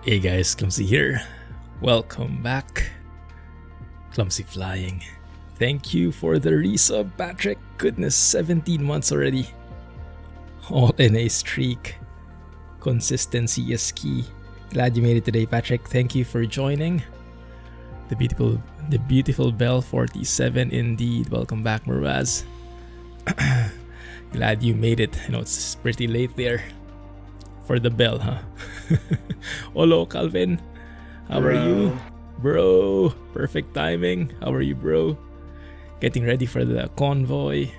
Hey guys, Clumsy here. Welcome back. Clumsy Flying. Thank you for the resub, Patrick. Goodness, 17 months already. All in a streak. Consistency is key. Glad you made it today, Patrick. Thank you for joining. The beautiful Bell 47 indeed. Welcome back, Muraz. Glad you made it. I know it's pretty late there. For the bell, huh? Hello, Calvin. How are you? Bro, perfect timing. How are you, bro? Getting ready for the convoy.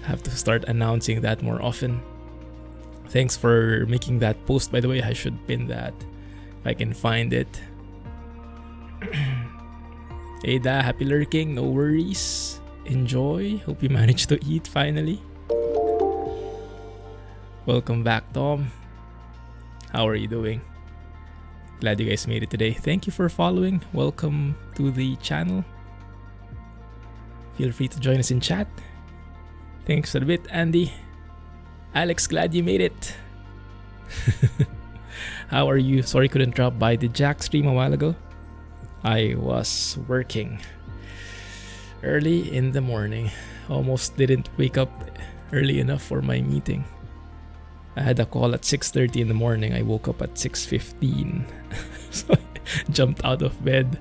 Have to start announcing that more often. Thanks for making that post, by the way. I should pin that if I can find it. Ada, happy lurking. No worries. Enjoy. Hope you managed to eat finally. Welcome back, Tom. How are you doing? Glad you guys made it today. Thank you for following. Welcome to the channel. Feel free to join us in chat. Thanks for the bit, Andy. Alex, glad you made it. How are you? Sorry couldn't drop by. Did Jack stream a while ago? I was working early in the morning. Almost didn't wake up early enough for my meeting. I had a call at 6:30 in the morning. I woke up at 6:15. So I jumped out of bed,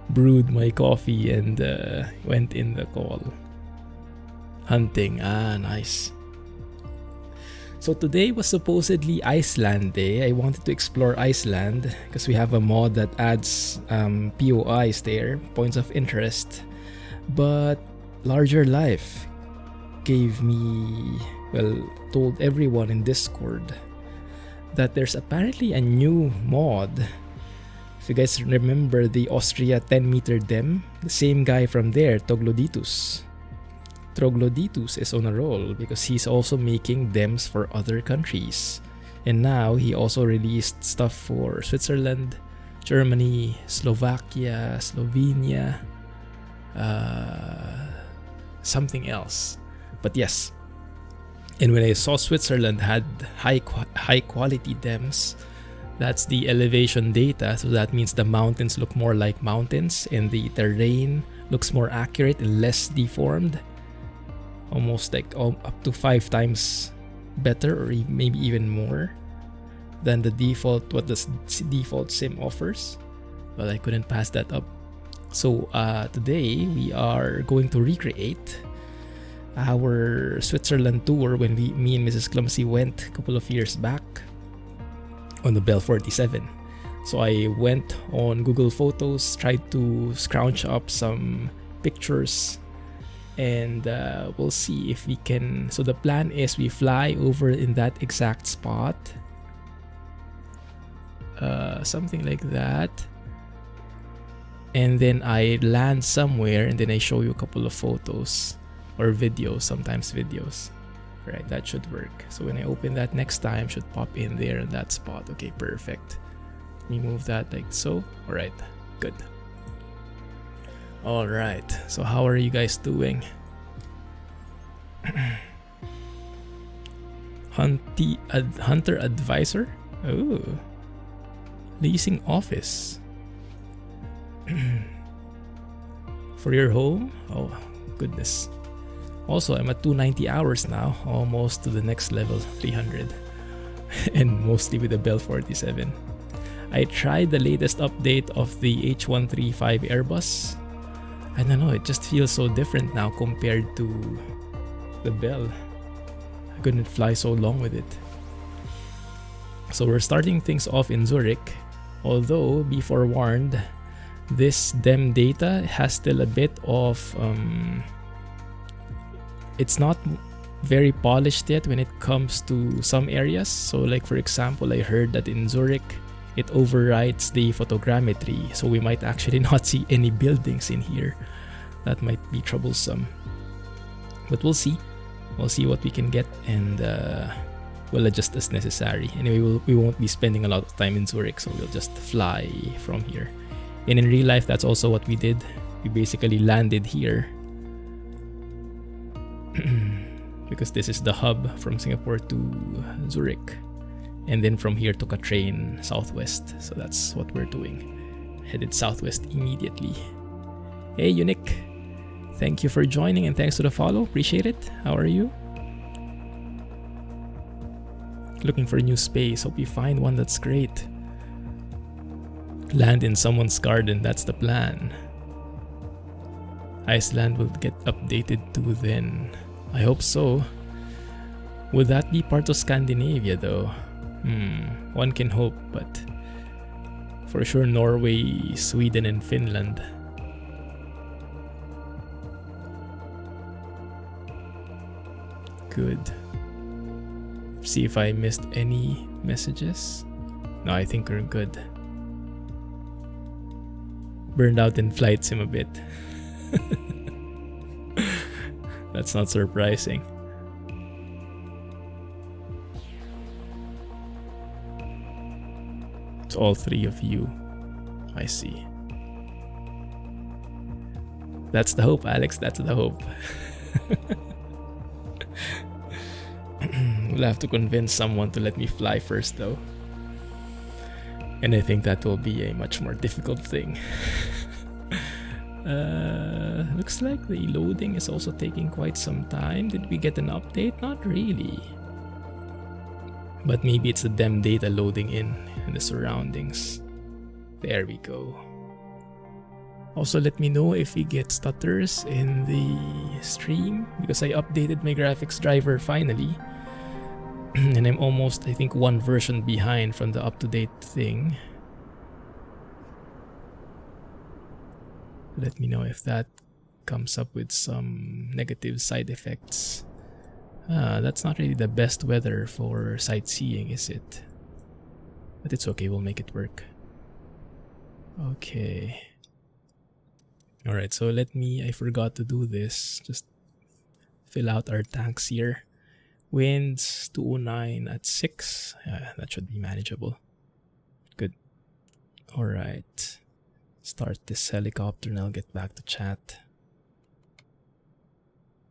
brewed my coffee, and went in the call. Hunting. Nice. So today was supposedly Iceland Day. I wanted to explore Iceland because we have a mod that adds POIs there, points of interest. But Larger Life gave me, told everyone in Discord that there's apparently a new mod. If you guys remember the Austria 10-meter dem, the same guy from there, Troglodytus is on a roll because he's also making dems for other countries. And now he also released stuff for Switzerland, Germany, Slovakia, Slovenia, something else. But yes. And when I saw Switzerland had high quality dems, that's the elevation data. So that means the mountains look more like mountains and the terrain looks more accurate and less deformed. Almost like up to 5 times better, or maybe even more than the default, what the default sim offers. Well, I couldn't pass that up. So today we are going to recreate our Switzerland tour when me and Mrs. Clumsy went a couple of years back on the Bell 47. So I went on Google Photos, tried to scrounge up some pictures, and we'll see if we can. So the plan is we fly over in that exact spot, something like that, and then I land somewhere and then I show you a couple of photos or videos, sometimes videos. Right, that should work. So when I open that next time, should pop in there in that spot. Okay, perfect. Let me move that like so. All right, good. All right, so how are you guys doing? Hunter advisor? Oh, leasing office for your home? Oh, goodness. Also, I'm at 290 hours now, almost to the next level, 300. And mostly with the Bell 47. I tried the latest update of the H135 Airbus. I don't know, it just feels so different now compared to the Bell. I couldn't fly so long with it. So we're starting things off in Zurich. Although, be forewarned, this dem data has still a bit of... it's not very polished yet when it comes to some areas. So like for example, I heard that in Zurich, it overwrites the photogrammetry. So we might actually not see any buildings in here. That might be troublesome. But we'll see. We'll see what we can get, and we'll adjust as necessary. Anyway, we won't be spending a lot of time in Zurich, so we'll just fly from here. And in real life, that's also what we did. We basically landed here. Because this is the hub from Singapore to Zurich. And then from here took a train southwest. So that's what we're doing. Headed southwest immediately. Hey Unique, thank you for joining and thanks to the follow. Appreciate it. How are you? Looking for a new space. Hope you find one that's great. Land in someone's garden. That's the plan. Iceland will get updated too then. I hope so. Would that be part of Scandinavia though? One can hope, but for sure Norway, Sweden and Finland. Good. See if I missed any messages. No, I think we're good. Burned out in flight sim a bit. That's not surprising. It's all three of you. I see. That's the hope, Alex. That's the hope. We'll have to convince someone to let me fly first though. And I think that will be a much more difficult thing. Looks like the loading is also taking quite some time. Did we get an update? Not really. But maybe it's the dem data loading in the surroundings. There we go. Also let me know if we get stutters in the stream because I updated my graphics driver finally. And I'm almost, I think, one version behind from the up-to-date thing. Let me know if that comes up with some negative side effects. That's not really the best weather for sightseeing, is it? But it's okay, we'll make it work. Okay. Alright, so I forgot to do this. Just fill out our tanks here. Winds 209 at 6. That should be manageable. Good. Alright. Start this helicopter and I'll get back to chat.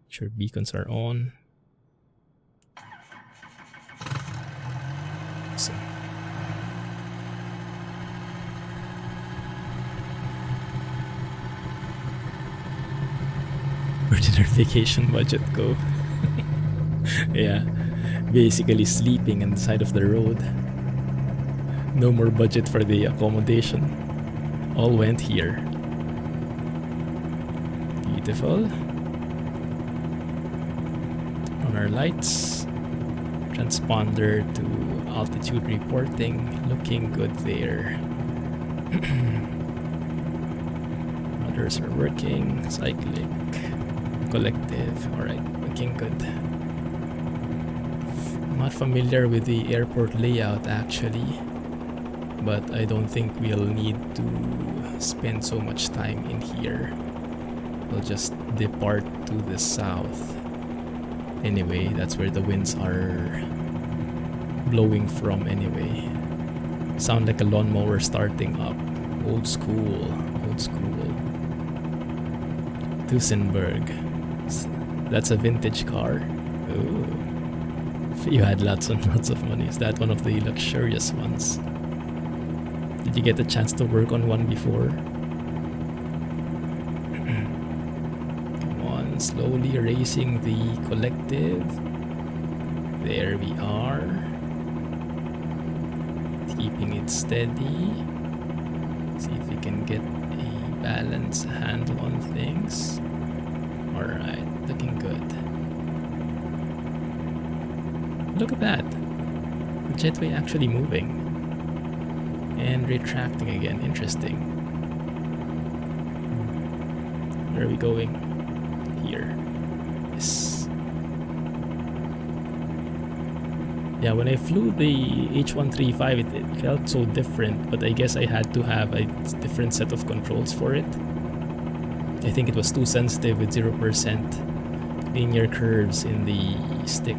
Sure, beacons are on. Awesome. Where did our vacation budget go? Yeah, basically sleeping on the side of the road. No more budget for the accommodation. All went here. Beautiful. On our lights. Transponder to altitude reporting. Looking good there. Others are working. Cyclic. Collective. Alright, looking good. Not familiar with the airport layout actually, but I don't think we'll need to spend so much time in here. We'll just depart to the south. Anyway, that's where the winds are blowing from anyway. Sound like a lawnmower starting up. Old school, old school. Duesenberg. That's a vintage car. Ooh. You had lots and lots of money. Is that one of the luxurious ones? Did you get a chance to work on one before? Come on, slowly racing the collective. There we are. Keeping it steady. See if we can get a balanced handle on things. Alright, looking good. Look at that. The jetway actually moving. And retracting again. Interesting. Where are we going? Here. Yes. Yeah, when I flew the H135, it felt so different, but I guess I had to have a different set of controls for it. I think it was too sensitive with 0% linear curves in the stick.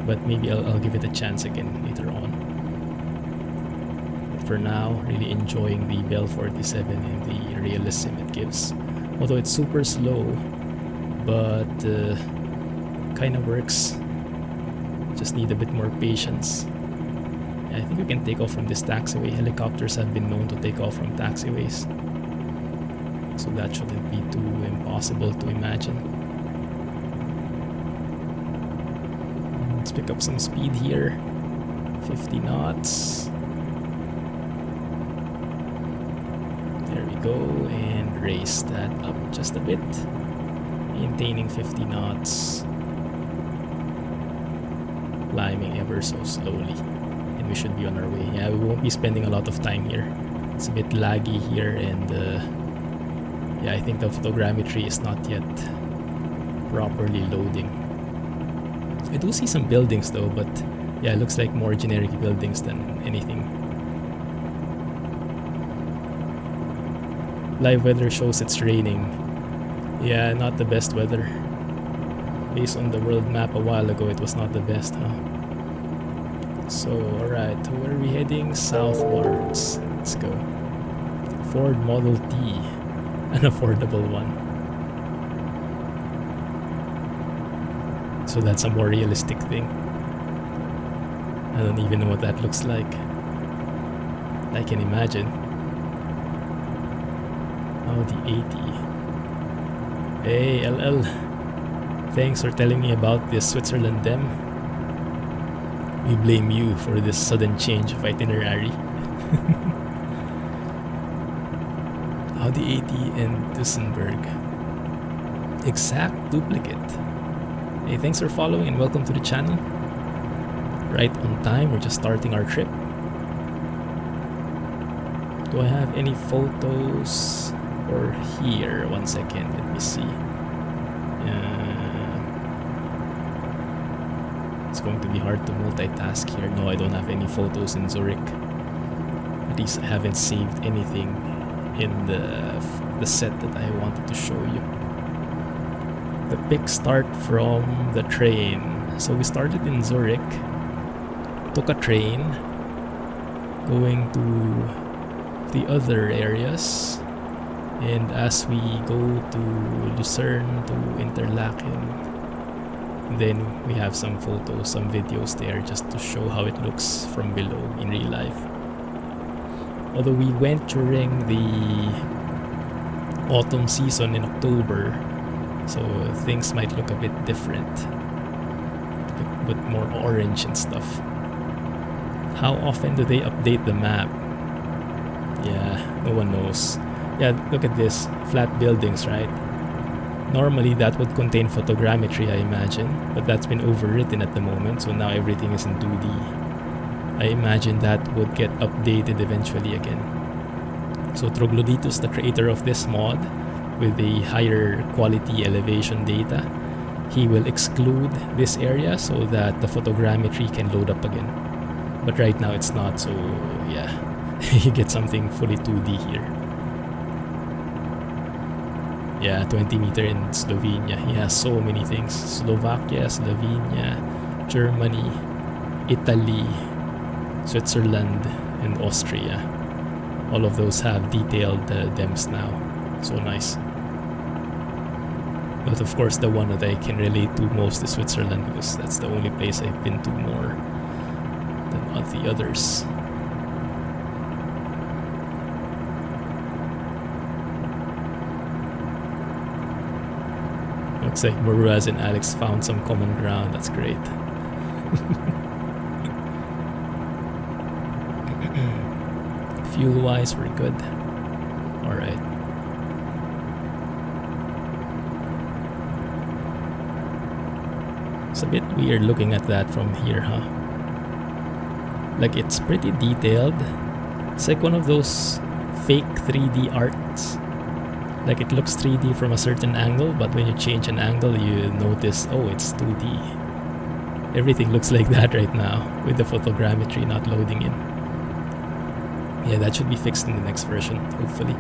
But maybe I'll give it a chance again later on. But for now, really enjoying the Bell 47 and the realism it gives. Although it's super slow, but kind of works. Just need a bit more patience. I think we can take off from this taxiway. Helicopters have been known to take off from taxiways, so that shouldn't be too impossible to imagine. Let's pick up some speed here. 50 knots. There we go, and raise that up just a bit. Maintaining 50 knots. Climbing ever so slowly. And we should be on our way. Yeah, we won't be spending a lot of time here. It's a bit laggy here, and yeah, I think the photogrammetry is not yet properly loading. I do see some buildings though, but yeah, it looks like more generic buildings than anything. Live weather shows it's raining. Yeah, not the best weather. Based on the world map a while ago, it was not the best, huh? So, alright, where are we heading? Southwards. Let's go. Ford Model T. An affordable one. So that's a more realistic thing. I don't even know what that looks like. I can imagine. Audi 80. Hey, LL. Thanks for telling me about this Switzerland dem. We blame you for this sudden change of itinerary. Audi 80 and Duesenberg. Exact duplicate. Hey, thanks for following and welcome to the channel. Right on time, we're just starting our trip. Do I have any photos for here? 1 second, let me see. It's going to be hard to multitask here. No, I don't have any photos in Zurich. At least I haven't saved anything in the set that I wanted to show you. The pics start from the train. So we started in Zurich, took a train, going to the other areas, and as we go to Lucerne, to Interlaken, then we have some photos, some videos there just to show how it looks from below in real life. Although we went during the autumn season in October, so things might look a bit different, a bit more orange and stuff. How often do they update the map? Yeah, no one knows. Yeah, look at this, flat buildings, right? Normally that would contain photogrammetry, I imagine, but that's been overwritten at the moment, so now everything is in 2D. I imagine that would get updated eventually again. So Troglodytus, the creator of this mod, with the higher quality elevation data, he will exclude this area so that the photogrammetry can load up again. But right now it's not, so yeah, you get something fully 2D here. Yeah, 20 meter in Slovenia. He has so many things. Slovakia, Slovenia, Germany, Italy, Switzerland, and Austria. All of those have detailed DEMs now. So nice. But of course the one that I can relate to most is Switzerland, because that's the only place I've been to more than the others. Looks like Muruaz and Alex found some common ground. That's great. Fuel-wise, we're good. Alright. It's a bit weird looking at that from here, huh? Like, it's pretty detailed. It's like one of those fake 3D arts. Like, it looks 3D from a certain angle, but when you change an angle, you notice, oh, it's 2D. Everything looks like that right now, with the photogrammetry not loading in. Yeah, that should be fixed in the next version, hopefully.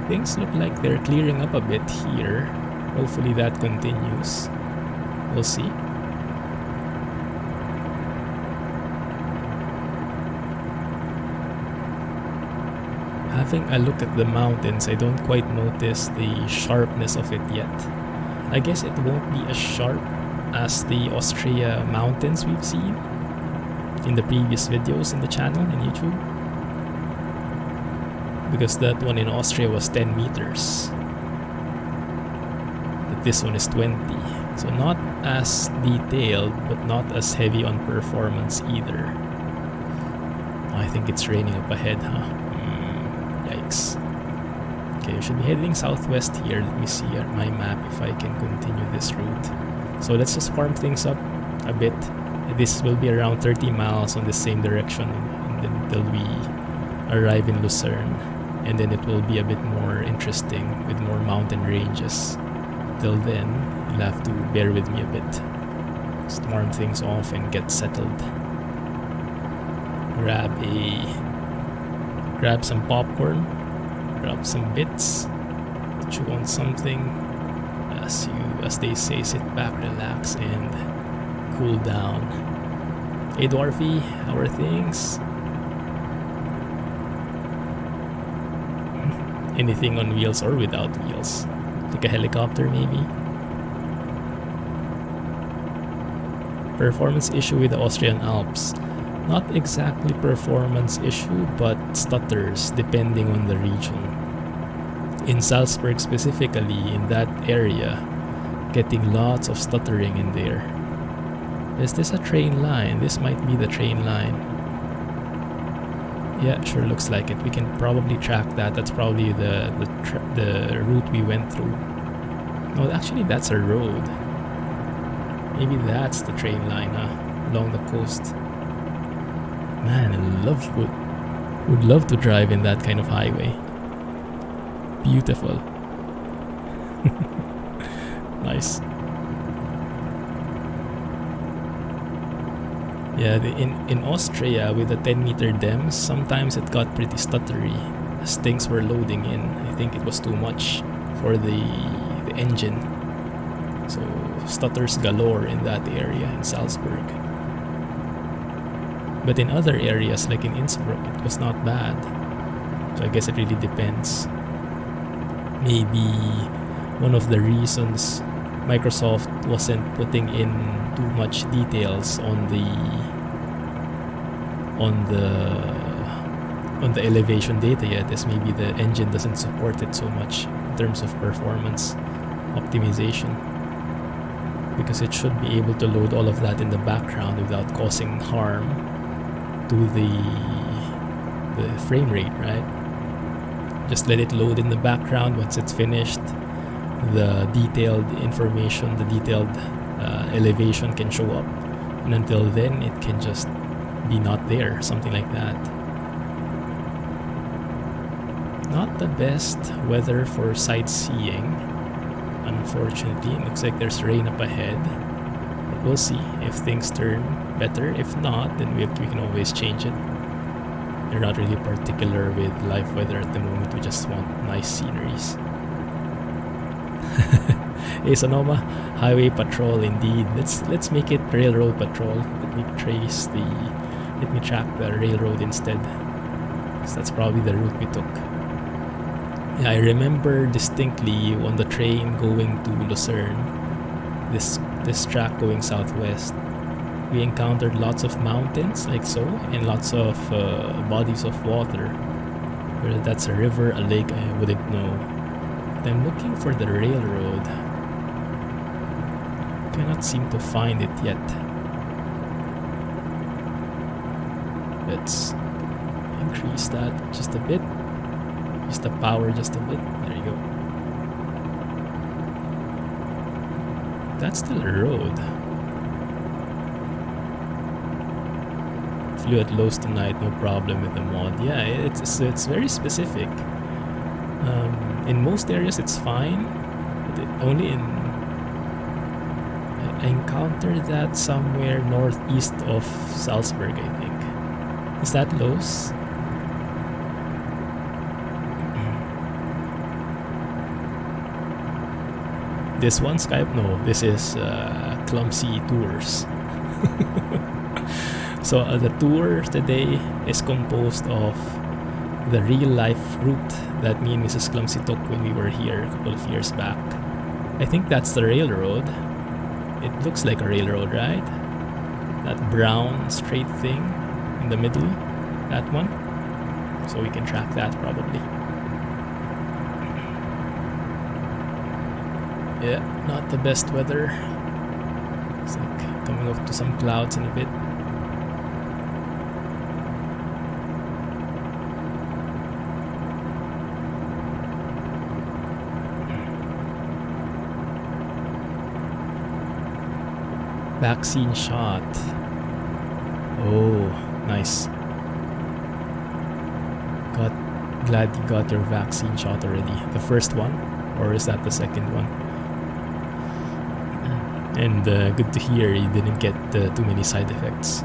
Things look like they're clearing up a bit here. Hopefully that continues. We'll see. having a look at the mountains, I don't quite notice the sharpness of it yet. I guess it won't be as sharp as the Austria mountains we've seen in the previous videos in the channel in YouTube, because that one in Austria was 10 meters, but this one is 20, so not as detailed but not as heavy on performance either. I think it's raining up ahead, huh? Yikes. Okay, we should be heading southwest here. Let me see at my map if I can continue this route. So let's just farm things up a bit. This will be around 30 miles on the same direction until we arrive in Lucerne. And then it will be a bit more interesting with more mountain ranges. Till then, you'll have to bear with me a bit. Just warm things off and get settled. Grab some popcorn, grab some bits, chew on something. As they say, sit back, relax, and cool down. Hey Dwarfy, how are things? Anything on wheels or without wheels? Like a helicopter maybe? Performance issue with the Austrian Alps. Not exactly performance issue, but stutters depending on the region. In Salzburg specifically, in that area, getting lots of stuttering in there. Is this a train line? This might be the train line. Yeah, sure looks like it. We can probably track that. That's probably the route we went through. No, actually that's a road. Maybe that's the train line, huh? Along the coast. Man, would love to drive in that kind of highway. Beautiful. Nice. Yeah, in Austria with the 10-meter DEMs, sometimes it got pretty stuttery as things were loading in. I think it was too much for the engine. So stutters galore in that area in Salzburg. But in other areas like in Innsbruck, it was not bad. So I guess it really depends. Maybe one of the reasons Microsoft wasn't putting in too much details on the elevation data yet is maybe the engine doesn't support it so much in terms of performance optimization, because it should be able to load all of that in the background without causing harm to the frame rate, right? Just let it load in the background. Once it's finished, the detailed information, the detailed elevation can show up, and until then it can just be not there, something like that. Not the best weather for sightseeing, unfortunately. It looks like there's rain up ahead, but we'll see if things turn better. If not, then we can always change it. We're not really particular with live weather at the moment. We just want nice sceneries. Hey Sonoma, highway patrol indeed. Let's make it railroad patrol. Let me track the railroad instead, because that's probably the route we took. Yeah, I remember distinctly on the train going to Lucerne, this track going southwest, we encountered lots of mountains like so, and lots of bodies of water. Whether that's a river, a lake, I wouldn't know. But I'm looking for the railroad. Cannot seem to find it yet. Let's increase that just a bit. Use the power just a bit. There you go. That's still a road. Flew at lows tonight, no problem with the mod. Yeah, it's very specific. In most areas it's fine, but only in... I encountered that somewhere northeast of Salzburg, I think. Is that lows? This one Skype? No, this is Clumsy Tours. So the tour today is composed of the real life route that me and Mrs. Clumsy took when we were here a couple of years back. I think that's the railroad. It looks like a railroad, right? That brown straight thing in the middle, that one. So we can track that probably. Yeah, not the best weather. It's like coming up to some clouds in a bit. Vaccine shot. Oh, nice. Glad you got your vaccine shot already. The first one? Or is that the second one? And good to hear you didn't get too many side effects.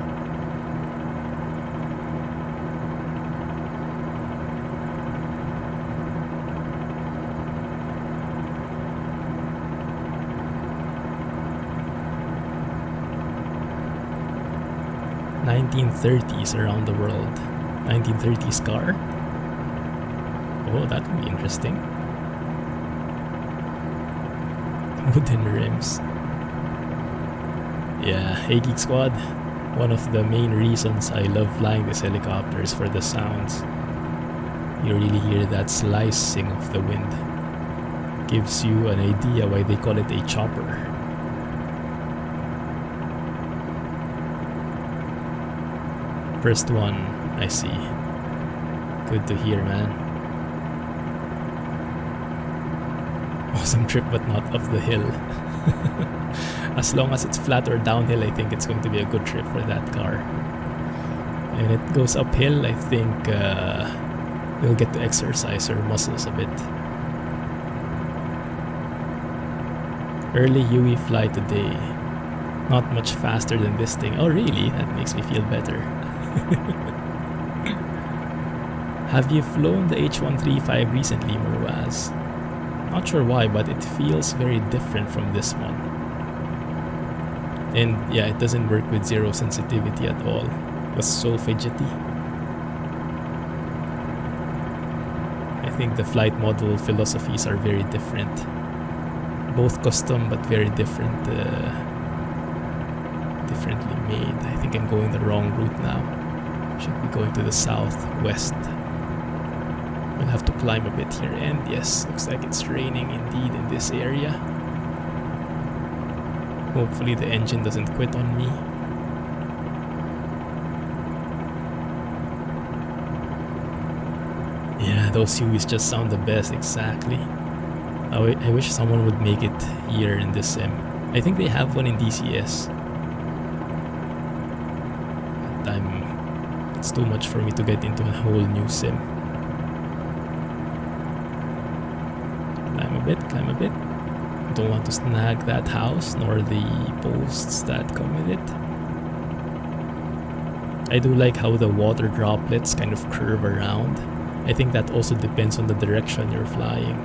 (1930s) around the world. 1930s car. Oh, that would be interesting. Wooden rims. Yeah, hey Geek Squad. One of the main reasons I love flying these helicopters for the sounds. You really hear that slicing of the wind. Gives you an idea why they call it a chopper. First one, I see. Good to hear, man. Awesome trip, but not up the hill. As long as it's flat or downhill, I think it's going to be a good trip for that car. And it goes uphill, I think you'll get to exercise your muscles a bit. Early UE fly today. Not much faster than this thing. Oh really? That makes me feel better. Have you flown the H135 recently, Murwaz? Not sure why, but it feels very different from this one. And yeah, it doesn't work with zero sensitivity at all. It was so fidgety. I think the flight model philosophies are very different. Both custom but very different. Differently made. I think I'm going the wrong route now. Should be going to the southwest. We'll have to climb a bit here, and yes, looks like it's raining indeed in this area. Hopefully the engine doesn't quit on me. Yeah, those Hueys just sound the best, exactly. I wish someone would make it here in this sim. I think they have one in DCS. But it's too much for me to get into a whole new sim. Climb a bit. Don't want to snag that house nor the posts that come with it. I do like how the water droplets kind of curve around. I think that also depends on the direction you're flying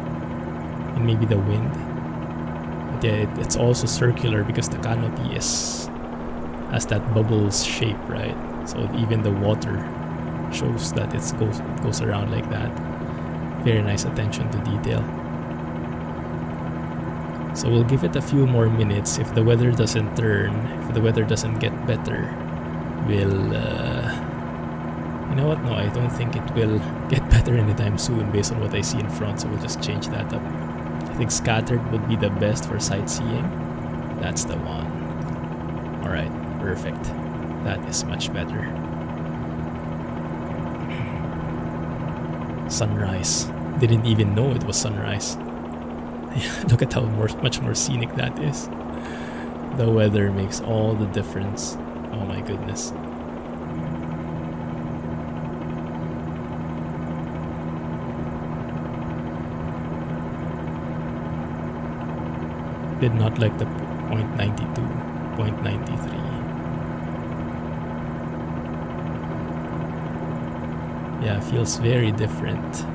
and maybe the wind. But yeah, it's also circular because the canopy has that bubbles shape, right? So even the water shows that it goes around like that. Very nice attention to detail. So we'll give it a few more minutes. If the weather doesn't turn, if the weather doesn't get better, we'll you know what, no, I don't think it will get better anytime soon based on what I see in front, so we'll just change that up. I think scattered would be the best for sightseeing. That's the one. Alright, perfect. That is much better. Sunrise. Didn't even know it was sunrise. Look at how much more scenic that is. The weather makes all the difference. Oh my goodness. Did not like the 0.92, 0.93. Yeah, feels very different.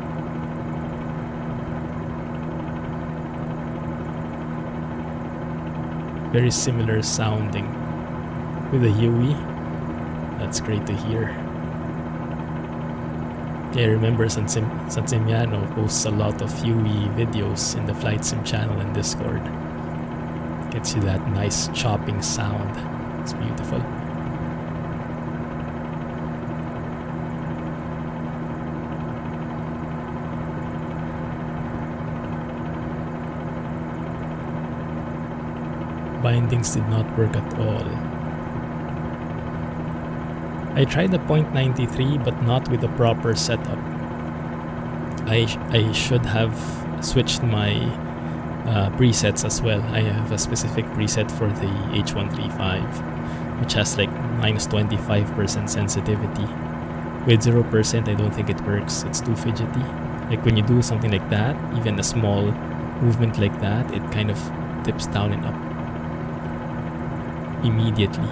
Very similar sounding with the Huey. That's great to hear. I remember Satsimiano posts a lot of Huey videos in the Flight Sim channel and Discord. Gets you that nice chopping sound. It's beautiful. Bindings did not work at all. I tried the .93 but not with the proper setup. I should have switched my presets as well. I have a specific preset for the H135 which has like -25% sensitivity. With 0% I don't think it works. It's too fidgety. Like when you do something like that, even a small movement like that, it kind of tips down and up immediately.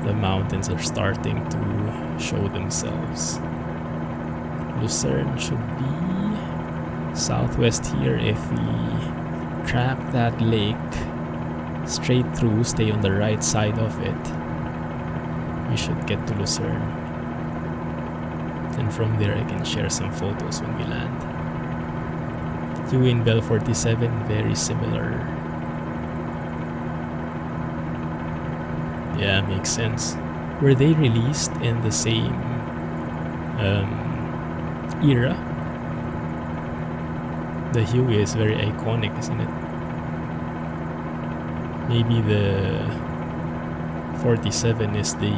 The mountains are starting to show themselves. Lucerne should be southwest here if we track that lake straight through, stay on the right side of it. We should get to Lucerne. And from there I can share some photos when we land. Huey and Bell 47, very similar. Yeah, makes sense. Were they released in the same era? The Huey is very iconic, isn't it? Maybe the 47 is the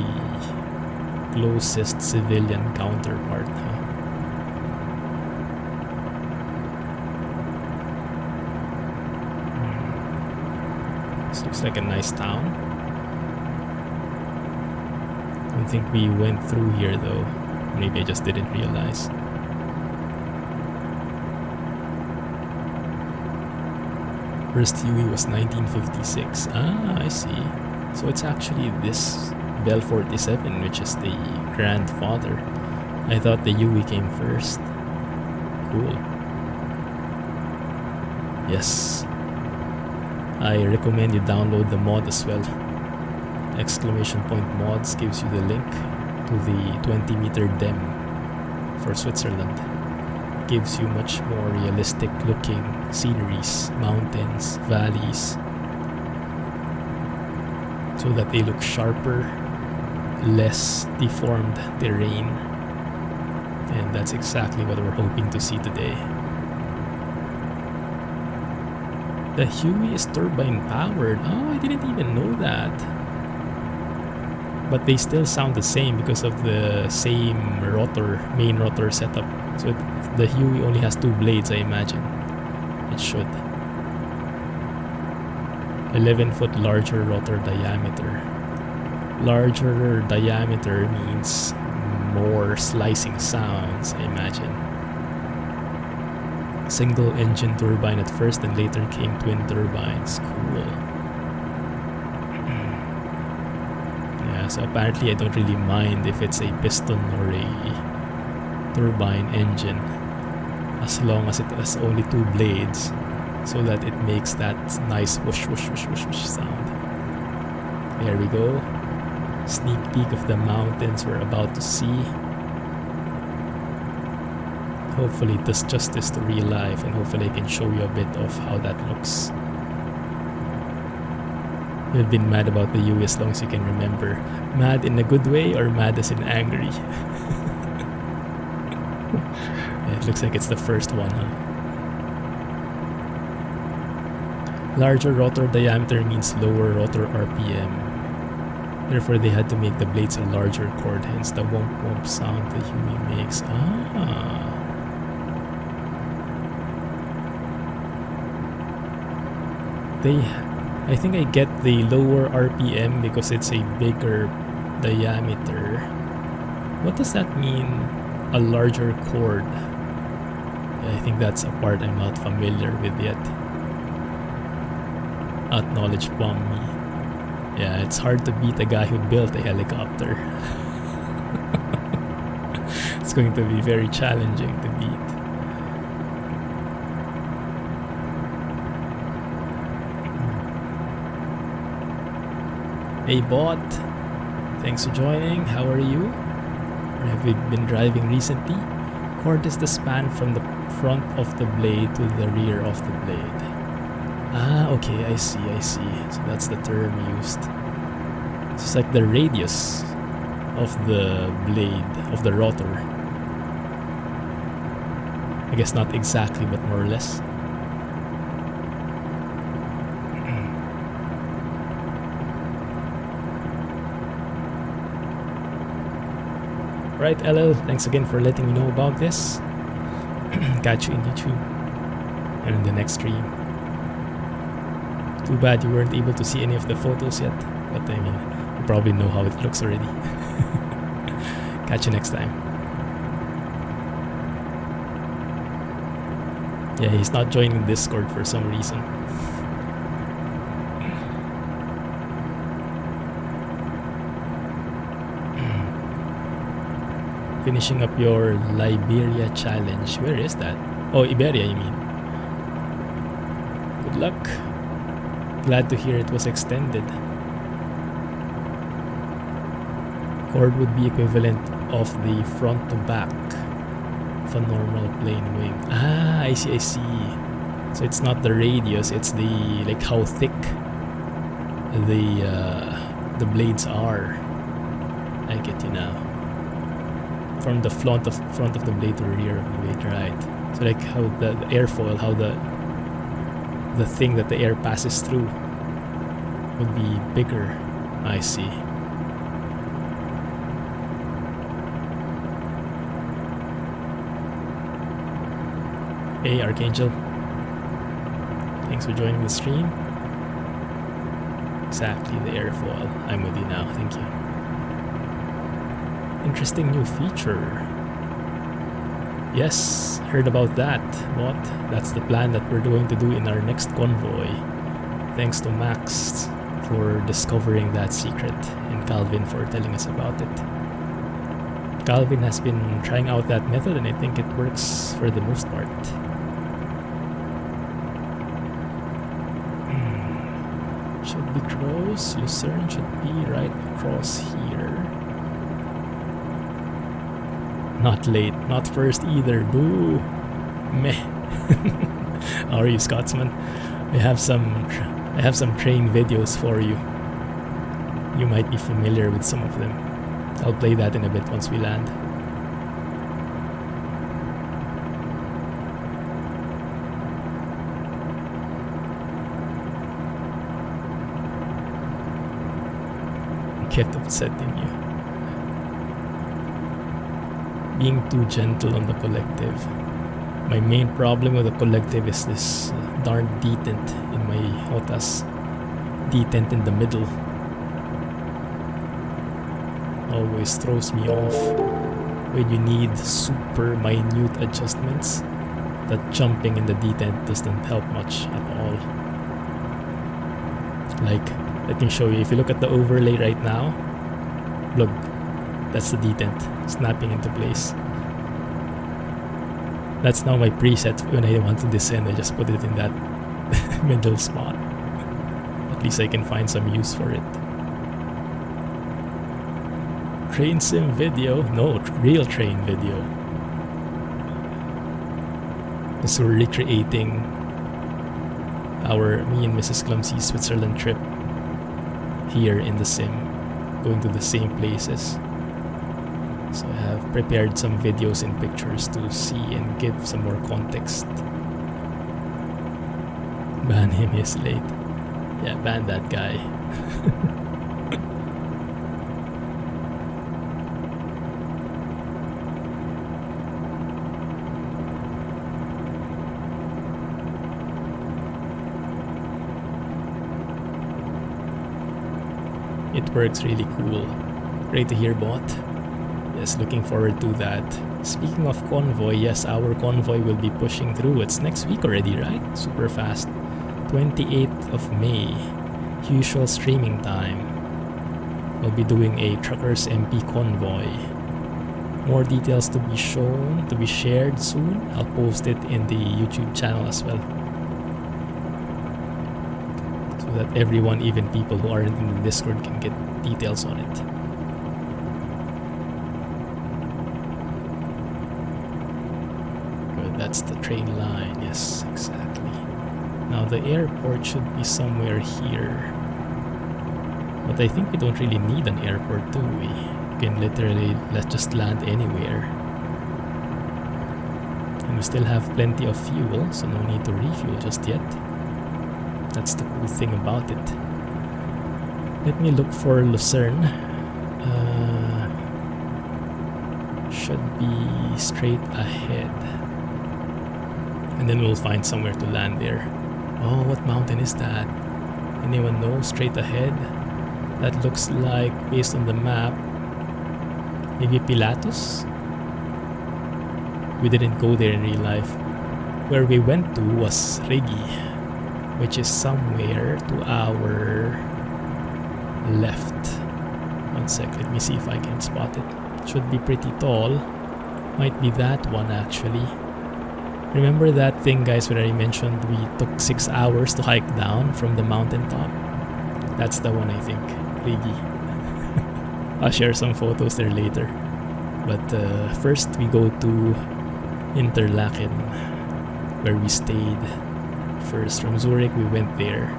closest civilian counterpart, huh? This looks like a nice town. I don't think we went through here though. Maybe I just didn't realize. First Huey was 1956. Ah, I see. So it's actually this Bell 47 which is the grandfather. I thought the Huey came first. Cool. Yes. I recommend you download the mod as well. !mods gives you the link to the 20-meter DEM for Switzerland. Gives you much more realistic looking sceneries, mountains, valleys, so that they look sharper, less deformed terrain. And that's exactly what we're hoping to see today. The Huey is turbine powered. Oh, I didn't even know that. But they still sound the same because of the same rotor, main rotor setup. So the Huey only has 2 blades, I imagine. It should. 11-foot larger rotor diameter. Larger diameter means more slicing sounds, I imagine. Single engine turbine at first and later came twin turbines. Cool. So apparently I don't really mind if it's a piston or a turbine engine, as long as it has only 2 blades, so that it makes that nice whoosh whoosh whoosh whoosh whoosh sound. There we go. Sneak peek of the mountains we're about to see. Hopefully it does justice to real life, and hopefully I can show you a bit of how that looks. You've been mad about the Huey as long as you can remember. Mad in a good way or mad as in angry? Yeah, it looks like it's the first one, huh? Larger rotor diameter means lower rotor RPM. Therefore, they had to make the blades a larger chord, hence the womp womp sound the Huey makes. Ah. I think I get the lower RPM because it's a bigger diameter. What does that mean? A larger chord? I think that's a part I'm not familiar with yet. Acknowledge bomb me. Yeah, it's hard to beat a guy who built a helicopter. It's going to be very challenging to beat. A bot Thanks for joining. How are you? Or have you been driving recently? Chord is the span from the front of the blade to the rear of the blade. Ah, okay, I see. So that's the term used. It's like the radius of the blade, of the rotor. I guess not exactly, but more or less. Right, LL, thanks again for letting me know about this. Catch you in YouTube and in the next stream. Too bad you weren't able to see any of the photos yet, but I mean, you probably know how it looks already. Catch you next time. Yeah, he's not joining Discord for some reason. Finishing up your Liberia challenge. Where is that? Oh, Iberia, you mean? Good luck. Glad to hear it was extended. Chord would be equivalent of the front to back of a normal plane wing. Ah, I see. So it's not the radius, it's the like how thick the blades are. I get you now. From the front of the blade to the rear of the blade, right? So like how the airfoil, how the thing that the air passes through would be bigger. I see. Hey Archangel, thanks for joining the stream. Exactly, the airfoil. I'm with you now, thank you. Interesting new feature. Yes, heard about that. What? That's the plan that we're going to do in our next convoy. Thanks to Max for discovering that secret and Calvin for telling us about it. Calvin has been trying out that method and I think it works for the most part. Should be close. Lucerne should be right across here. Not late, not first either. Boo! Meh. How are you, Scotsman? I have some train videos for you. You might be familiar with some of them. I'll play that in a bit once we land. Get upsetting you. Being too gentle on the collective. My main problem with the collective is this darn detent in my hotas. Detent in the middle. Always throws me off when you need super minute adjustments. That jumping in the detent doesn't help much at all. Like, let me show you. If you look at the overlay right now, look, that's the detent snapping into place. That's now my preset. When I want to descend, I just put it in that middle spot. At least I can find some use for it. Train sim video? No, real train video. Because we're recreating me and Mrs. Clumsy Switzerland trip here in the sim, going to the same places. So I have prepared some videos and pictures to see and give some more context. Ban him, he's late. Yeah, ban that guy. It works really cool. Great to hear, bot. Yes, looking forward to that. Speaking of convoy, yes, our convoy will be pushing through. It's next week already, right? Super fast. 28th of May. Usual streaming time. We'll be doing a Truckers MP convoy. More details to be shown, to be shared soon. I'll post it in the YouTube channel as well. So that everyone, even people who aren't in the Discord, can get details on it. That's the train line. Yes, exactly. Now the airport should be somewhere here. But I think we don't really need an airport, do we? We can literally let's just land anywhere. And we still have plenty of fuel, so no need to refuel just yet. That's the cool thing about it. Let me look for Lucerne. Should be straight ahead. And then we'll find somewhere to land there. Oh, what mountain is that? Anyone know? Straight ahead? That looks like, based on the map, maybe Pilatus? We didn't go there in real life. Where we went to was Rigi, which is somewhere to our left. One sec, let me see if I can spot it. Should be pretty tall. Might be that one actually. Remember that thing, guys, where I mentioned we took 6 hours to hike down from the mountaintop? That's the one, I think. Rigi. I'll share some photos there later. But first we go to Interlaken, where we stayed. First from Zurich we went there,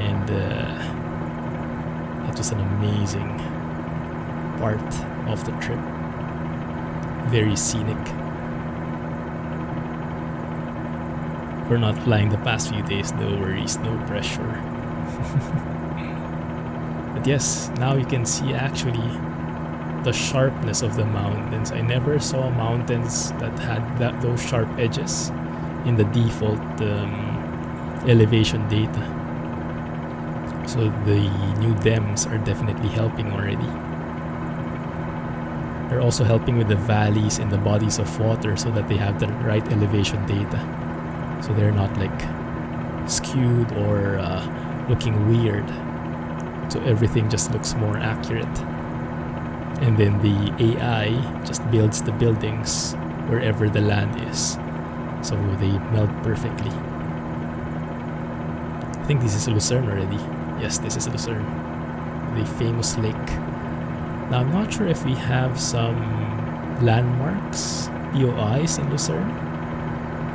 and that was an amazing part of the trip. Very scenic. We're not flying the past few days, no worries, no pressure. But yes, now you can see actually the sharpness of the mountains. I never saw mountains that had those sharp edges in the default elevation data. So the new DEMs are definitely helping already. They're also helping with the valleys and the bodies of water so that they have the right elevation data. So they're not like skewed or looking weird. So everything just looks more accurate. And then the AI just builds the buildings wherever the land is. So they meld perfectly. I think this is Lucerne already. Yes, this is Lucerne. The famous lake. Now I'm not sure if we have some landmarks, POIs in Lucerne.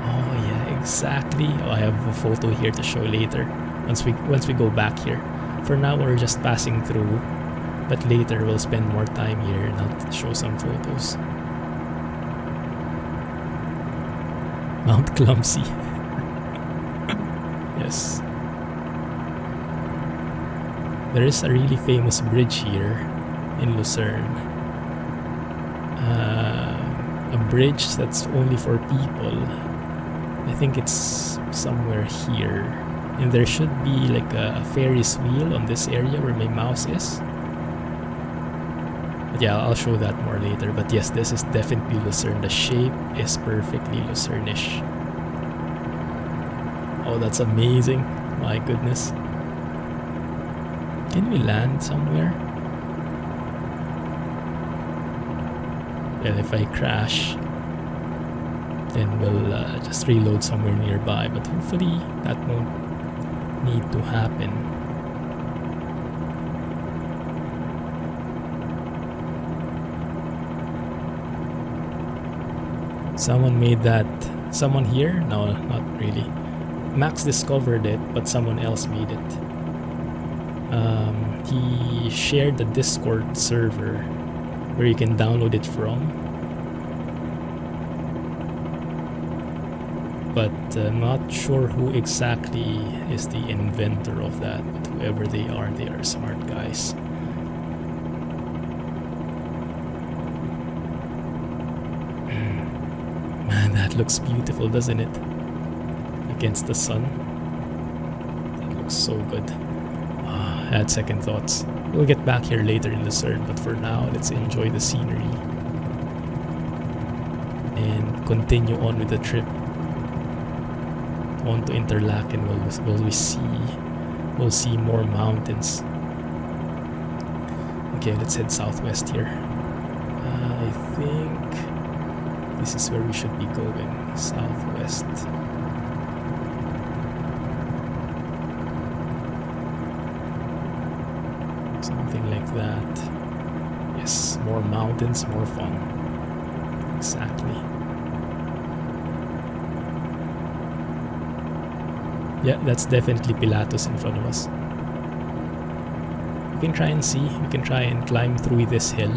Oh yeah, exactly. Oh, I have a photo here to show later once we go back here. For now we're just passing through, but later we'll spend more time here and I'll show some photos. Mount Clumsy. Yes. There is a really famous bridge here in Lucerne. A bridge that's only for people. I think it's somewhere here. And there should be like a Ferris wheel on this area where my mouse is. But yeah, I'll show that more later. But yes, this is definitely Lucerne. The shape is perfectly Lucerne-ish. Oh, that's amazing. My goodness. Can we land somewhere? Well, if I crash, then we'll just reload somewhere nearby. But hopefully that won't need to happen. Someone made that. Someone here? No, not really. Max discovered it, but someone else made it. He shared the Discord server where you can download it from. But not sure who exactly is the inventor of that. But whoever they are smart guys. Man, that looks beautiful, doesn't it? Against the sun. That looks so good. I had second thoughts. We'll get back here later in Lucerne, but for now, let's enjoy the scenery and continue on with the trip. On to Interlaken, we'll see more mountains. Okay, let's head southwest here. I think this is where we should be going. Southwest. Something like that. Yes, more mountains, more fun. Exactly. Yeah, that's definitely Pilatus in front of us. We can try and see. We can try and climb through this hill.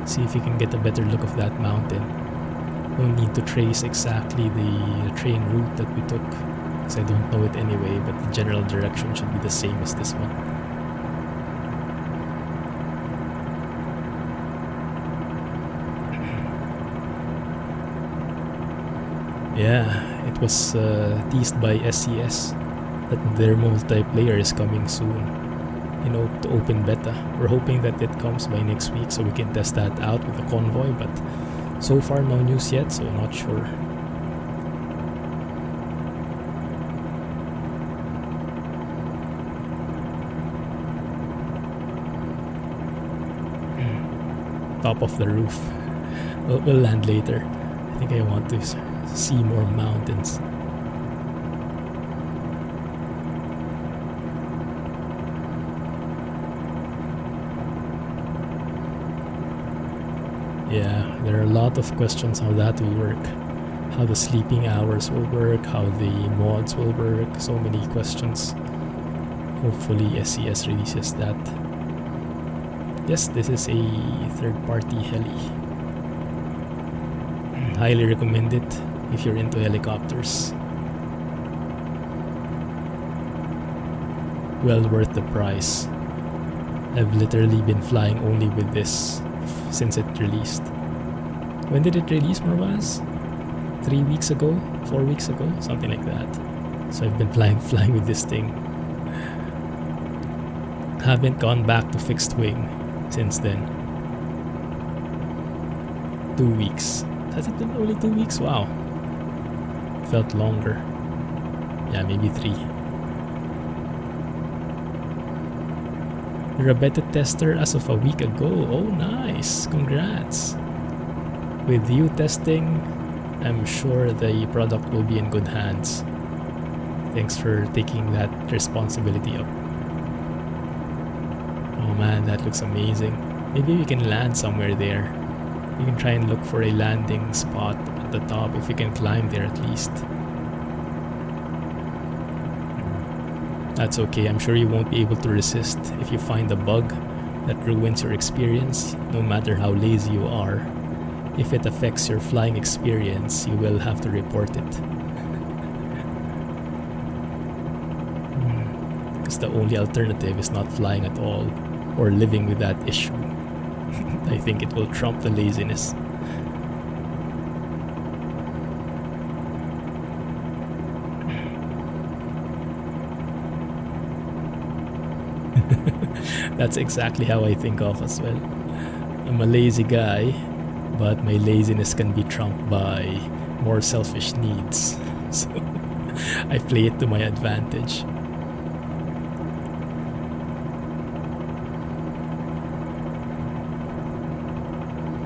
See if we can get a better look of that mountain. We'll need to trace exactly the train route that we took, because I don't know it anyway, but the general direction should be the same as this one. Yeah, it was teased by SCS that their multiplayer is coming soon. You know, to open beta. We're hoping that it comes by next week so we can test that out with a convoy, but so far no news yet, so not sure. Top of the roof. We'll land later. I think I want to see more mountains. Yeah, there are a lot of questions how that will work. How the sleeping hours will work, how the mods will work, so many questions. Hopefully SCS releases that. Yes, this is a third-party heli. Highly recommend it if you're into helicopters. Well worth the price. I've literally been flying only with this since it released. When did it release, Marvaz? 3 weeks ago? 4 weeks ago? Something like that. So I've been flying with this thing. Haven't gone back to fixed wing since then. 2 weeks. Has it been only 2 weeks? Wow. Felt longer. Yeah, maybe 3. You're a beta tester as of a week ago. Oh, nice. Congrats. With you testing, I'm sure the product will be in good hands. Thanks for taking that responsibility up. Oh man, that looks amazing. Maybe we can land somewhere there. We can try and look for a landing spot at the top if we can climb there at least. That's okay, I'm sure you won't be able to resist if you find a bug that ruins your experience, no matter how lazy you are. If it affects your flying experience, you will have to report it. Because the only alternative is not flying at all, or living with that issue. I think it will trump the laziness. That's exactly how I think of as well. I'm a lazy guy, but my laziness can be trumped by more selfish needs. So I play it to my advantage.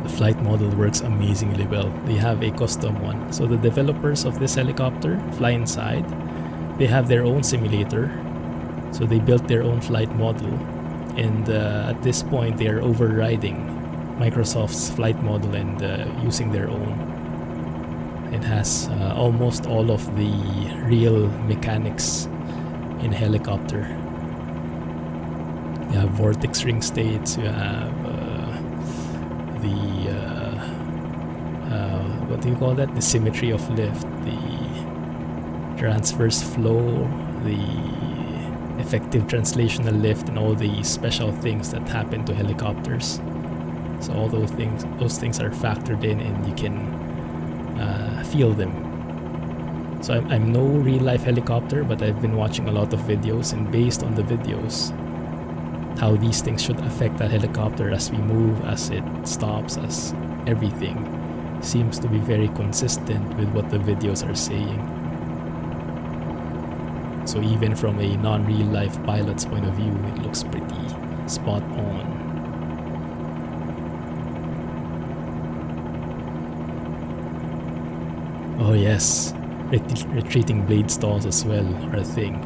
The flight model works amazingly well. They have a custom one. So the developers of this helicopter fly inside. They have their own simulator. So they built their own flight model. And at this point, they are overriding Microsoft's flight model and using their own. It has almost all of the real mechanics in a helicopter. You have vortex ring states, you have what do you call that? The symmetry of lift, the transverse flow, the effective translational lift, and all the special things that happen to helicopters. So all those things are factored in, and you can feel them. So I'm no real life helicopter, but I've been watching a lot of videos, and based on the videos, how these things should affect that helicopter as we move, as it stops, as everything seems to be very consistent with what the videos are saying. So even from a non-real life pilot's point of view, it looks pretty spot on. Oh yes, retreating blade stalls as well are a thing,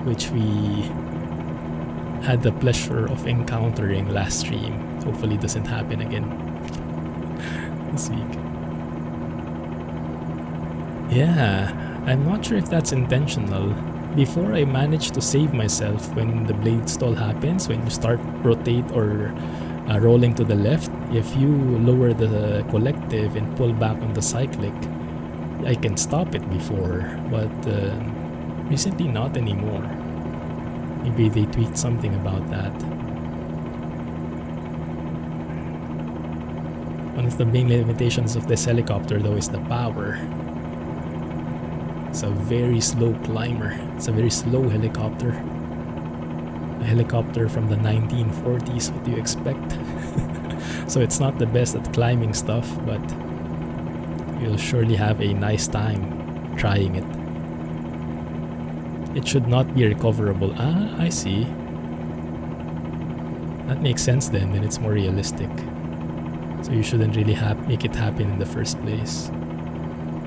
which we had the pleasure of encountering last stream. Hopefully it doesn't happen again this week. Yeah, I'm not sure if that's intentional. before I managed to save myself when the blade stall happens, when you start rotate or rolling to the left. If you lower the collective and pull back on the cyclic, I can stop it before, but recently not anymore. Maybe they tweaked something about that. One of the main limitations of this helicopter though is the power. It's a very slow climber. It's a very slow helicopter. A helicopter from the 1940s, what do you expect? So it's not the best at climbing stuff, but you'll surely have a nice time trying it. It should not be recoverable. Ah, I see. That makes sense then it's more realistic. So you shouldn't really make it happen in the first place.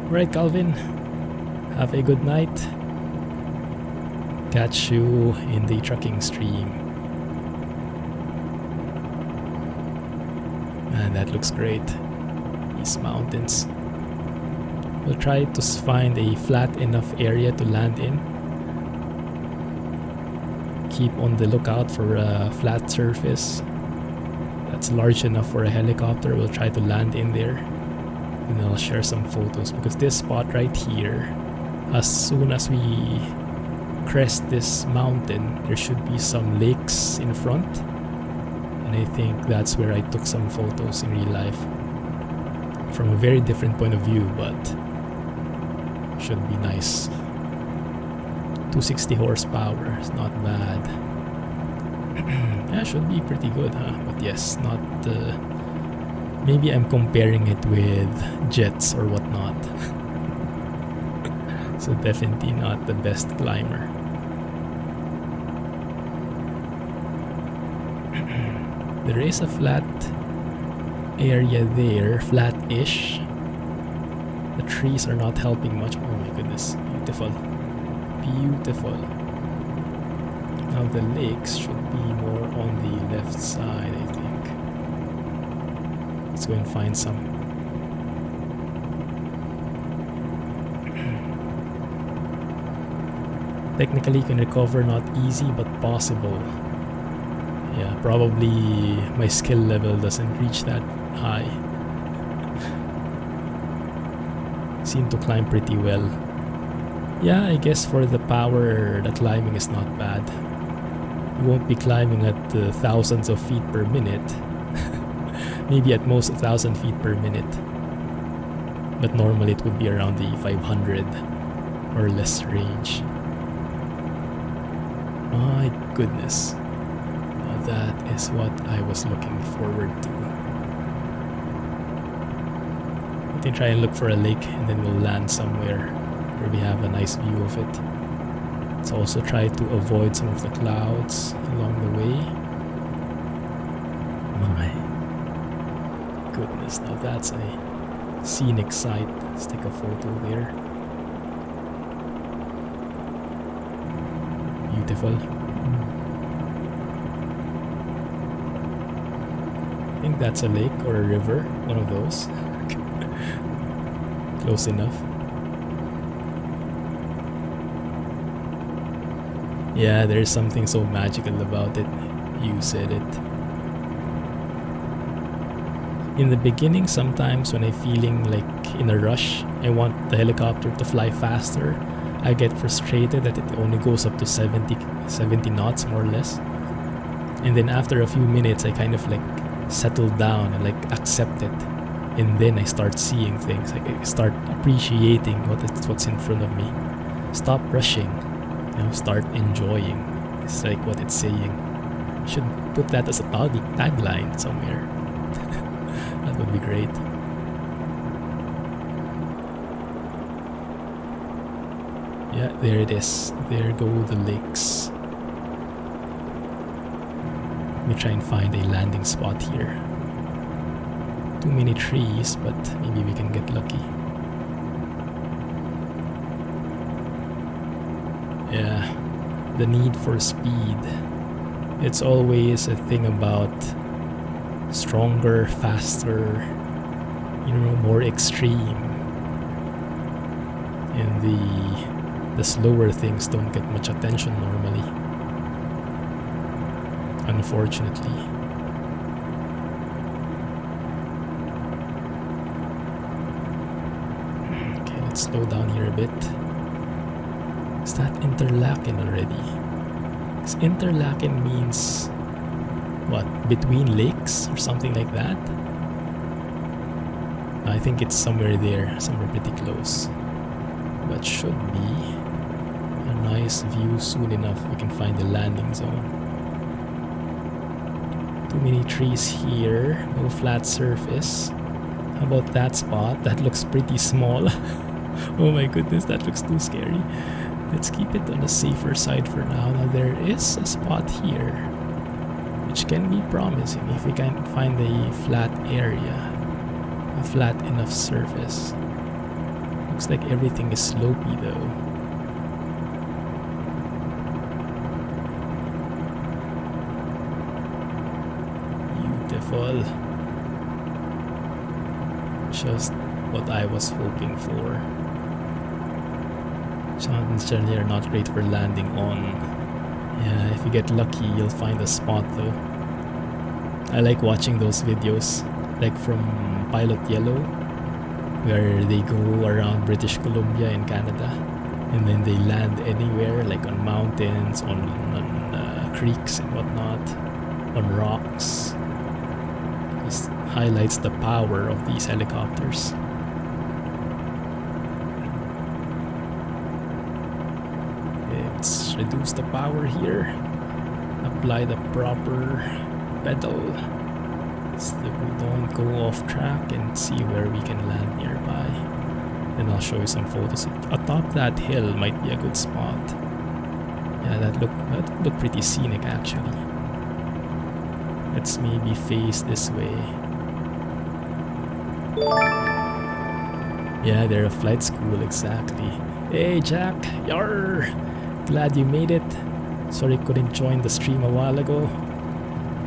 Alright, Calvin. Have a good night. Catch you in the trucking stream. Man, that looks great. These mountains. We'll try to find a flat enough area to land in. Keep on the lookout for a flat surface that's large enough for a helicopter. We'll try to land in there. And I'll share some photos because this spot right here, as soon as we crest this mountain, there should be some lakes in front. And I think that's where I took some photos in real life. From a very different point of view, but should be nice. 260 horsepower, it's not bad. Yeah, should be pretty good, huh? But yes, not... maybe I'm comparing it with jets or whatnot. So definitely not the best climber. There is a flat area there, flat-ish. The trees are not helping much. Oh my goodness, beautiful. Beautiful. Now the lakes should be more on the left side, I think. Let's go and find some. Technically you can recover, not easy but possible. Yeah, probably my skill level doesn't reach that high. Seem to climb pretty well. Yeah, I guess for the power, the climbing is not bad. You won't be climbing at thousands of feet per minute. Maybe at most 1,000 feet per minute. But normally it would be around the 500 or less range. My goodness. Now that is what I was looking forward to. I think try and look for a lake and then we'll land somewhere where we have a nice view of it. Let's also try to avoid some of the clouds along the way. My goodness, now that's a scenic sight. Let's take a photo there. Beautiful. I think that's a lake or a river, one of those. Close enough. Yeah, there's something so magical about it. You said it. In the beginning, sometimes when I'm feeling like in a rush, I want the helicopter to fly faster. I get frustrated that it only goes up to 70 knots more or less. And then after a few minutes, I kind of like settle down and like accept it. And then I start seeing things. Like I start appreciating what's in front of me. Stop rushing. Start enjoying. It's like what it's saying. Should put that as a tagline somewhere. That would be great. Yeah, there it is. There go the lakes. Let me try and find a landing spot here. Too many trees, but maybe we can get lucky. Yeah, the need for speed. It's always a thing about stronger, faster, more extreme in the The slower things don't get much attention normally, unfortunately. Okay, let's slow down here a bit. Is that Interlaken already? Because Interlaken means what? Between lakes or something like that? I think it's somewhere there, somewhere pretty close. But should be a nice view soon enough. We can find the landing zone. Too many trees here, no flat surface. How about that spot? That looks pretty small. Oh my goodness, that looks too scary. Let's keep it on the safer side for now. Now there is a spot here, which can be promising if we can find a flat area, a flat enough surface. Looks like everything is slopey though. Beautiful. Just what I was hoping for. Mountains generally are not great for landing on. Yeah, if you get lucky, you'll find a spot though. I like watching those videos, like from Pilot Yellow, where they go around British Columbia in Canada, and then they land anywhere, like on mountains, on creeks and whatnot, on rocks. Just highlights the power of these helicopters. Let's reduce the power here, apply the proper pedal so that we don't go off track, and see where we can land nearby. Then I'll show you some photos. Atop that hill might be a good spot. Yeah, that looked pretty scenic actually. Let's maybe face this way. Yeah, they're a flight school, exactly. Hey Jack, yarr! Glad you made it. Sorry couldn't join the stream a while ago.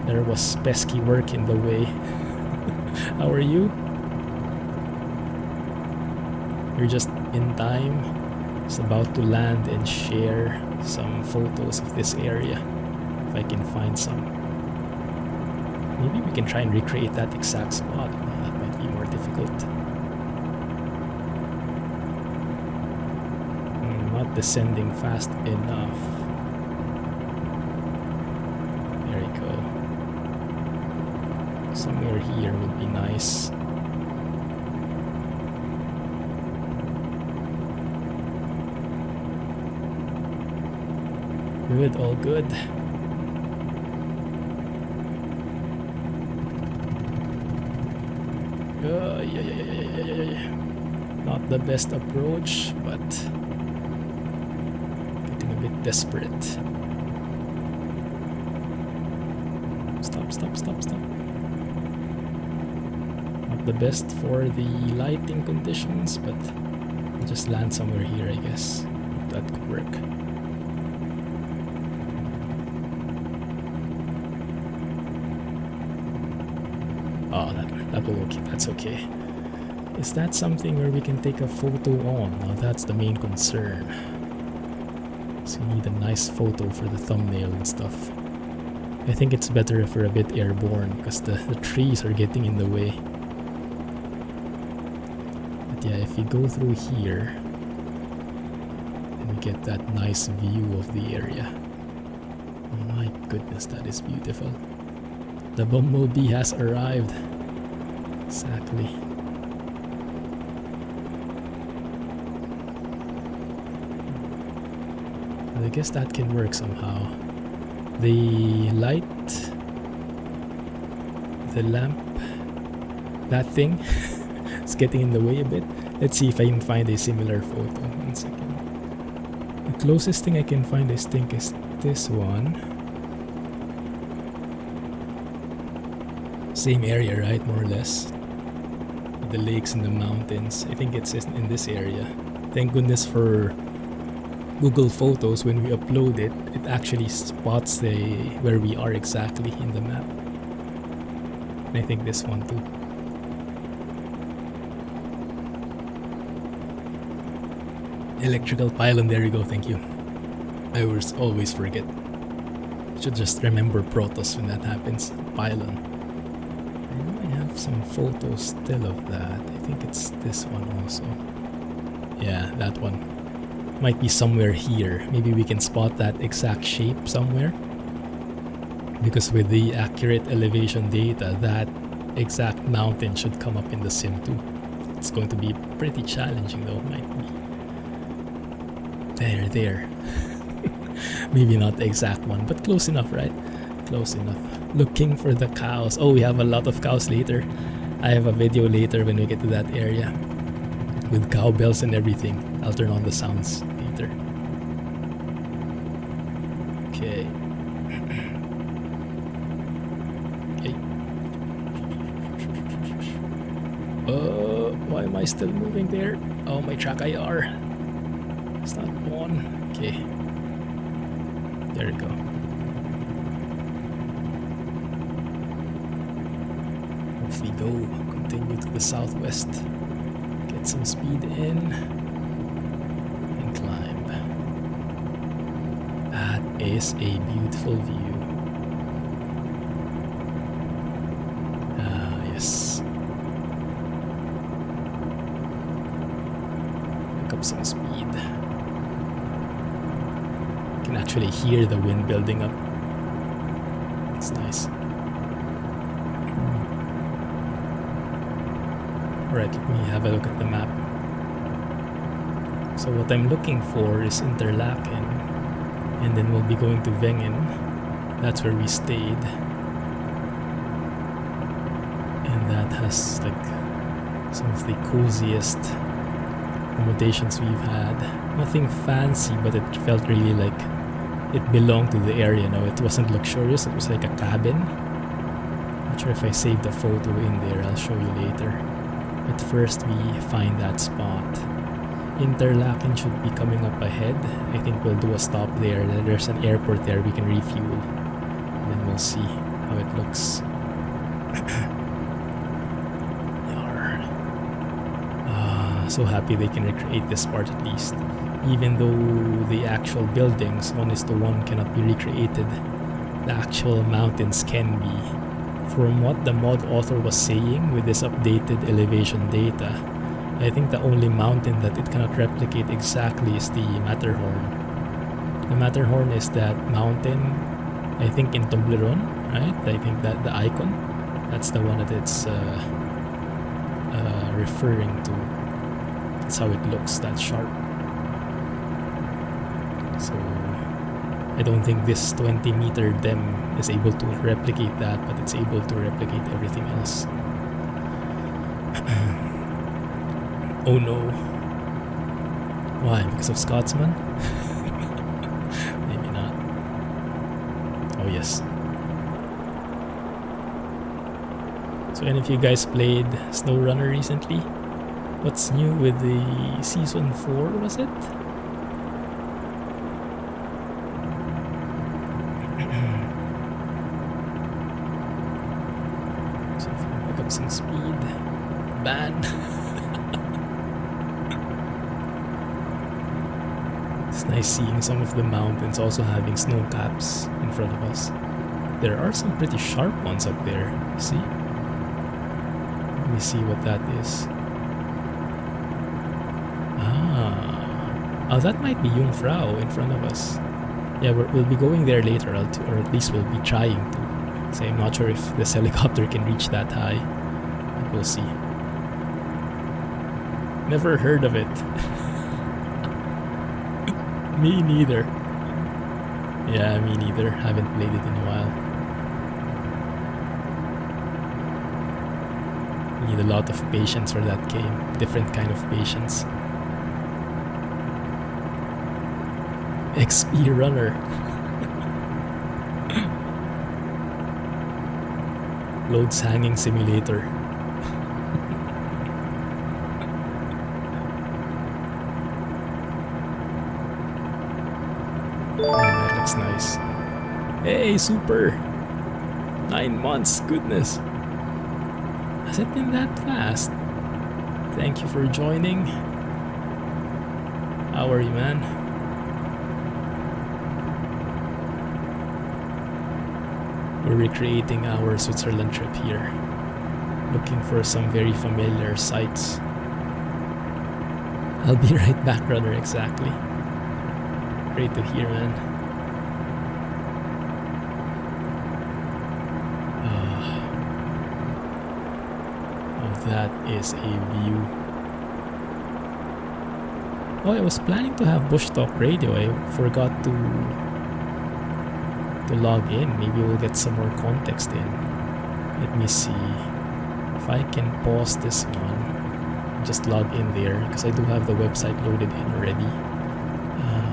There was pesky work in the way. How are you? We're just in time. Just about to land and share some photos of this area, if I can find some. Maybe we can try and recreate that exact spot. That might be more difficult. Not descending fast enough. There you go. Somewhere here would be nice. Good, all good. Yeah. Not the best approach, but getting a bit desperate. Stop. Not the best for the lighting conditions, but I'll just land somewhere here, I guess. That could work. Oh, that will okay. That's okay. Is that something where we can take a photo on? Now that's the main concern. So you need a nice photo for the thumbnail and stuff. I think it's better if we're a bit airborne because the trees are getting in the way. But yeah, if you go through here, then we get that nice view of the area. Oh my goodness, that is beautiful. The bumblebee has arrived. Exactly. I guess that can work somehow. The light, the lamp, that thing is getting in the way a bit. Let's see if I can find a similar photo. 1 second. The closest thing I can find, I think, is this one. Same area, right? More or less. The lakes and the mountains. I think it's in this area. Thank goodness for Google Photos. When we upload it, it actually spots where we are exactly in the map. And I think this one too. Electrical pylon, there you go, thank you. I always forget. Should just remember Protoss when that happens. Pylon. I know I have some photos still of that. I think it's this one also. Yeah, that one. Might be somewhere here. Maybe we can spot that exact shape somewhere. Because with the accurate elevation data, that exact mountain should come up in the sim too. It's going to be pretty challenging though, might be. There. Maybe not the exact one, but close enough, right? Close enough. Looking for the cows. Oh, we have a lot of cows later. I have a video later when we get to that area. With cowbells and everything. I'll turn on the sounds later. Okay. Why am I still moving there? Oh, my track IR. It's not on. Okay. There we go. Off we go. Continue to the southwest. Get some speed in. And climb. That is a beautiful view. Ah, yes. Pick up some speed. Can actually hear the wind building up. It's nice. Alright, let me have a look at the map. So what I'm looking for is Interlaken, and then we'll be going to Wengen. That's where we stayed. And that has like some of the coziest accommodations we've had. Nothing fancy, but it felt really like it belonged to the area. No, it wasn't luxurious, it was like a cabin. Not sure if I saved a photo in there, I'll show you later. But first we find that spot. Interlaken should be coming up ahead. I think we'll do a stop there. There's an airport there, we can refuel. And then we'll see how it looks. So happy they can recreate this part at least. Even though the actual buildings 1:1 cannot be recreated, the actual mountains can be. From what the mod author was saying with this updated elevation data, I think the only mountain that it cannot replicate exactly is the Matterhorn. The Matterhorn is that mountain, I think in Toblerone, right? I think that the icon, that's the one that it's referring to. That's how it looks, that sharp. So I don't think this 20-meter DEM is able to replicate that, but it's able to replicate everything else. Oh no. Why? Because of Scotsman? Maybe not. Oh yes. So any of you guys played SnowRunner recently? What's new with the season 4, was it? So if I pick up some speed. Ban! It's nice seeing some of the mountains also having snow caps in front of us. There are some pretty sharp ones up there, see? Let me see what that is. Oh, that might be Jungfrau in front of us. Yeah, we'll be going there later, or at least we'll be trying to. So I'm not sure if this helicopter can reach that high, but we'll see. Never heard of it. Me neither. Yeah, me neither. Haven't played it in a while. Need a lot of patience for that game. Different kind of patience. XP runner. Loads hanging simulator. Man, that looks nice. Hey, super! 9 months, goodness. Has it been that fast? Thank you for joining. How are you, man? We're recreating our Switzerland trip here. Looking for some very familiar sights. I'll be right back, brother, exactly. Great to hear, man. Oh, that is a view. Oh, I was planning to have Bush Talk Radio. I forgot to log in. Maybe we'll get some more context in. Let me see if I can pause this one. Just log in there because I do have the website loaded in already.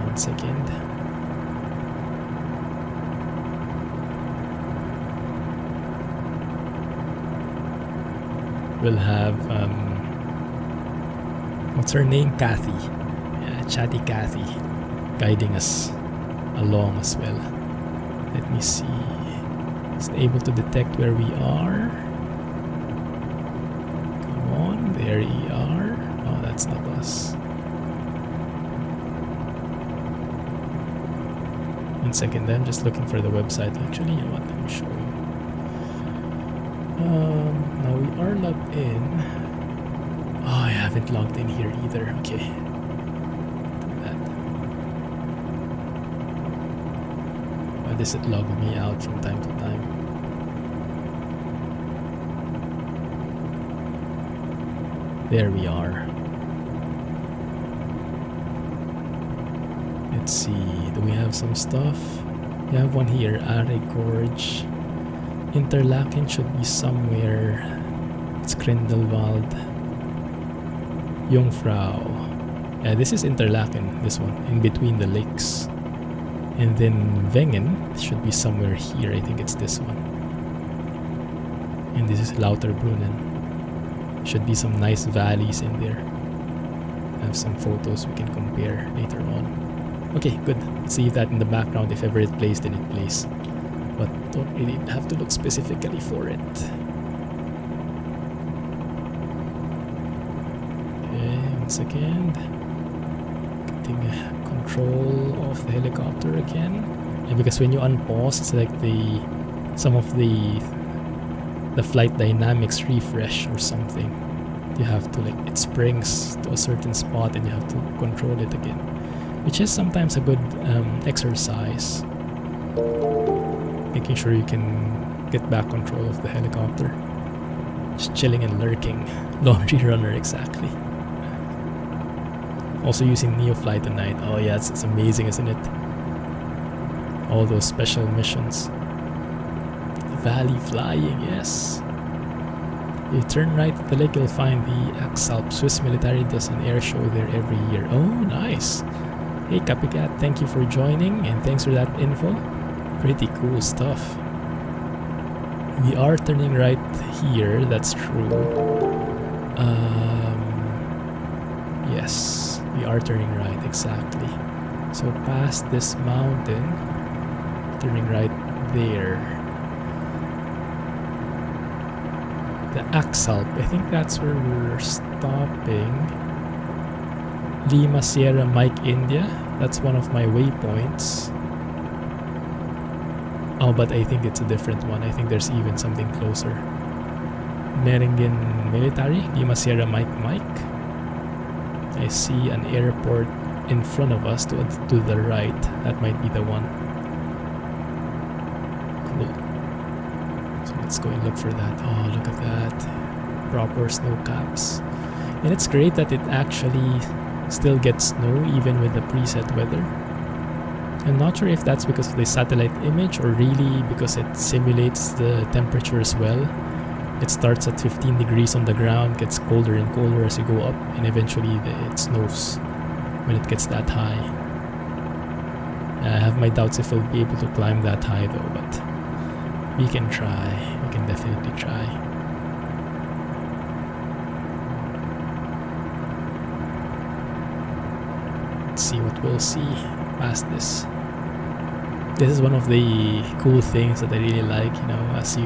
1 second. We'll have what's her name? Kathy. Chatty Kathy guiding us along as well. Let me see. Is it able to detect where we are? Come on, there we are. Oh, that's not us. 1 second, I'm just looking for the website. Actually, you know what? Let me show you. Now we are logged in. Oh, I haven't logged in here either. Okay. Does it log me out from time to time? There we are. Let's see, do we have some stuff? We have one here, Are Gorge. Interlaken should be somewhere. It's Grindelwald. Jungfrau. Yeah, this is Interlaken, this one, in between the lakes. And then Wengen should be somewhere here. I think it's this one. And this is Lauterbrunnen. Should be some nice valleys in there. I have some photos we can compare later on. Okay, good. Let's see that in the background. If ever it plays, then it plays. But don't really have to look specifically for it. Okay, 1 second. Getting control of the helicopter again. And because when you unpause, it's like some of the flight dynamics refresh or something. You have to, like, it springs to a certain spot and you have to control it again, which is sometimes a good exercise, making sure you can get back control of the helicopter. Just chilling and lurking. Laundry runner, exactly. Also using Neofly tonight. Oh yeah, it's amazing, isn't it? All those special missions. Valley flying, yes. You turn right at the lake, you'll find the Axalp. Swiss military does an air show there every year. Oh, nice. Hey Copycat, thank you for joining and thanks for that info. Pretty cool stuff. We are turning right here, that's true. Yes. We are turning right, exactly. So past this mountain, turning right there. The Axalp, I think that's where we're stopping. Lima Sierra Mike India, that's one of my waypoints. Oh, but I think it's a different one. I think there's even something closer. Männlichen Military, Lima Sierra Mike. I see an airport in front of us to the right. That might be the one. Cool. So let's go and look for that. Oh, look at that. Proper snow caps. And it's great that it actually still gets snow even with the preset weather. I'm not sure if that's because of the satellite image or really because it simulates the temperature as well. It starts at 15 degrees on the ground, gets colder and colder as you go up, and eventually it snows when it gets that high. I have my doubts if we'll be able to climb that high though, but we can try. We can definitely try. Let's see what we'll see past this. This is one of the cool things that I really like, you know, as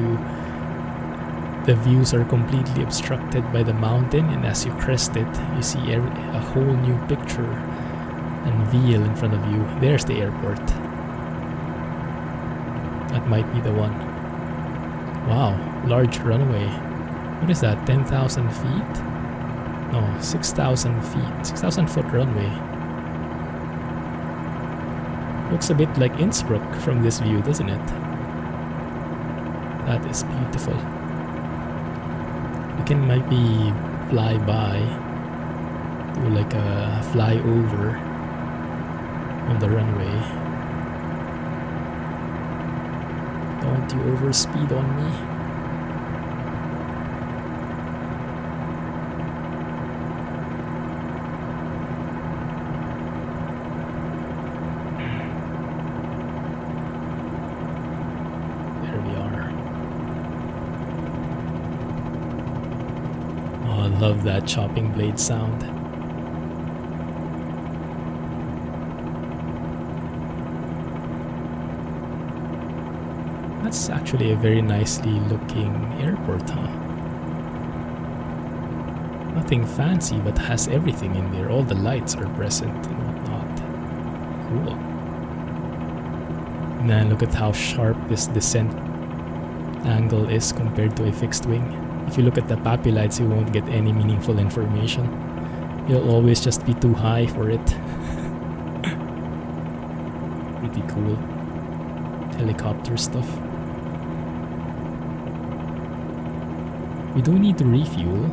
the views are completely obstructed by the mountain, and as you crest it, you see a whole new picture and Veal in front of you. There's the airport. That might be the one. Wow, large runway. What is that, 10,000 feet? No, 6,000 feet. 6,000 foot runway. Looks a bit like Innsbruck from this view, doesn't it? That is beautiful. We can maybe fly by, do like a flyover on the runway. Don't you overspeed on me. There we are. Oh, I love that chopping blade sound. That's actually a very nicely looking airport, huh? Nothing fancy, but has everything in there. All the lights are present and whatnot. Cool. Man, look at how sharp this descent angle is compared to a fixed wing. If you look at the papillates, you won't get any meaningful information. You'll always just be too high for it. Pretty cool. Helicopter stuff. We do need to refuel.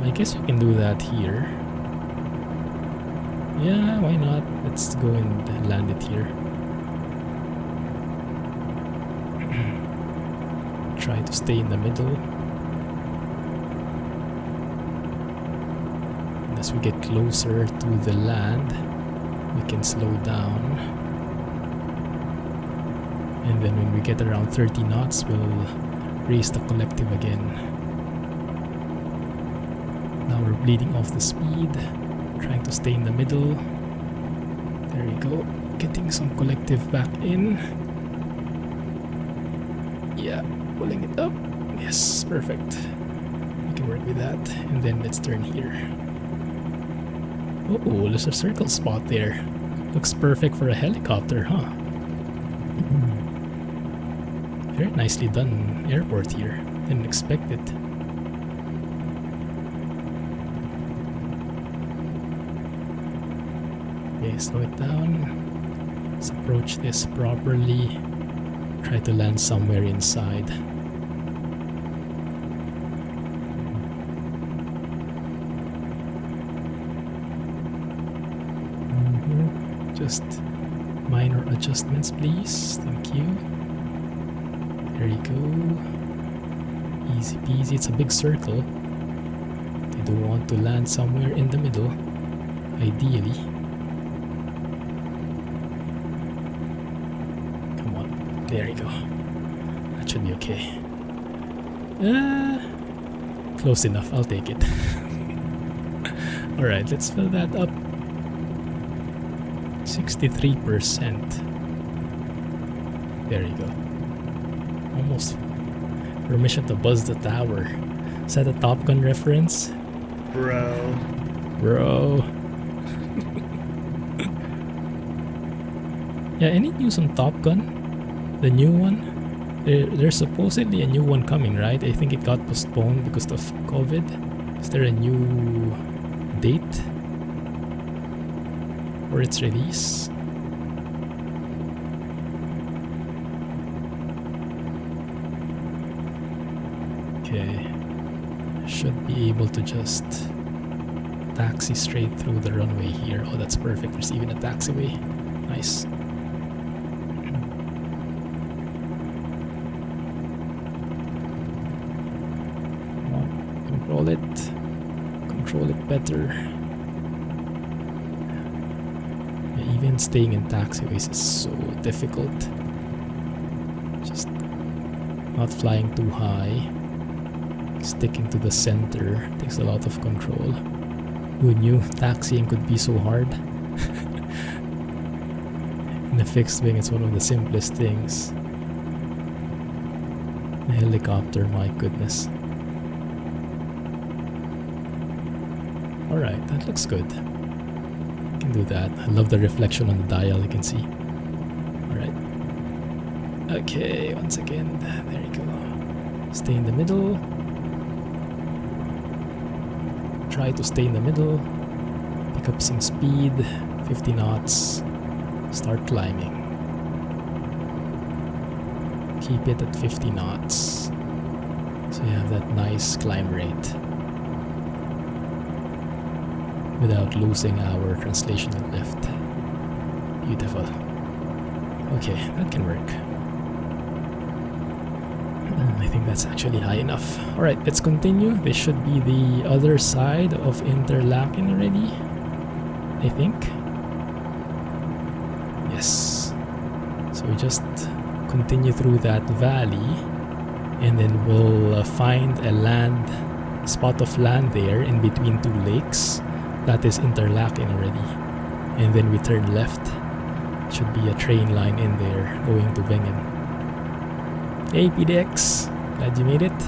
I guess we can do that here. Yeah, why not? Let's go and land it here. Try to stay in the middle. And as we get closer to the land, we can slow down. And then when we get around 30 knots, we'll raise the collective again. Now we're bleeding off the speed, trying to stay in the middle. There we go, getting some collective back in. Yeah, pulling it up. Yes, perfect. We can work with that. And then let's turn here. Oh, there's a circle spot there. Looks perfect for a helicopter, huh? Very nicely done airport here. Didn't expect it. Okay, slow it down. Let's approach this properly. Try to land somewhere inside. Just minor adjustments, please. Thank you. There you go. Easy peasy. It's a big circle. They do want to land somewhere in the middle, ideally. Come on. There you go. That should be okay. Close enough. I'll take it. Alright, let's fill that up. 63%. There you go. Almost permission to buzz the tower. Is that a Top Gun reference? Bro. Yeah, any news on Top Gun? The new one? There's supposedly a new one coming, right? I think it got postponed because of COVID. Is there a new date for its release? Okay, should be able to just taxi straight through the runway here. Oh, that's perfect. There's even a taxiway. Nice. Come on, control it. Control it better. Yeah, even staying in taxiways is so difficult. Just not flying too high. Sticking to the center takes a lot of control. Who knew taxiing could be so hard? In a fixed wing, it's one of the simplest things. A helicopter, my goodness. Alright, that looks good. can do that. I love the reflection on the dial, you can see. Alright. Okay, once again, there you go. Stay in the middle. Try to stay in the middle. Pick up some speed. 50 knots. Start climbing. Keep it at 50 knots. So you have that nice climb rate. Without losing our translational lift. Beautiful. Okay, that can work. I think that's actually high enough. Alright, let's continue. This should be the other side of Interlaken already. I think. Yes. So we just continue through that valley. And then we'll find a spot of land there in between two lakes. That is Interlaken already. And then we turn left. Should be a train line in there going to Wengen. Hey PDX, glad you made it.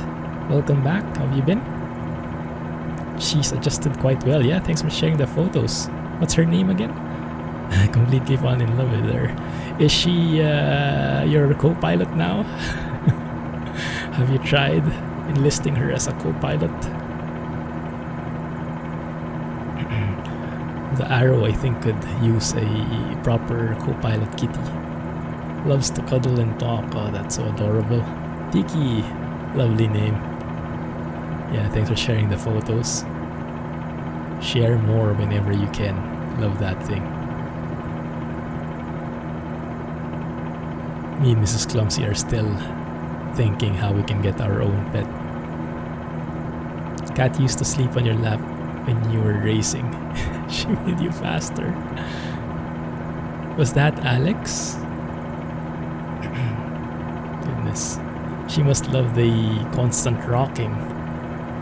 Welcome back. How have you been? She's adjusted quite well. Yeah, thanks for sharing the photos. What's her name again? Completely fallen in love with her. Is she your co-pilot now? Have you tried enlisting her as a co-pilot? The Arrow, I think, could use a proper co-pilot kitty. Loves to cuddle and talk. Oh, that's so adorable. Tiki, lovely name. Yeah, thanks for sharing the photos. Share more whenever you can. Love that thing. Me and Mrs. Clumsy are still thinking how we can get our own pet. Cat used to sleep on your lap when you were racing. She made you faster. Was that Alex? Goodness. She must love the constant rocking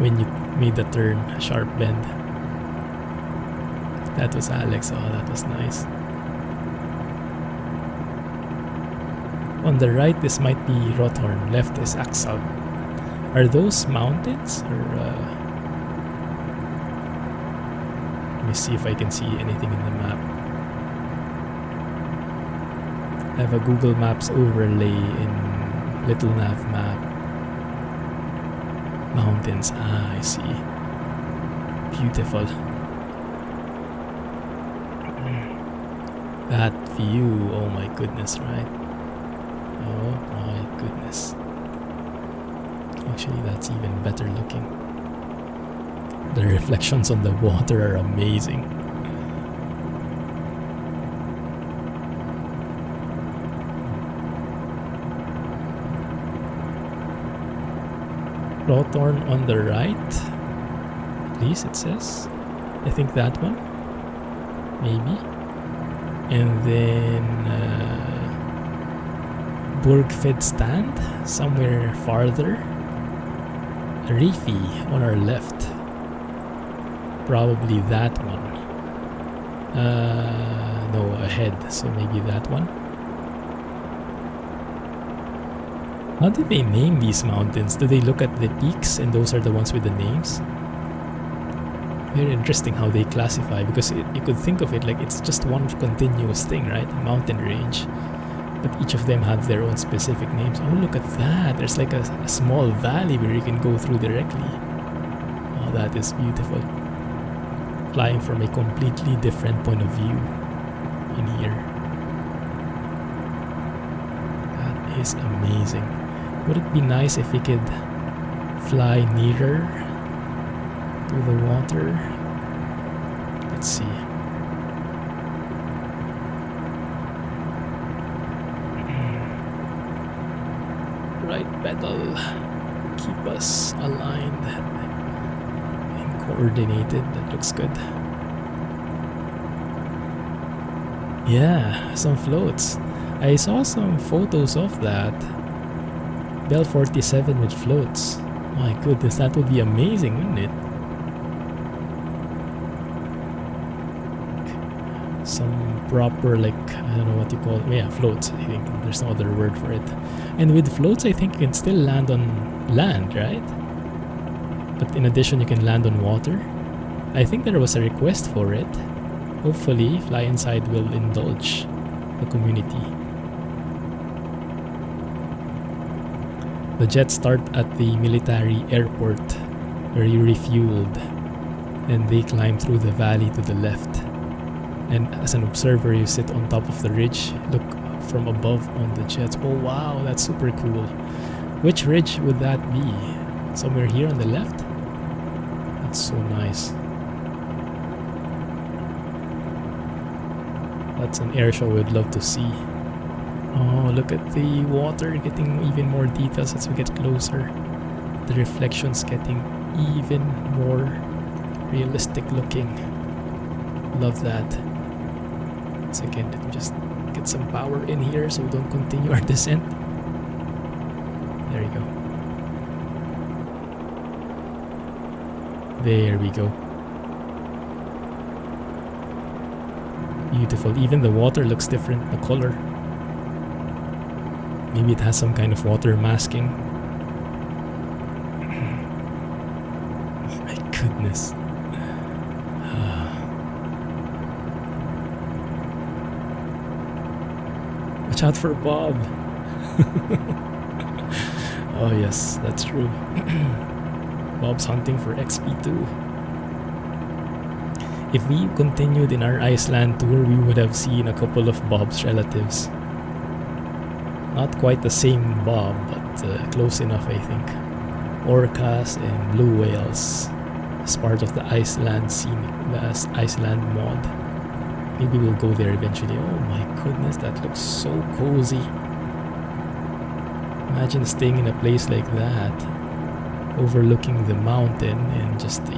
when you made the turn, sharp bend. That was Alex. Oh, that was nice. On the right, this might be Rothorn. Left is Axel. Are those mountains? Or let me see if I can see anything in the map. I have a Google Maps overlay in Little Nav map. Mountains. Ah, I see. Beautiful. That view. Oh my goodness, right? Oh my goodness. Actually, that's even better looking. The reflections on the water are amazing. Rothorn on the right. Please, it says. I think that one. Maybe. And then Burgfed Stand somewhere farther. Rifi on our left. Probably that one. No, ahead, so maybe that one. How do they name these mountains? Do they look at the peaks and those are the ones with the names? Very interesting how they classify, because you could think of it like it's just one continuous thing, right? A mountain range. But each of them have their own specific names. Oh, look at that. There's like a small valley where you can go through directly. Oh, that is beautiful. Flying from a completely different point of view in here. That is amazing. Would it be nice if we could fly nearer to the water? Let's see. Right pedal. Keep us aligned and coordinated. That looks good. Yeah, some floats. I saw some photos of that. Bell 47 with floats. My goodness, that would be amazing, wouldn't it? Some proper, like, I don't know what you call it. Yeah, floats. I think there's no other word for it. And with floats, I think you can still land on land, right? But in addition, you can land on water. I think there was a request for it. Hopefully, Fly Inside will indulge the community. The jets start at the military airport where you refueled, and they climb through the valley to the left. And as an observer, you sit on top of the ridge, look from above on the jets. Oh wow, that's super cool. Which ridge would that be? Somewhere here on the left? That's so nice. That's an air show we'd love to see. Oh, look at the water getting even more details as we get closer. The reflections getting even more realistic looking. Love that. Second, let me just get some power in here so we don't continue our descent. There you go. There we go. Beautiful. Even the water looks different, the color. Maybe it has some kind of water masking. Oh my goodness. Watch out for Bob. Oh yes, that's true. Bob's hunting for XP2. If we continued in our Iceland tour, we would have seen a couple of Bob's relatives. Not quite the same Bob, but close enough, I think. Orcas and blue whales as part of the Iceland scene, the Iceland mod. Maybe we'll go there eventually. Oh my goodness, that looks so cozy. Imagine staying in a place like that, overlooking the mountain and just the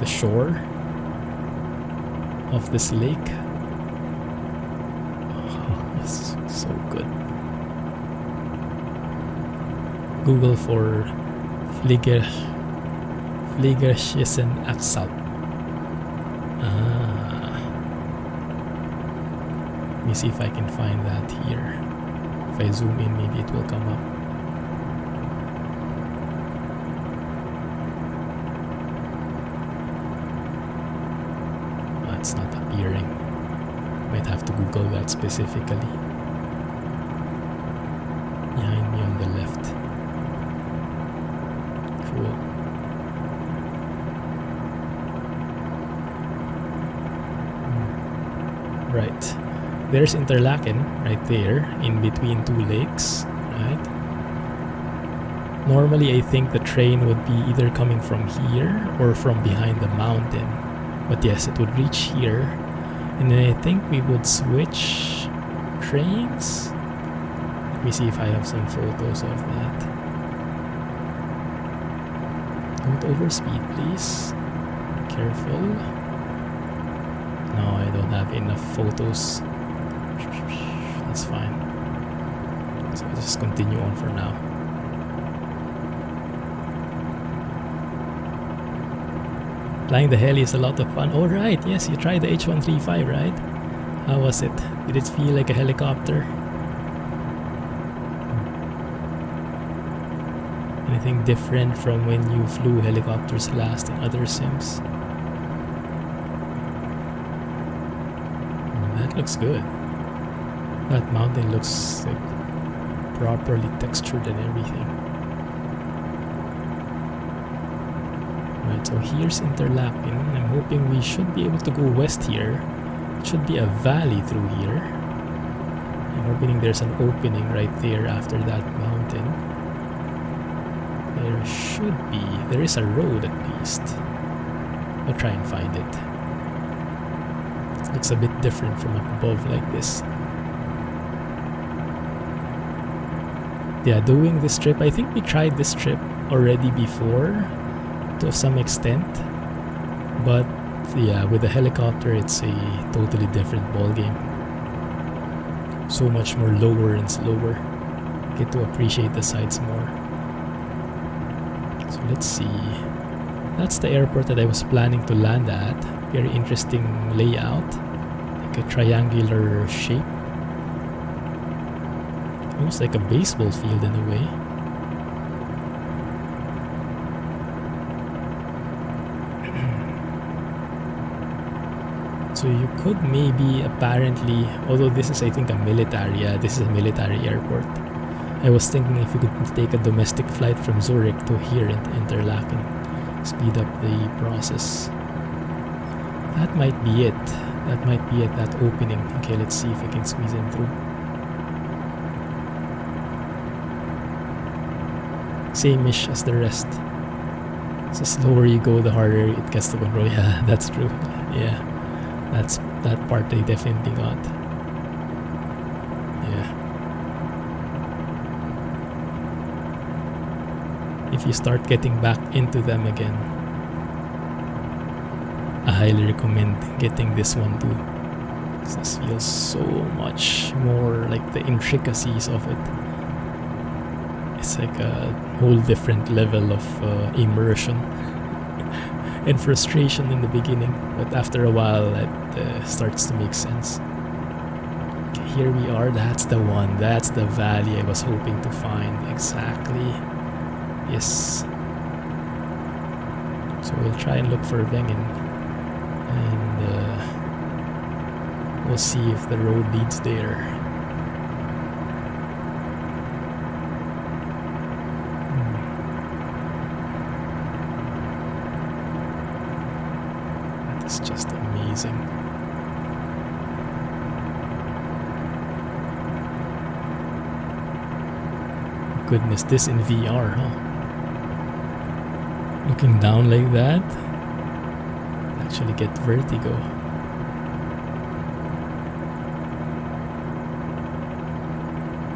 shore of this lake. Oh, it's so good. Google for Fliegerschießen Axel. Let me see if I can find that here. If I zoom in, maybe it will come up. Oh, it's not appearing. Might have to Google that specifically. Behind me on the left. Cool. Right. There's Interlaken right there in between two lakes, right? Normally I think the train would be either coming from here or from behind the mountain. But yes, it would reach here. And then I think we would switch trains. Let me see if I have some photos of that. Don't overspeed, please. Careful. No, I don't have enough photos. That's fine. So I'll just continue on for now. Flying the heli is a lot of fun. Oh right, yes, you tried the H135, right? How was it? Did it feel like a helicopter? Anything different from when you flew helicopters last in other sims? That looks good. That mountain looks like properly textured and everything. Right, so here's Interlaken. I'm hoping we should be able to go west here. It should be a valley through here. I'm hoping there's an opening right there after that mountain. There should be. There is a road at least. I'll try and find it. It looks a bit different from above like this. Yeah, doing this trip, I think we tried this trip already before to some extent, but yeah, with the helicopter it's a totally different ball game. So much more lower and slower. Get to appreciate the sights more. So let's see. That's the airport that I was planning to land at. Very interesting layout, like a triangular shape. Almost like a baseball field in a way. So you could maybe apparently, although this is I think a military, this is a military airport. I was thinking if you could take a domestic flight from Zurich to here in Interlaken, speed up the process. That might be it. That might be it, that opening. Okay, let's see if I can squeeze in through. Same-ish as the rest. So slower you go, the harder it gets to control. Yeah, that's true. Yeah, that part they definitely got. Yeah. If you start getting back into them again, I highly recommend getting this one too. This feels so much more like the intricacies of it. It's like a whole different level of immersion and frustration in the beginning, but after a while it starts to make sense. Okay, here we are. That's the one. That's the valley I was hoping to find. Exactly. Yes. So we'll try and look for Wengen, and we'll see if the road leads there. It's just amazing. Goodness, this in VR, huh? Looking down like that, actually get vertigo.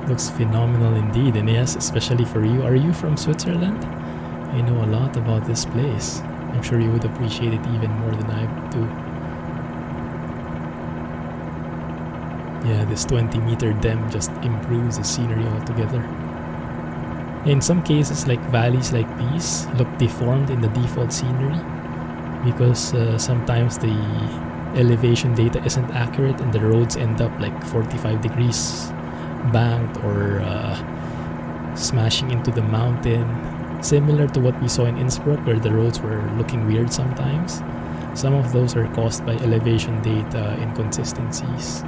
Looks phenomenal indeed, and yes, especially for you. Are you from Switzerland? I know a lot about this place. I'm sure you would appreciate it even more than I do. Yeah, this 20-meter dam just improves the scenery altogether. In some cases, like valleys like these look deformed in the default scenery because sometimes the elevation data isn't accurate and the roads end up like 45 degrees banked or smashing into the mountain. Similar to what we saw in Innsbruck, where the roads were looking weird sometimes. Some of those are caused by elevation data inconsistencies.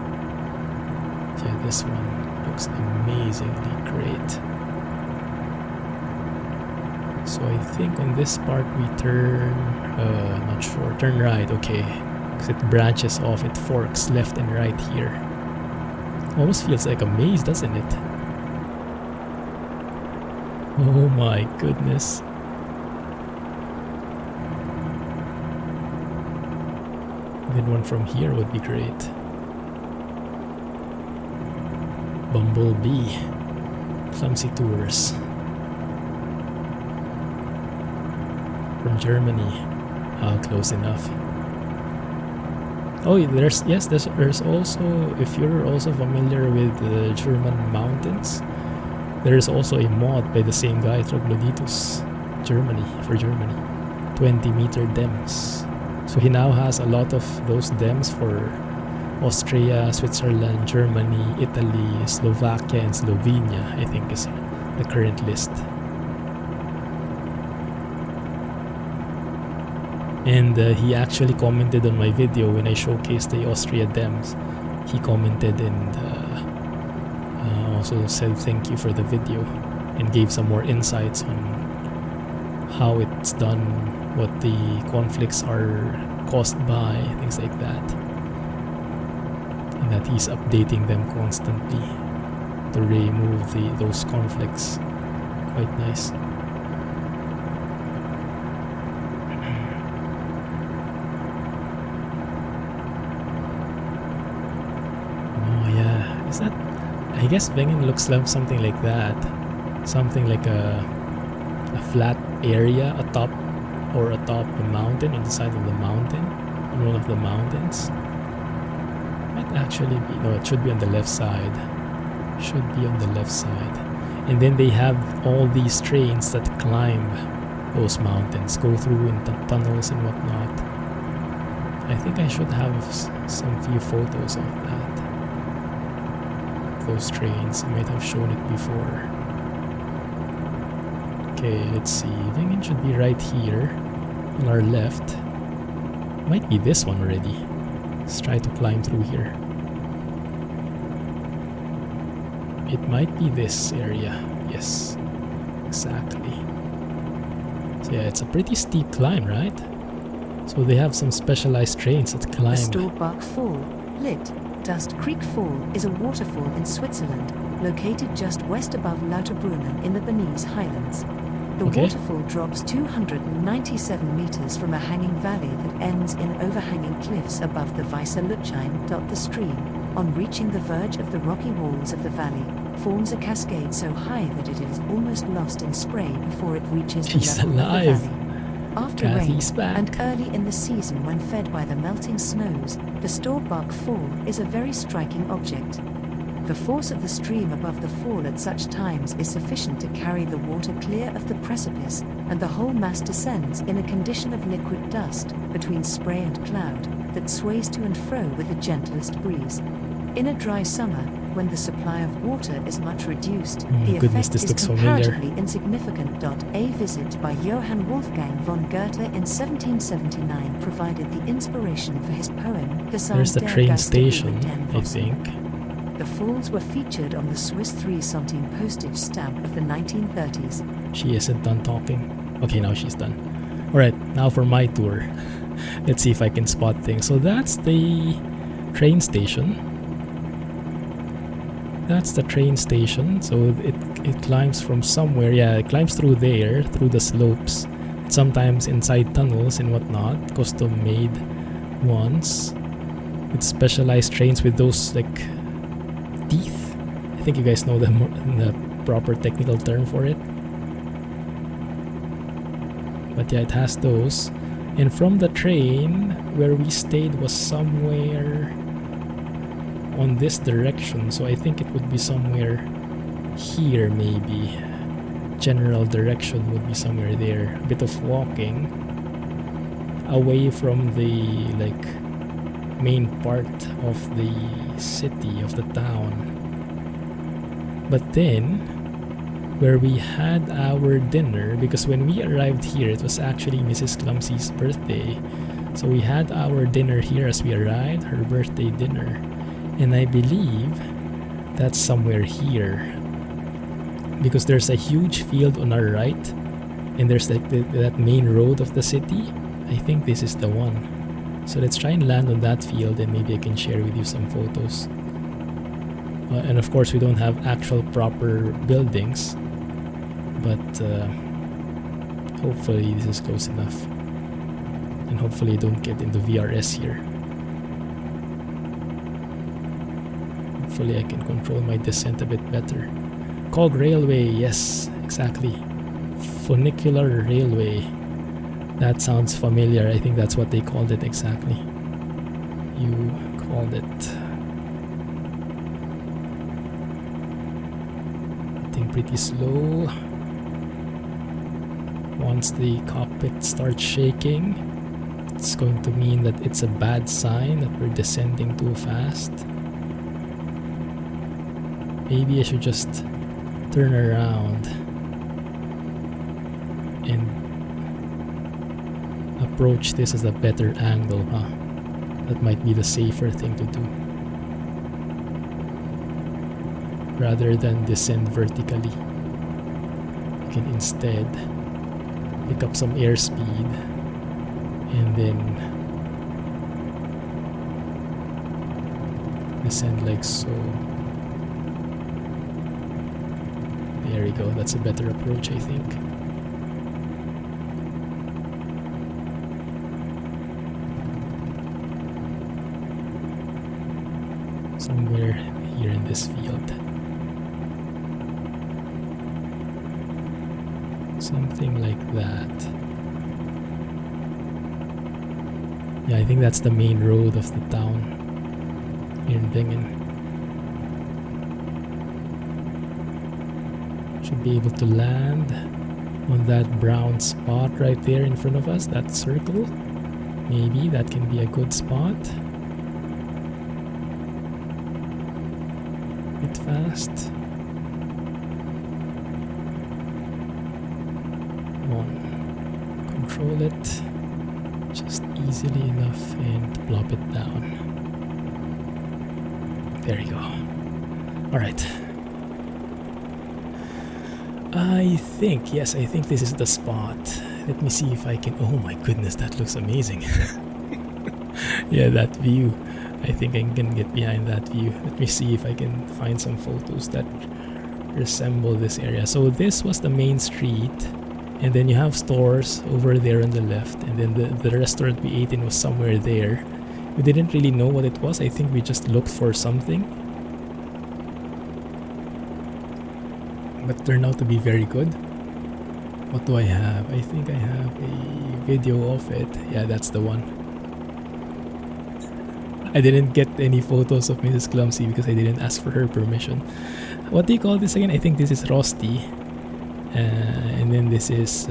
Yeah, this one looks amazingly great. So I think on this part we turn, not sure, turn right, okay. Because it branches off, it forks left and right here. Almost feels like a maze, doesn't it? Oh my goodness. Then one from here would be great. Bumblebee. Clumsy tours. From Germany. Ah, close enough. Oh, there's also, if you're also familiar with the German mountains, there's also a mod by the same guy, Troglodytus, for Germany. 20-meter dams. So he now has a lot of those dams for Austria, Switzerland, Germany, Italy, Slovakia, and Slovenia, I think is the current list. And he actually commented on my video when I showcased the Austria dams. He commented and also said thank you for the video and gave some more insights on how it's done, what the conflicts are caused by, things like that, and that he's updating them constantly to remove those conflicts. Quite nice. Oh yeah, is that, I guess Wengen looks like something like that. Something like a flat area atop the mountain, on the side of the mountain, on one of the mountains. Might actually be, no, it should be on the left side. Should be on the left side. And then they have all these trains that climb those mountains, go through in tunnels and whatnot. I think I should have some few photos of that. Those trains, I might have shown it before. Okay, let's see. Wengen should be right here on our left. Might be this one already. Let's try to climb through here. It might be this area. Yes, exactly. So yeah, it's a pretty steep climb, right? So they have some specialized trains that climb. The Storbark Fall, lit Dust Creek Fall, is a waterfall in Switzerland, located just west above Lauterbrunnen in the Bernese Highlands. The waterfall drops 297 meters from a hanging valley that ends in overhanging cliffs above the Weisse Lutschein. The stream, on reaching the verge of the rocky walls of the valley, forms a cascade so high that it is almost lost in spray before it reaches the level of the valley. After rain, and early in the season when fed by the melting snows, the Storbark Fall is a very striking object. The force of the stream above the fall at such times is sufficient to carry the water clear of the precipice, and the whole mass descends in a condition of liquid dust, between spray and cloud, that sways to and fro with the gentlest breeze. In a dry summer, when the supply of water is much reduced, the effect is comparatively insignificant. A visit by Johann Wolfgang von Goethe in 1779 provided the inspiration for his poem There's the train station, I think. The falls were featured on the Swiss 3-centime postage stamp of the 1930s. She isn't done talking. Okay, now she's done. Alright, now for my tour. Let's see if I can spot things. So that's the train station. That's the train station. So it climbs from somewhere. Yeah, it climbs through there, through the slopes. Sometimes inside tunnels and whatnot. Custom made ones. With specialized trains with those like teeth. I think you guys know the proper technical term for it. But yeah, it has those. And from the train, where we stayed was somewhere on this direction. So I think it would be somewhere here maybe. General direction would be somewhere there. A bit of walking away from the like main part of the city, of the town. But then where we had our dinner, because when we arrived here it was actually Mrs. Clumsy's birthday, so we had our dinner here as we arrived, her birthday dinner, and I believe that's somewhere here, because there's a huge field on our right and there's like that main road of the city. I think this is the one. So let's try and land on that field and maybe I can share with you some photos. And of course we don't have actual proper buildings, but hopefully this is close enough. And hopefully I don't get into VRS here. Hopefully I can control my descent a bit better. Cog Railway, yes, exactly. Funicular Railway. That sounds familiar. I think that's what they called it exactly. You called it. I think pretty slow. Once the cockpit starts shaking, it's going to mean that it's a bad sign that we're descending too fast. Maybe I should just turn around and approach this as a better angle, huh? That might be the safer thing to do, rather than descend vertically. You can instead pick up some airspeed and then descend like so. There we go, that's a better approach, I think. Somewhere here in this field. Something like that. Yeah, I think that's the main road of the town here in Wengen. Should be able to land on that brown spot right there in front of us, that circle. Maybe that can be a good spot. Bit fast. Control it just easily enough and plop it down. There you go. Alright. I think this is the spot. Let me see if I can... Oh my goodness, that looks amazing. Yeah, that view. I think I can get behind that view. Let me see if I can find some photos that resemble this area. So this was the main street, and then you have stores over there on the left, and then the restaurant we ate in was somewhere there. We didn't really know what it was. I think we just looked for something, but turned out to be very good. What do I have? I think I have a video of it. Yeah, that's the one. I didn't get any photos of Mrs. Clumsy because I didn't ask for her permission. What do you call this again? I think this is Rosti. And then this is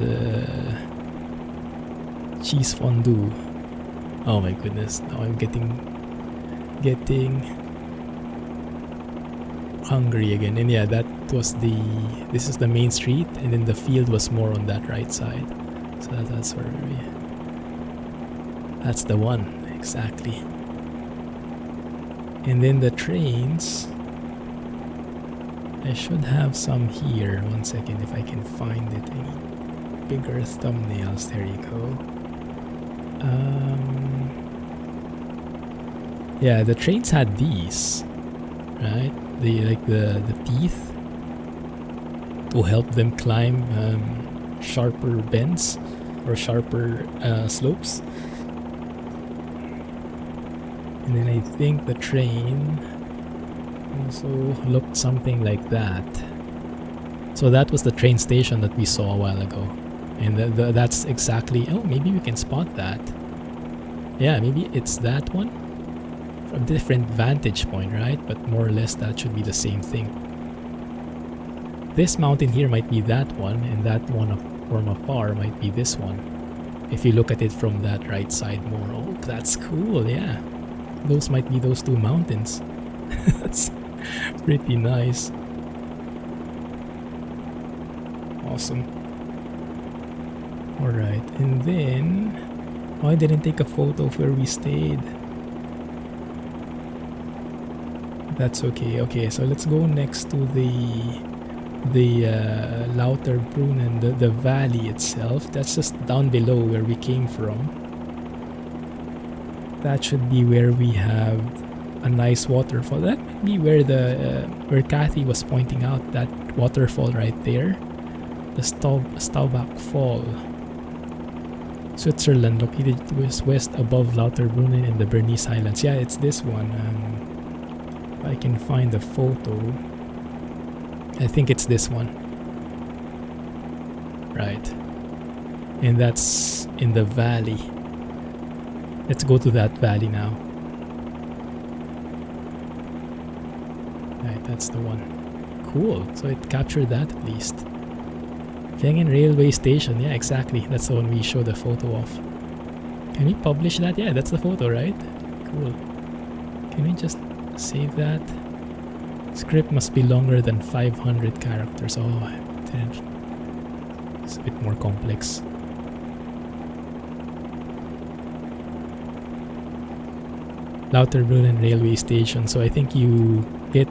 cheese fondue. Oh my goodness, now I'm getting hungry again. And yeah, this is the main street, and then the field was more on that right side. So that's where that's the one, exactly. And then the trains, I should have some here. One second, if I can find it. Any bigger thumbnails? There you go. Yeah, the trains had these, right? The teeth to help them climb sharper bends or sharper slopes. And then I think the train also looked something like that. So that was the train station that we saw a while ago. And that's exactly... Oh, maybe we can spot that. Yeah, maybe it's that one. From a different vantage point, right? But more or less that should be the same thing. This mountain here might be that one, and that one from afar might be this one. If you look at it from that right side more. Oh, that's cool, yeah. Those might be those two mountains. That's pretty nice. Awesome. Alright, and then... Oh, I didn't take a photo of where we stayed. That's okay. Okay, so let's go next to the Lauterbrunnen, the valley itself. That's just down below where we came from. That should be where we have a nice waterfall. That might be where where Kathy was pointing out, that waterfall right there. The Staubach Fall. Switzerland, located west above Lauterbrunnen in the Bernese Highlands. Yeah, it's this one. If I can find the photo. I think it's this one. Right. And that's in the valley. Let's go to that valley now. Right, that's the one. Cool. So it captured that at least. Wengen railway station. Yeah, exactly. That's the one we showed a photo of. Can we publish that? Yeah, that's the photo, right? Cool. Can we just save that? Script must be longer than 500 characters. Oh, I didn't. It's a bit more complex. Lauterbrunnen railway station. So I think you get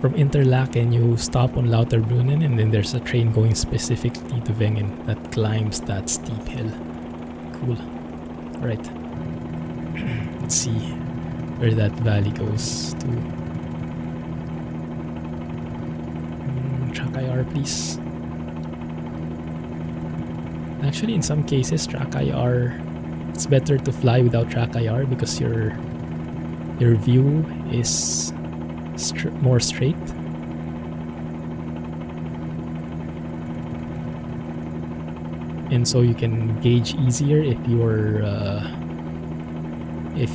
from Interlaken, you stop on Lauterbrunnen, and then there's a train going specifically to Wengen that climbs that steep hill. Cool. Alright. Let's see where that valley goes to. Track IR, please. Actually, in some cases, track IR, it's better to fly without track IR because your view is more straight. And so you can gauge easier if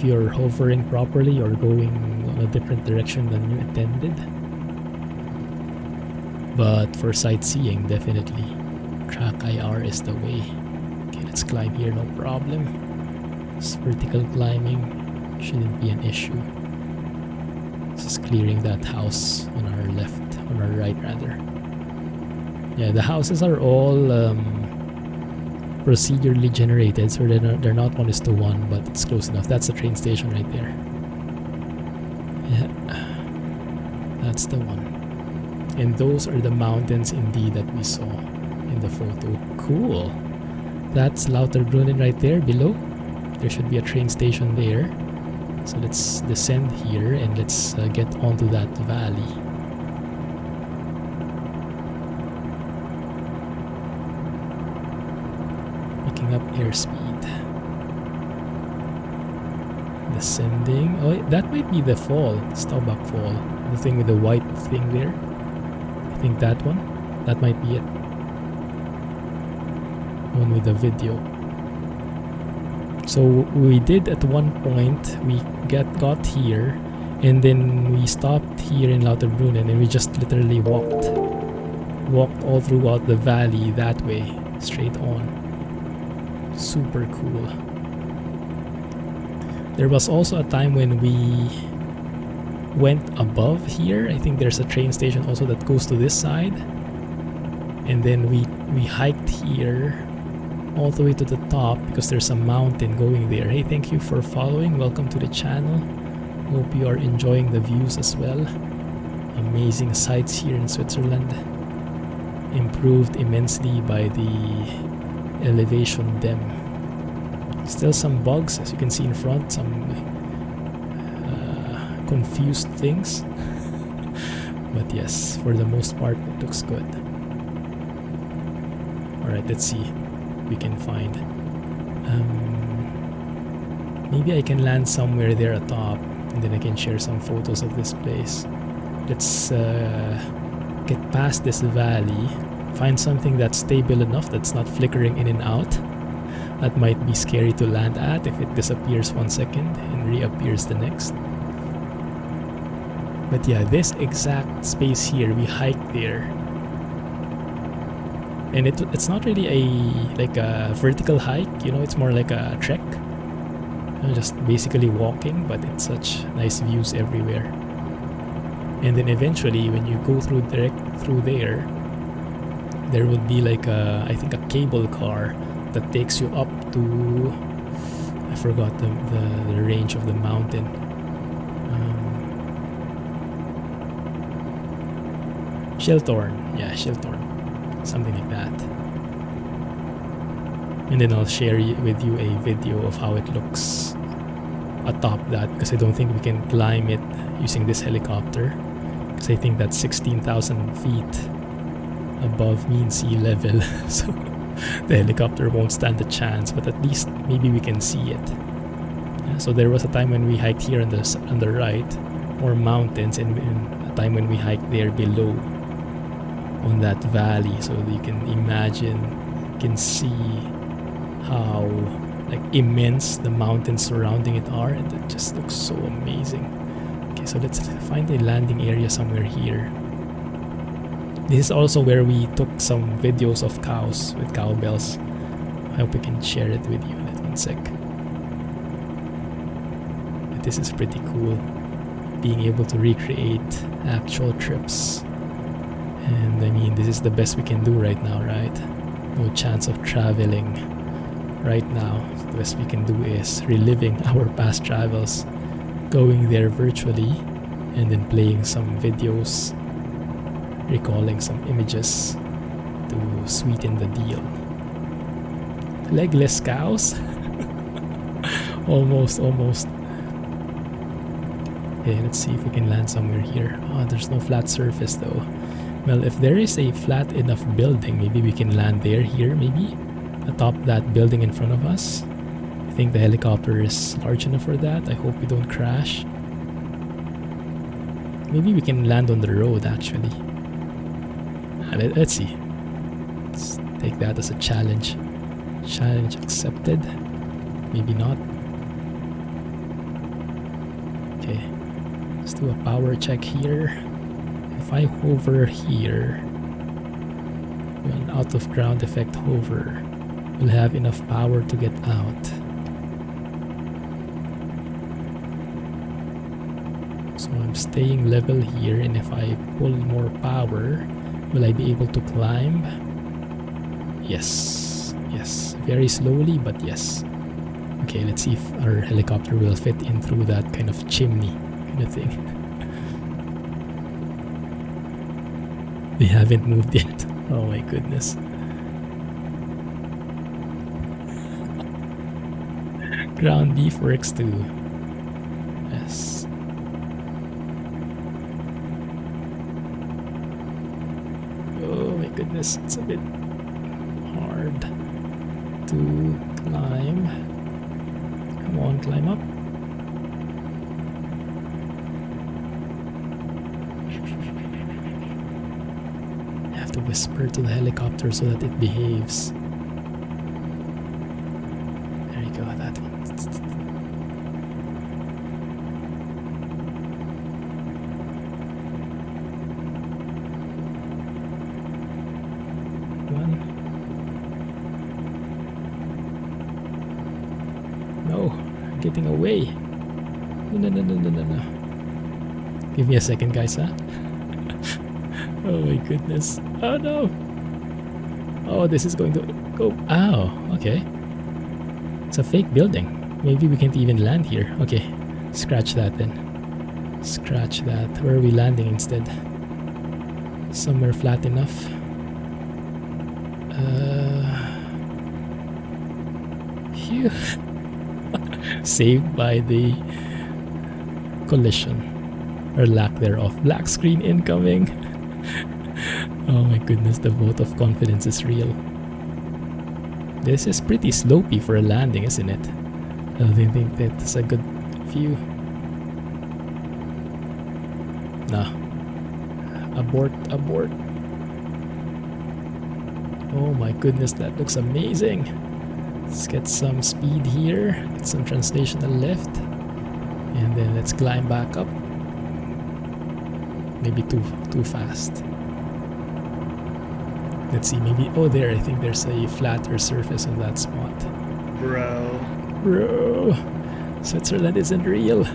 you're hovering properly or going in a different direction than you intended. But for sightseeing, definitely track IR is the way. Okay, let's climb here, no problem. This vertical climbing shouldn't be an issue. Just clearing that house on our left, on our right rather. Yeah, the houses are all procedurally generated, so they're not 1:1, but it's close enough. That's the train station right there. Yeah, that's the one. And those are the mountains indeed that we saw in the photo. Cool. That's Lauterbrunnen right there below. There should be a train station there. So let's descend here and let's get onto that valley. Picking up airspeed. Descending. Oh, that might be the fall. Staubach Fall. The thing with the white thing there. I think that one. That might be it. One with the video. So we did at one point, we got here, and then we stopped here in Lauterbrunnen, and we just literally walked all throughout the valley that way, straight on. Super cool. There was also a time when we went above here. I think there's a train station also that goes to this side, and then we hiked here all the way to the top because there's a mountain going there. Hey, thank you for following. Welcome to the channel. Hope you are enjoying the views as well. Amazing sights here in Switzerland. Improved immensely by the elevation dam. Still some bugs, as you can see in front, some confused things. But yes, for the most part, it looks good. Alright, let's see. We can find. Maybe I can land somewhere there atop, and then I can share some photos of this place. Let's get past this valley, find something that's stable enough that's not flickering in and out. That might be scary to land at if it disappears 1 second and reappears the next. But yeah, this exact space here, we hiked there. And it's not really a vertical hike, you know, it's more like a trek. Just basically walking, but it's such nice views everywhere. And then eventually, when you go through there would be like I think a cable car that takes you up to, I forgot the range of the mountain. Schilthorn, yeah, Schilthorn. Something like that. And then I'll share with you a video of how it looks atop that, because I don't think we can climb it using this helicopter, because I think that's 16,000 feet above mean sea level. So the helicopter won't stand a chance, but at least maybe we can see it. Yeah, so there was a time when we hiked here on the right, more mountains, and a time when we hiked there below on that valley, so you can imagine, you can see how like immense the mountains surrounding it are, and it just looks so amazing. Okay, so let's find a landing area somewhere here. This is also where we took some videos of cows with cowbells. I hope we can share it with you in 1 sec. But this is pretty cool, being able to recreate actual trips. And I mean, this is the best we can do right now, right? No chance of traveling right now. So the best we can do is reliving our past travels, going there virtually, and then playing some videos, recalling some images to sweeten the deal. Legless cows? almost. Okay, let's see if we can land somewhere here. Oh, there's no flat surface though. Well, if there is a flat enough building, maybe we can land here, maybe atop that building in front of us. I think the helicopter is large enough for that. I hope we don't crash. Maybe we can land on the road actually. Let's see. Let's take that as a challenge. Challenge accepted. Maybe not. Okay, let's do a power check here. If I hover here, an out of ground effect hover, we'll have enough power to get out. So I'm staying level here, and if I pull more power, will I be able to climb? Yes, very slowly, but yes. Okay, let's see if our helicopter will fit in through that kind of chimney, anything. They haven't moved yet. Oh my goodness. Ground beef works too. Yes. Oh my goodness, it's a bit hard to climb. Come on, climb up. I have to whisper to the helicopter so that it behaves. There you go, that one. No, I'm getting away. No. Give me a second, guys, huh? Oh my goodness. Oh no. Oh, this is going to go. Ow, okay. It's a fake building. Maybe we can't even land here. Okay, scratch that then. Scratch that. Where are we landing instead? Somewhere flat enough. Phew. Saved by the collision or lack thereof. Black screen incoming. Oh my goodness, the vote of confidence is real. This is pretty slopey for a landing, isn't it? I don't think that's a good view. Nah. Abort. Oh my goodness, that looks amazing. Let's get some speed here, get some translational lift, and then let's climb back up. Maybe too fast. Let's see, maybe, oh there, I think there's a flatter surface on that spot. Bro, Switzerland isn't real.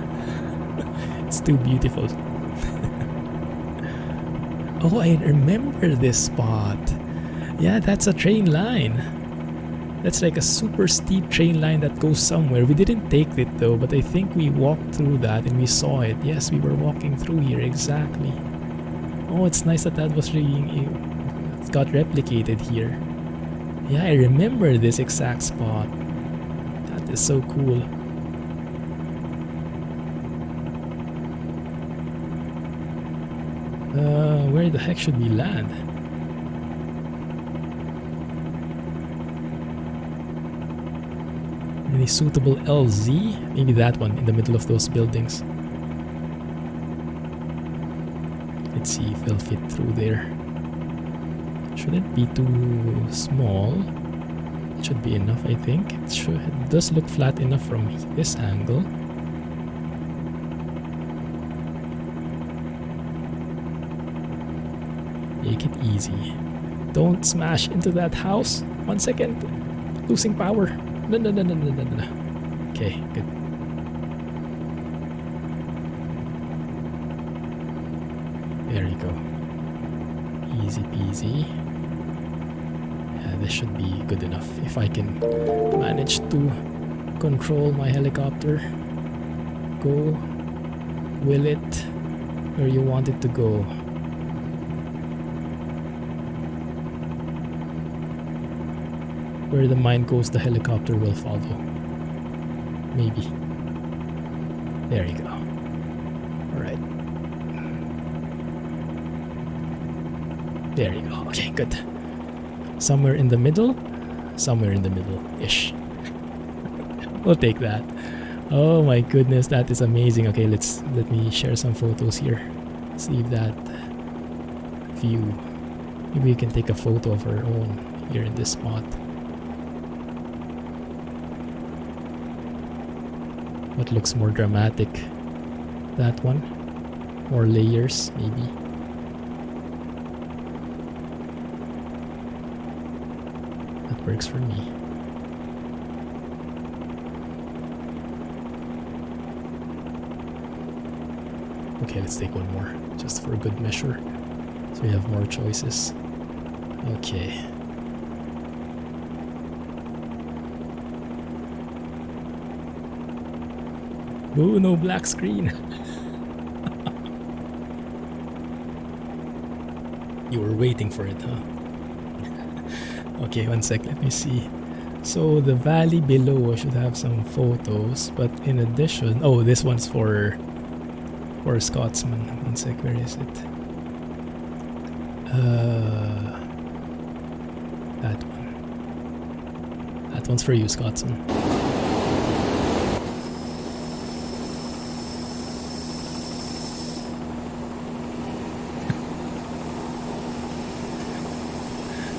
It's too beautiful. Oh, I remember this spot. Yeah, that's a train line. That's like a super steep train line that goes somewhere. We didn't take it though, but I think we walked through that and we saw it. Yes, we were walking through here, exactly. Oh, it's nice that was really... It got replicated here. Yeah, I remember this exact spot. That is so cool. Where the heck should we land? Any suitable LZ? Maybe that one in the middle of those buildings. Let's see if they'll fit through there. Shouldn't be too small. It should be enough, I think. It does look flat enough from this angle. Make it easy. Don't smash into that house. 1 second. Losing power. No. Okay, good. There you go. Easy peasy. Yeah, this should be good enough. If I can manage to control my helicopter. Go. Will it where you want it to go? Where the mine goes, the helicopter will follow. Maybe. There you go. Alright. There you go. Okay, good. Somewhere in the middle. Somewhere in the middle-ish. We'll take that. Oh my goodness, that is amazing. Okay, let me share some photos here. See if that view. Maybe we can take a photo of our own here in this spot. What looks more dramatic? That one? More layers, maybe. That works for me. Okay, let's take one more, just for good measure. So we have more choices. Okay. Ooh, no black screen. You were waiting for it, huh? Okay, one sec, let me see. So the valley below, I should have some photos, but in addition, oh, this one's for Scotsman. One sec, where is it? That one. That one's for you, Scotsman.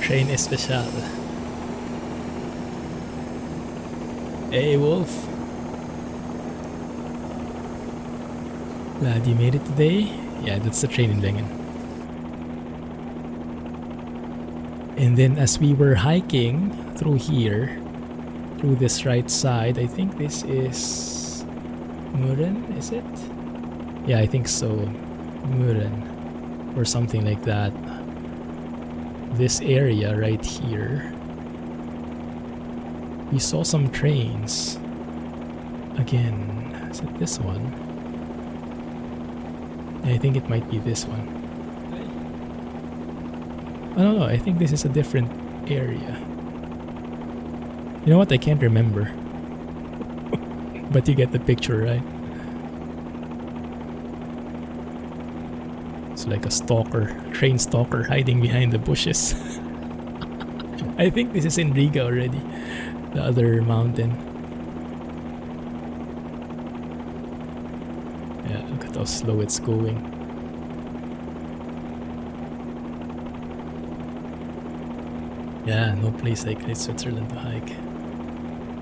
Train especial. Hey, Wolf. Glad you made it today. Yeah, that's the train in Wengen. And then as we were hiking through here, through this right side, I think this is Muren, is it? Yeah, I think so. Muren. Or something like that. This area right here, we saw some trains. Again, is it this one? I think it might be this one. I don't know, I think this is a different area. You know what, I can't remember. But you get the picture, right? It's like a stalker, train stalker hiding behind the bushes. I think this is in Rigi already, the other mountain. Yeah, look at how slow it's going. Yeah, no place like Switzerland to hike.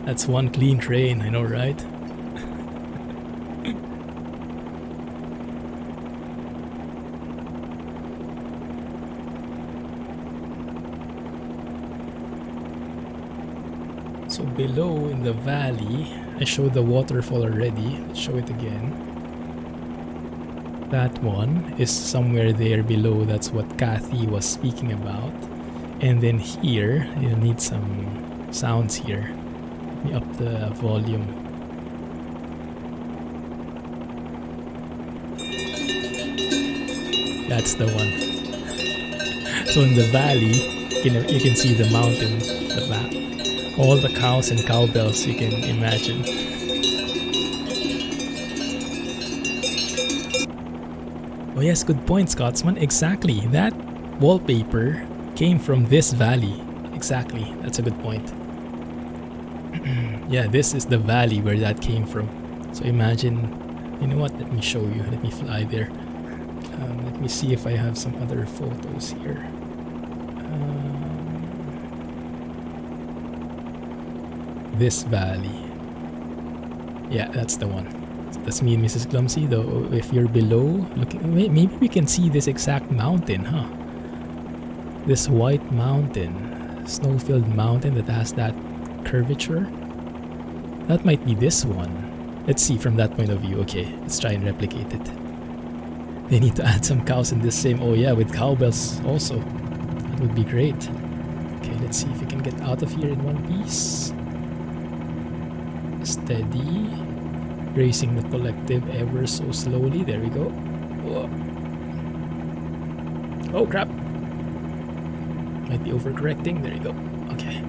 That's one clean train, I know, right? So below in the valley, I showed the waterfall already. Let's show it again. That one is somewhere there below. That's what Kathy was speaking about. And then here, you'll need some sounds here. Let me up the volume. That's the one. So in the valley, you can see the mountain, the back. All the cows and cowbells you can imagine. Oh yes, good point, Scotsman. Exactly. That wallpaper came from this valley. Exactly. That's a good point. Yeah, this is the valley where that came from. So imagine, you know what? Let me show you. Let me fly there. Let me see if I have some other photos here. This valley. Yeah, that's the one. That's me and Mrs. Clumsy, though. If you're below, look, maybe we can see this exact mountain, huh? This white mountain, snow-filled mountain that has that curvature. That might be this one. Let's see from that point of view. Okay, let's try and replicate it. They need to add some cows in this same. Oh yeah, with cowbells also. That would be great. Okay, let's see if we can get out of here in one piece. Steady, racing the collective ever so slowly. There we go. Whoa. Oh crap, might be overcorrecting. There you go. Okay.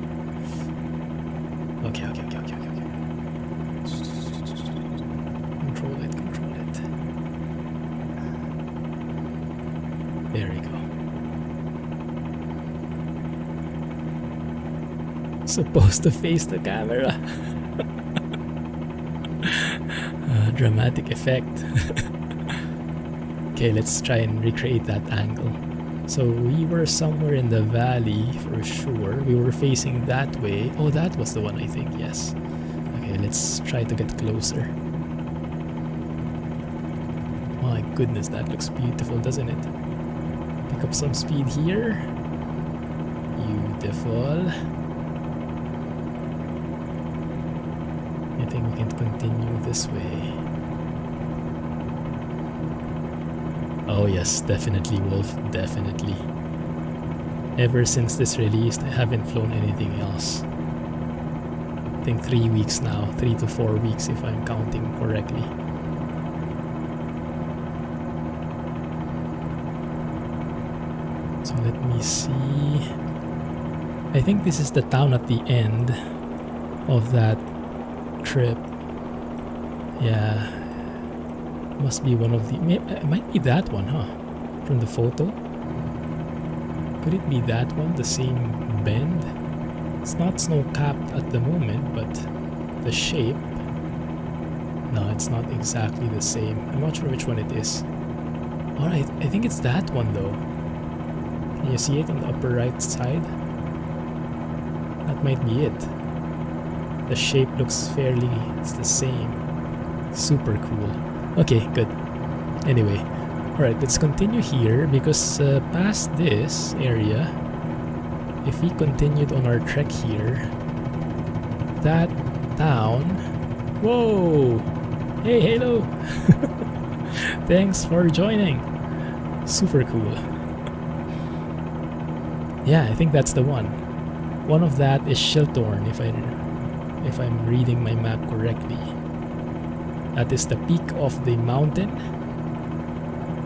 Okay. Control it. There we go. Supposed to face the camera. Dramatic effect. Okay, let's try and recreate that angle. So we were somewhere in the valley for sure. We were facing that way. Oh, that was the one, I think. Yes. Okay, let's try to get closer. My goodness, that looks beautiful, doesn't it? Pick up some speed here. Beautiful. I think we can continue this way. Oh yes, definitely, Wolf, definitely. Ever since this released, I haven't flown anything else. I think 3 weeks now, 3 to 4 weeks if I'm counting correctly. So let me see. I think this is the town at the end of that trip. Yeah, must be one of the. It might be that one, huh? From the photo. Could it be that one? The same bend? It's not snow-capped at the moment, but the shape. No, it's not exactly the same. I'm not sure which one it is. Alright, I think it's that one though. Can you see it on the upper right side? That might be it. The shape looks fairly, it's the same. Super cool. Okay, good. Anyway, alright, let's continue here because past this area, if we continued on our trek here, that town. Whoa! Hey, hello! Thanks for joining. Super cool. Yeah, I think that's the one. One of that is Schilthorn, if I'm reading my map correctly. That is the peak of the mountain,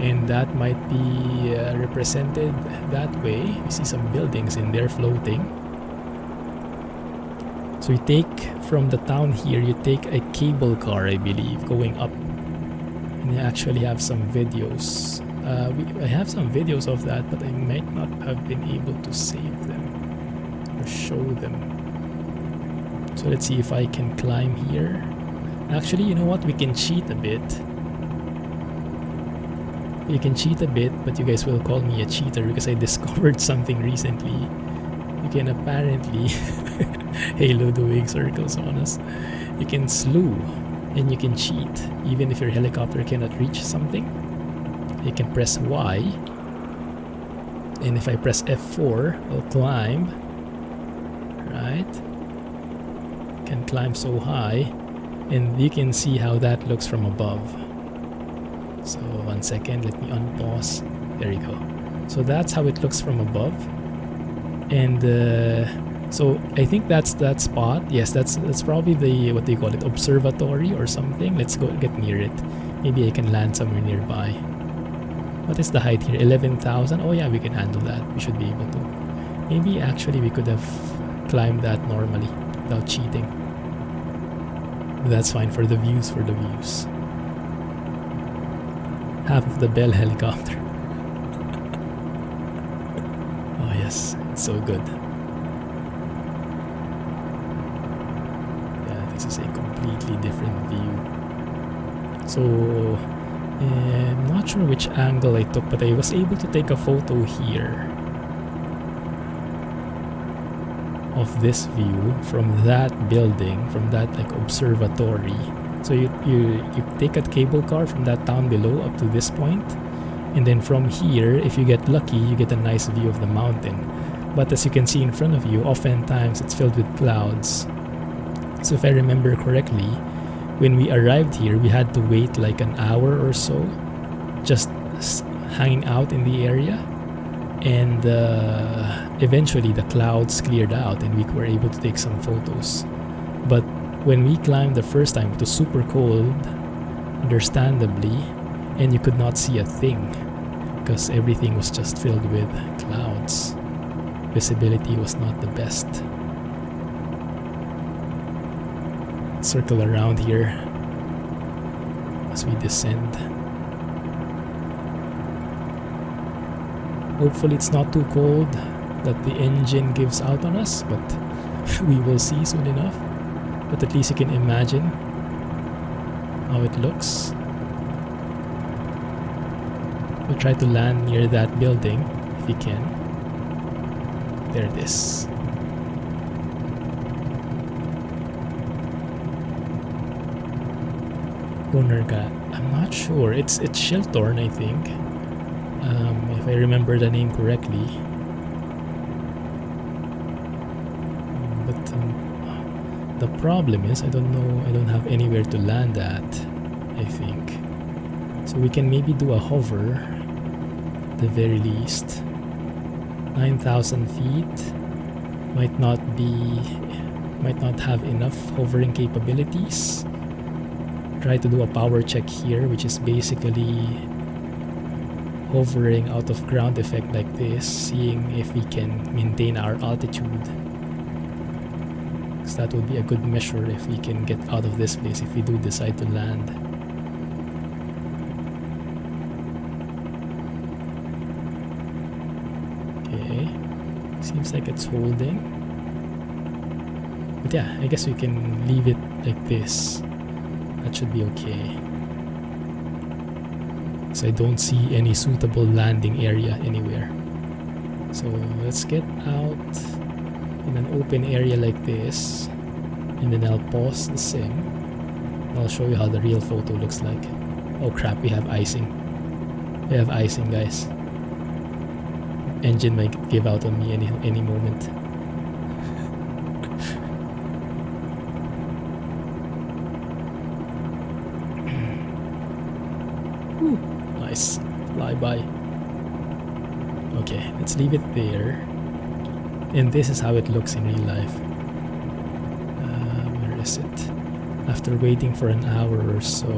and that might be represented that way. You see some buildings in there floating. So you take from the town here, you take a cable car, I believe, going up, and you actually have some videos. I have some videos of that, but I might not have been able to save them or show them. So let's see if I can climb here. Actually, you know what? We can cheat a bit. You can cheat a bit, but you guys will call me a cheater because I discovered something recently. You can apparently Halo doing circles on us. You can slew and you can cheat even if your helicopter cannot reach something. You can press Y, and if I press F4, I'll climb. Right? Can climb so high, and you can see how that looks from above. So 1 second, let me unpause. There you go. So that's how it looks from above. And so I think that's that spot. Yes, that's probably the, what do you call it, observatory or something. Let's go get near it. Maybe I can land somewhere nearby. What is the height here? 11,000. Oh yeah, we can handle that. We should be able to. Maybe actually we could have climbed that normally without cheating. But that's fine for the views. Half of the Bell helicopter. Oh yes, it's so good. Yeah, this is a completely different view. So I'm not sure which angle I took, but I was able to take a photo here of this view from that building, from that like observatory. So you take a cable car from that town below up to this point, and then from here, if you get lucky, you get a nice view of the mountain. But as you can see in front of you, oftentimes it's filled with clouds. So if I remember correctly, when we arrived here, we had to wait like an hour or so, just hanging out in the area, and eventually the clouds cleared out and we were able to take some photos. But when we climbed the first time, it was super cold, understandably, and you could not see a thing because everything was just filled with clouds. Visibility was not the best. Circle around here as we descend. Hopefully it's not too cold that the engine gives out on us, but we will see soon enough. But at least you can imagine how it looks. We'll try to land near that building if we can. There it is. I'm not sure. It's Schilthorn, I think. If I remember the name correctly. But the problem is I don't have anywhere to land at, I think. So we can maybe do a hover at the very least. 9,000 feet might not have enough hovering capabilities. Try to do a power check here, which is basically hovering out of ground effect like this, seeing if we can maintain our altitude. Because that would be a good measure if we can get out of this place if we do decide to land. Okay, seems like it's holding. But yeah, I guess we can leave it like this. That should be okay. So I don't see any suitable landing area anywhere. So let's get out in an open area like this, and then I'll pause the sim. I'll show you how the real photo looks like. Oh crap, we have icing. We have icing, guys. Engine might give out on me any moment. Nice. Fly by. Okay, let's leave it there. And this is how it looks in real life. Where is it? After waiting for an hour or so,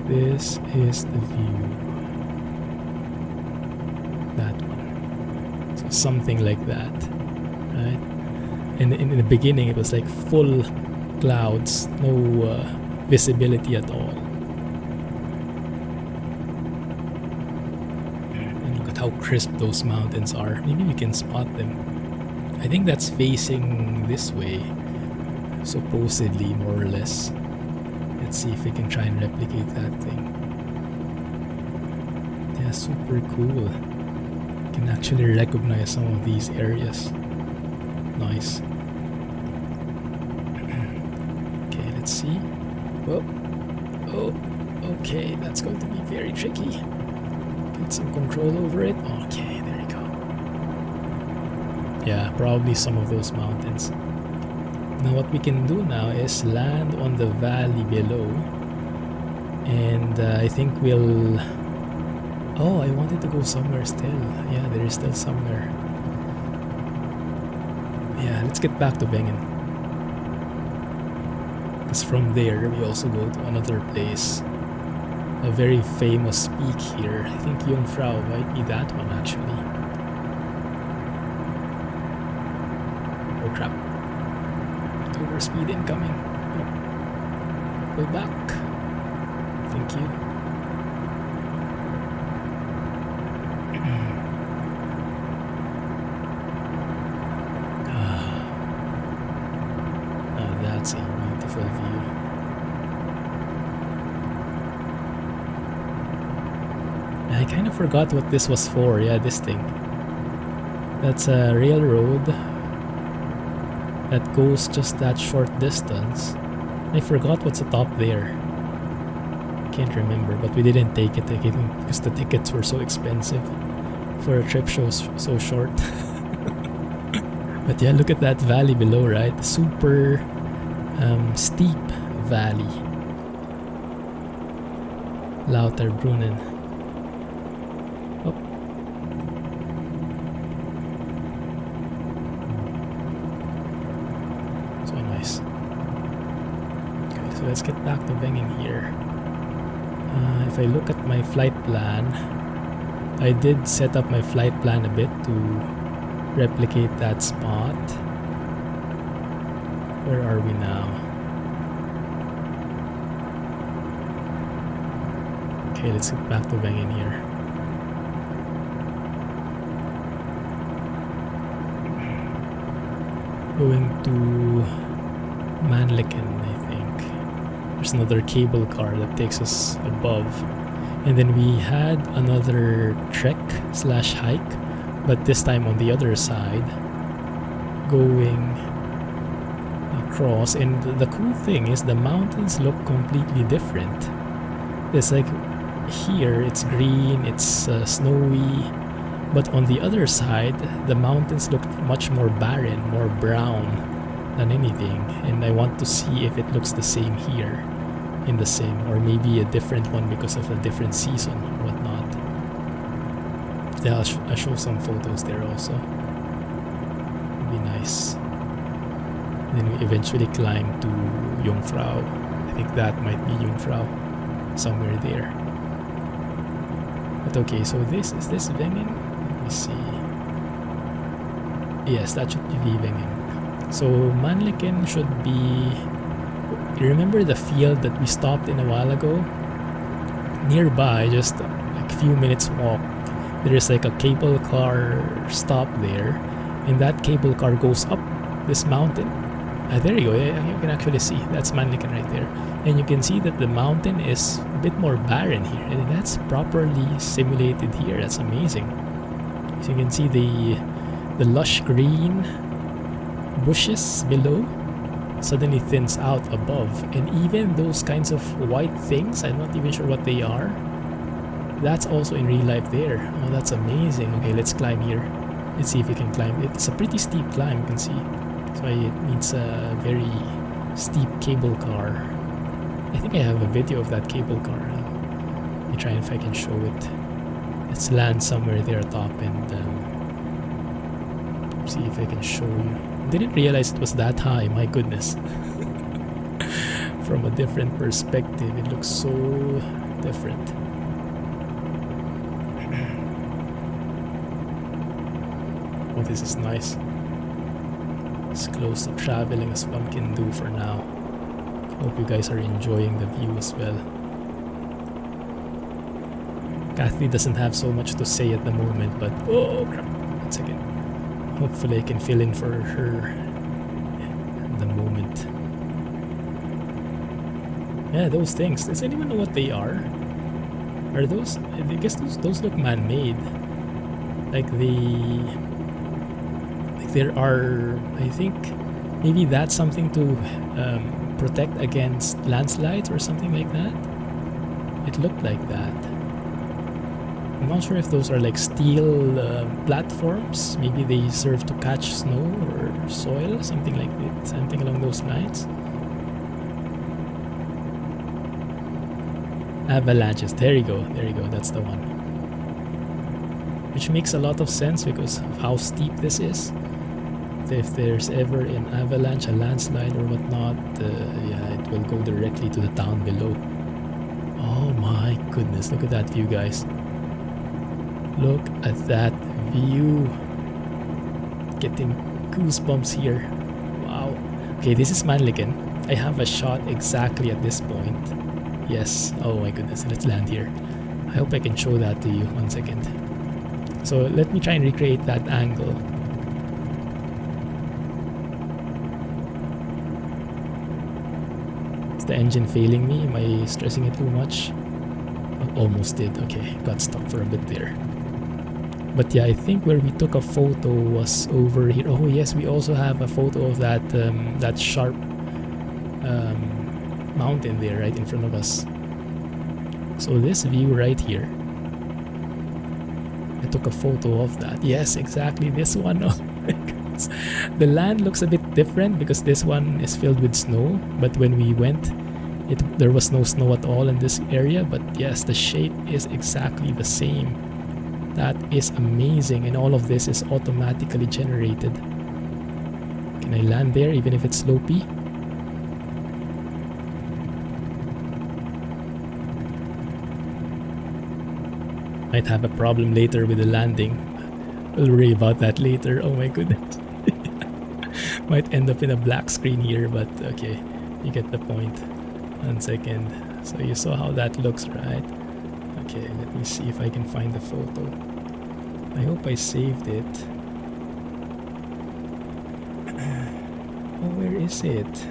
this is the view. That one. So something like that, right? And in the beginning, it was like full clouds, no visibility at all. How crisp those mountains are. Maybe we can spot them. I think that's facing this way, supposedly, more or less. Let's see if we can try and replicate that thing. Yeah, super cool. You can actually recognize some of these areas. Nice. Okay, let's see. Oh, okay, that's going to be very tricky. Get some control over it. Okay, there you go. Yeah, probably some of those mountains. Now what we can do now is land on the valley below. And I think we'll... Oh, I wanted to go somewhere still. Yeah, there is still somewhere. Yeah, let's get back to Wengen. Because from there, we also go to another place. A very famous peak here. I think Jungfrau might be that one actually. Oh crap. Overspeed incoming. Oh. Pull back. Thank you. Oh, that's a beautiful view. I kind of forgot what this was for. Yeah, this thing. That's a railroad that goes just that short distance. I forgot what's atop there. Can't remember, but we didn't take it because the tickets were so expensive for a trip so short. But yeah, look at that valley below, right? Super steep valley. Lauterbrunnen. Let's get back to Wengen here. If I look at my flight plan, I did set up my flight plan a bit to replicate that spot. Where are we now? Okay, let's get back to Wengen here. Going to Männlichen. There's another cable car that takes us above, and then we had another trek/hike, but this time on the other side, going across. And the cool thing is the mountains look completely different. It's like here it's green, it's snowy, but on the other side the mountains look much more barren, more brown than anything, and I want to see if it looks the same here in the sim, or maybe a different one because of a different season or whatnot. Yeah, I'll show some photos there also. It'd be nice. And then we eventually climb to Jungfrau. I think that might be Jungfrau, somewhere there. But okay, so this is this Wengen? Let me see. Yes, that should be Wengen. So Männlichen should be. You remember the field that we stopped in a while ago? Nearby, just a few minutes walk, there is like a cable car stop there, and that cable car goes up this mountain. There you go. Yeah, you can actually see that's Männlichen right there, and you can see that the mountain is a bit more barren here, and that's properly simulated here. That's amazing. So you can see the lush green bushes below suddenly thins out above, and even those kinds of white things, I'm not even sure what they are, that's also in real life there. Oh, that's amazing. Okay, let's climb here. Let's see if we can climb. It's a pretty steep climb, you can see, so it needs a very steep cable car. I think I have a video of that cable car. Let me try if I can show it. Let's land somewhere there atop and see if I can show you. Didn't realize it was that high, my goodness. From a different perspective, it looks so different. Oh, this is nice. As close to traveling as one can do for now. Hope you guys are enjoying the view as well. Kathy doesn't have so much to say at the moment, but oh crap, 1 second. Hopefully I can fill in for her at the moment. Yeah, those things. Does anyone know what they are? Are those? I guess those look man-made. Like there are. I think maybe that's something to protect against landslides or something like that. It looked like that. I'm not sure if those are like steel platforms. Maybe they serve to catch snow or soil, something like that, something along those lines. Avalanches. There you go. There you go. That's the one. Which makes a lot of sense because of how steep this is. If there's ever an avalanche, a landslide or whatnot, yeah, it will go directly to the town below. Oh my goodness. Look at that view, guys. Look at that view. Getting goosebumps here. Wow. Okay, this is Männlichen. I have a shot exactly at this point. Yes. Oh my goodness. Let's land here. I hope I can show that to you. 1 second. So let me try and recreate that angle. Is the engine failing me? Am I stressing it too much? Almost did. Okay, got stuck for a bit there. But yeah, I think where we took a photo was over here. Oh yes, we also have a photo of that that sharp mountain there right in front of us. So this view right here, I took a photo of that. Yes, exactly this one. Oh my goodness. The land looks a bit different because this one is filled with snow, but when we went, there was no snow at all in this area. But yes, the shape is exactly the same. That is amazing, and all of this is automatically generated. Can I land there even if it's slopey? Might have a problem later with the landing. We'll worry about that later. Oh my goodness. Might end up in a black screen here, but okay, you get the point. 1 second. So you saw how that looks, right? Okay, let me see if I can find the photo. I hope I saved it. Oh, where is it?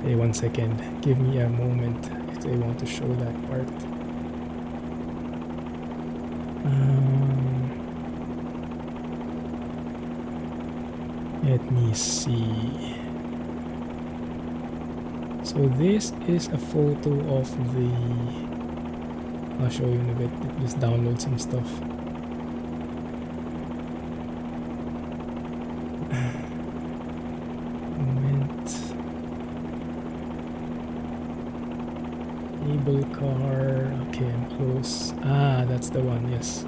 Hey, 1 second. Give me a moment if I want to show that part. Let me see. So this is a photo of the... I'll show you in a bit. Just download some stuff. Moment. Cable car. Okay, I'm close. Ah, that's the one. Yes.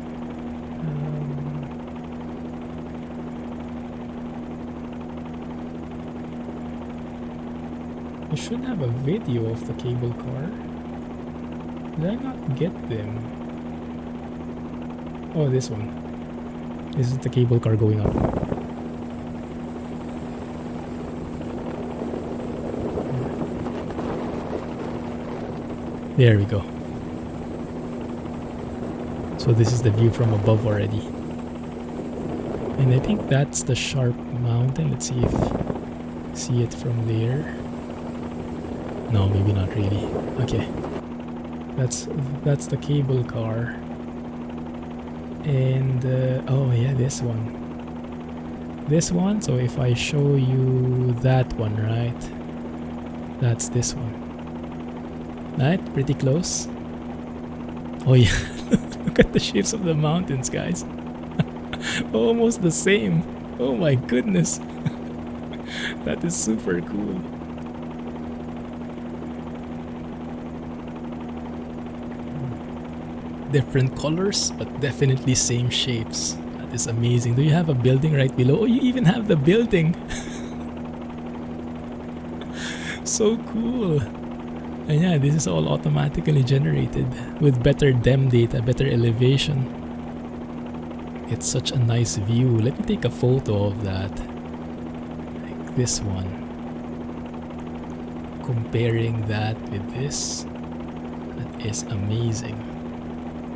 I should have a video of the cable car. Did I not get them? Oh, this one. This is the cable car going up. There we go. So this is the view from above already. And I think that's the sharp mountain. Let's see if see it from there. No, maybe not really. Okay. That's the cable car. And oh yeah, this one. This one, so if I show you that one, right? That's this one. Right? Pretty close. Oh yeah. Look at the shapes of the mountains, guys. Almost the same. Oh my goodness. That is super cool. Different colors, but definitely same shapes. That is amazing. Do you have a building right below? Oh, you even have the building. So cool. And yeah, this is all automatically generated with better DEM data, better elevation. It's such a nice view. Let me take a photo of that. Like this one. Comparing that with this. That is amazing.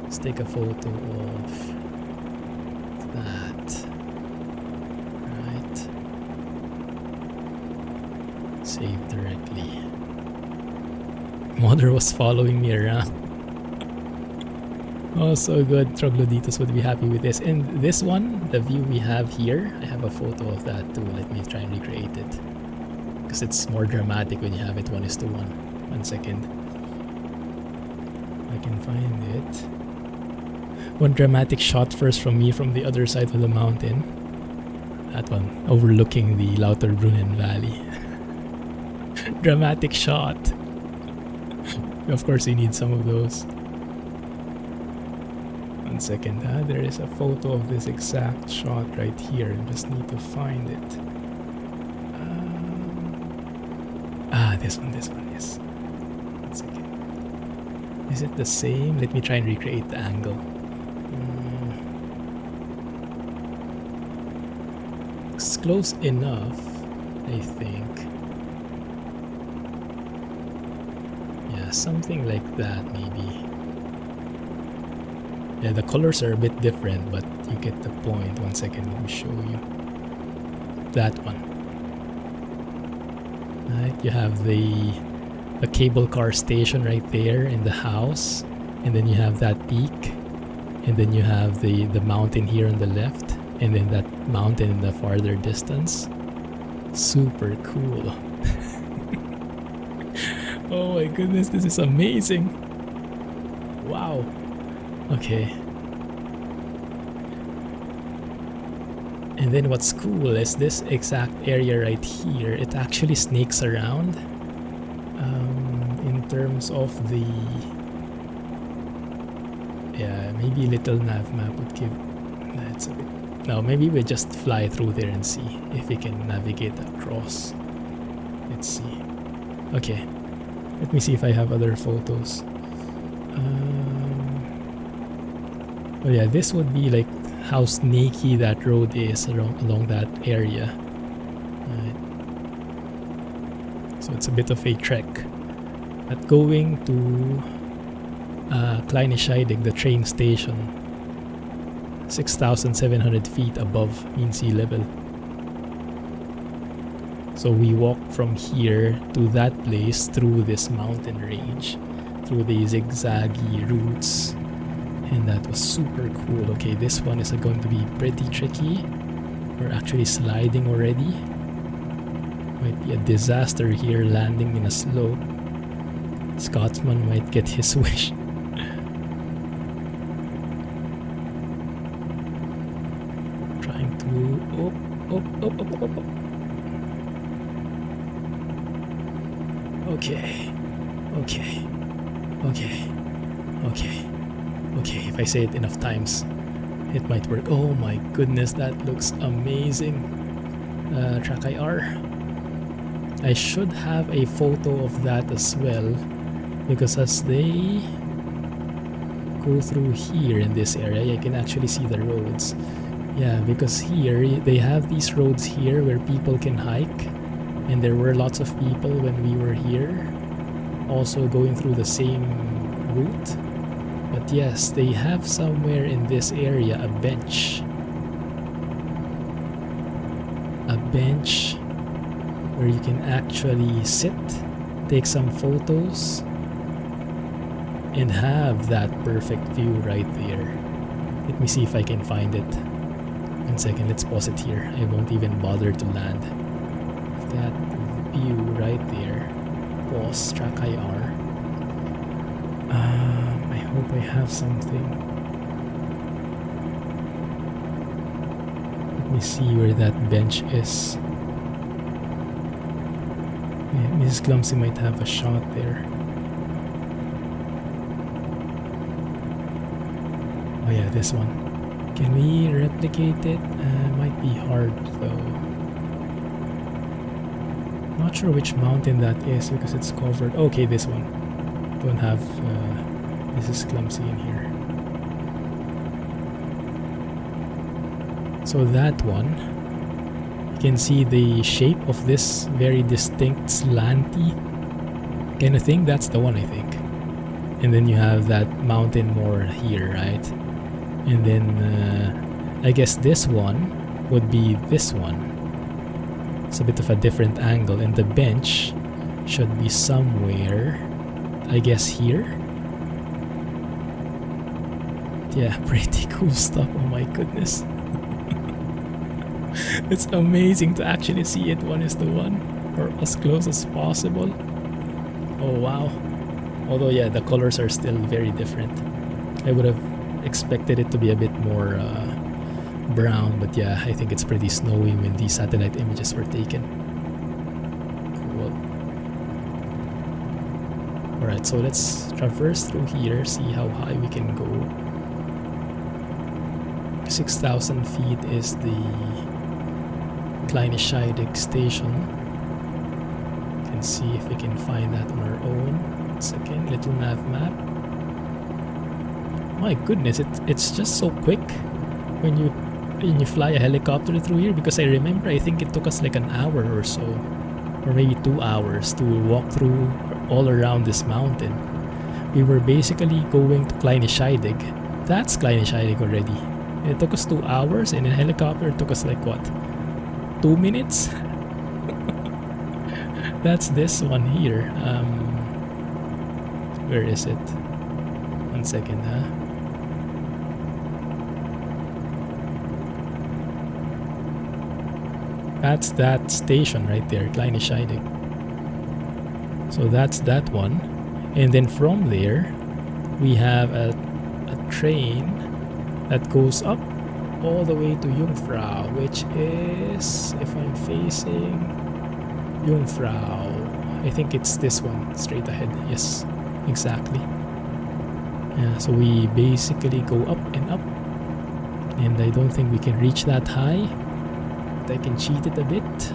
Let's take a photo of that. Right. Save directly. Mother was following me around. Oh, so good. Troglodytes would be happy with this. And this one, the view we have here, I have a photo of that too. Let me try and recreate it. Because it's more dramatic when you have it 1:1. 1 second. I can find it. One dramatic shot first from me from the other side of the mountain. That one, overlooking the Lauterbrunnen Valley. Dramatic shot. Of course, you need some of those. 1 second, there is a photo of this exact shot right here. I just need to find it. This one, yes. 1 second. Is it the same? Let me try and recreate the angle. It's close enough, I think. Yeah, something like that maybe. Yeah, the colors are a bit different, but you get the point. 1 second, let me show you. That one. Right, you have the cable car station right there in the house, and then you have that peak, and then you have the mountain here on the left, and then that mountain in the farther distance. Super cool. Oh my goodness, this is amazing. Wow. Okay. And then what's cool is this exact area right here, it actually snakes around in terms of the... Yeah, maybe little nav map would give... That's a bit... No, maybe we just fly through there and see if we can navigate across. Let's see. Okay. Let me see if I have other photos. Oh yeah, this would be like how snaky that road is along that area. Right. So it's a bit of a trek. But going to Kleine Scheidegg, the train station, 6,700 feet above mean sea level. So we walk from here to that place through this mountain range, through the zigzaggy routes. And that was super cool. Okay, this one is going to be pretty tricky. We're actually sliding already. Might be a disaster here landing in a slope. Scotsman might get his wish. Trying to... up. Okay. Okay, if I say it enough times, it might work. Oh my goodness, that looks amazing. Track IR. I should have a photo of that as well, because as they go through here in this area, I can actually see the roads. Yeah, because here they have these roads here where people can hike, and there were lots of people when we were here also going through the same route. But yes, they have somewhere in this area a bench. A bench where you can actually sit, take some photos, and have that perfect view right there. Let me see if I can find it. 1 second, let's pause it here. I won't even bother to land. That view right there. Pause, track IR. I hope I have something. Let me see where that bench is. Yeah, Mrs. Clumsy might have a shot there. Oh yeah, this one. Can we replicate it? Might be hard though. Not sure which mountain that is because it's covered. Okay, this one. Don't have Mrs. Clumsy in here. So that one, you can see the shape of this very distinct slanty kind of thing. That's the one, I think. And then you have that mountain more here, right? And then I guess this one would be this one. It's a bit of a different angle, and the bench should be somewhere, I guess here. Yeah, pretty cool stuff. Oh my goodness. It's amazing to actually see it 1:1 or as close as possible. Oh wow. Although yeah, the colors are still very different. I would have expected it to be a bit more brown, but yeah, I think it's pretty snowy when these satellite images were taken. Cool. Alright, so let's traverse through here, see how high we can go. 6,000 feet is the Kleine Scheidegg station. Can see if we can find that on our own. 1 second, little nav map. My goodness, it's just so quick when you fly a helicopter through here, because I remember I think it took us like an hour or so, or maybe 2 hours to walk through all around this mountain. We were basically going to Kleine Scheidegg. That's Kleine Scheidegg already. It took us 2 hours, and in a helicopter it took us like what? 2 minutes? That's this one here. Where is it? 1 second, huh? That's that station right there, Kleine Scheidegg. So that's that one. And then from there, we have a train that goes up all the way to Jungfrau, which is, if I'm facing Jungfrau, I think it's this one, straight ahead. Yes, exactly. Yeah, so we basically go up and up, and I don't think we can reach that high. I can cheat it a bit.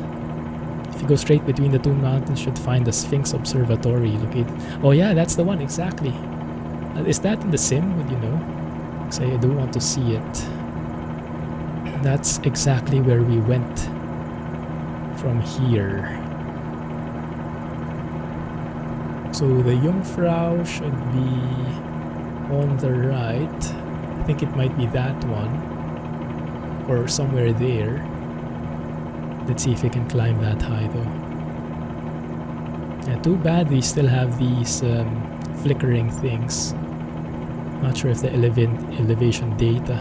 If you go straight between the two mountains, should find the Sphinx Observatory located. Oh yeah, that's the one, exactly. Is that in the sim? Would you know? Because I do want to see it. That's exactly where we went from here. So the Jungfrau should be on the right. I think it might be that one, or somewhere there. Let's see if we can climb that high though. Yeah, too bad we still have these flickering things. Not sure if the elevation data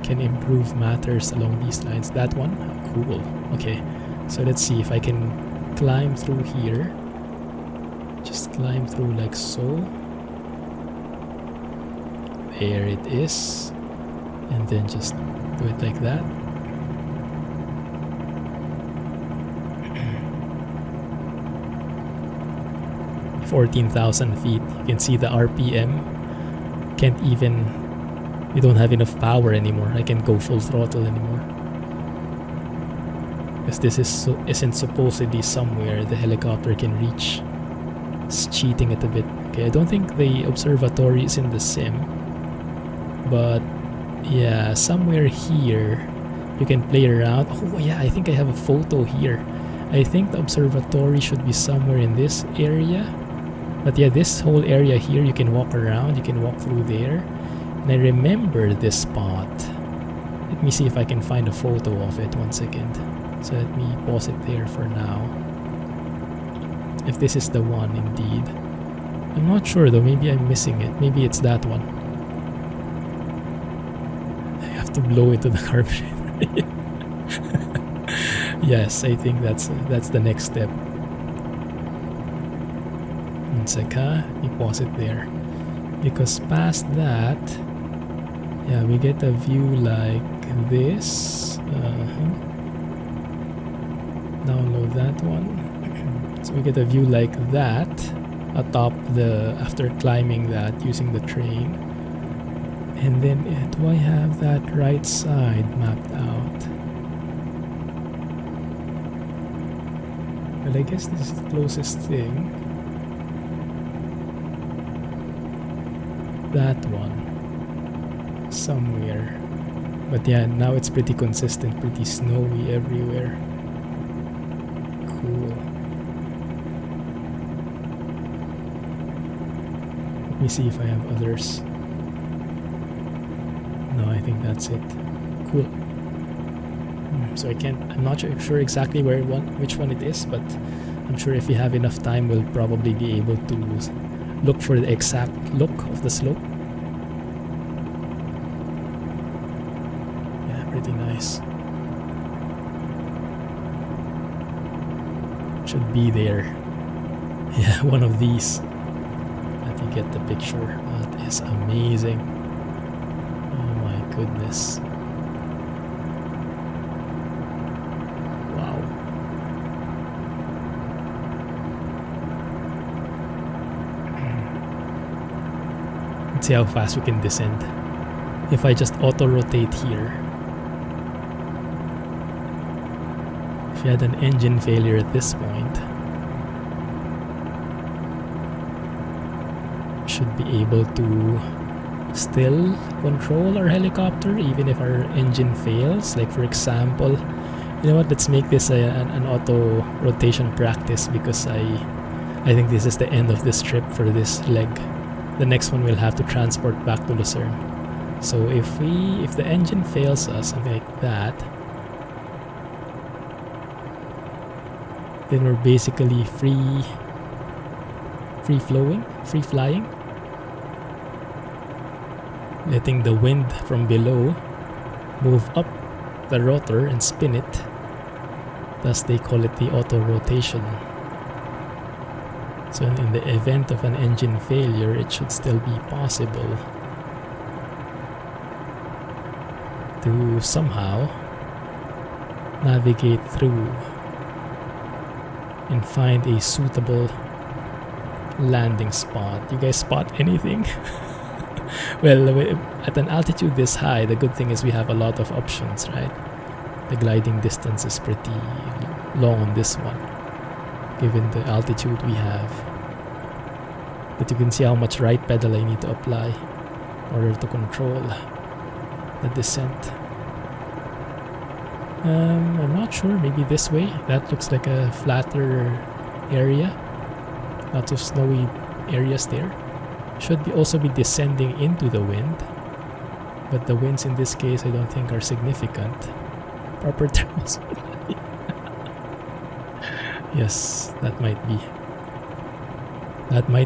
can improve matters along these lines. That one? Cool. Okay, so let's see if I can climb through here. Just climb through like so. There it is. And then just do it like that. 14,000 feet. You can see the RPM. Can't even... We don't have enough power anymore. I can't go full throttle anymore. Because this isn't supposedly somewhere the helicopter can reach. It's cheating it a bit. Okay, I don't think the observatory is in the sim. But yeah, somewhere here you can play around. Oh yeah, I think I have a photo here. I think the observatory should be somewhere in this area. But yeah, this whole area here, you can walk around, you can walk through there. And I remember this spot. Let me see if I can find a photo of it. 1 second. So let me pause it there for now. If this is the one indeed. I'm not sure though, maybe I'm missing it. Maybe it's that one. I have to blow into the carburetor. Yes, I think that's the next step. 1 sec, let me pause it there. Because past that, yeah, we get a view like this. Download that one. So we get a view like that atop after climbing that using the train. And then do I have that right side mapped out? Well, I guess this is the closest thing. That one. Somewhere. But yeah, now it's pretty consistent, pretty snowy everywhere. Cool. Let me see if I have others. No, I think that's it. Cool. So I'm not sure exactly which one it is, but I'm sure if we have enough time, we'll probably be able to look for the exact look of the slope. Yeah, pretty nice. Should be there. Yeah, one of these. Let me get the picture. That is amazing. Oh my goodness. Wow. Let's see how fast we can descend. If I just auto-rotate here. If you had an engine failure at this point, should be able to still control our helicopter even if our engine fails. Like for example, you know what, let's make this an auto rotation practice, because I think this is the end of this trip for this leg. The next one we'll have to transport back to Lucerne. So if the engine fails us, something like that, then we're basically free flying, letting the wind from below move up the rotor and spin it. Thus they call it the auto rotation. So in the event of an engine failure, it should still be possible to somehow navigate through and find a suitable landing spot. You guys spot anything? Well, at an altitude this high, the good thing is we have a lot of options, right? The gliding distance is pretty long on this one, given the altitude we have. But you can see how much right pedal I need to apply in order to control the descent. I'm not sure, maybe this way. That looks like a flatter area. Lots of snowy areas there. Should also be descending into the wind, but the winds in this case I don't think are significant. Proper terms. Yes, that might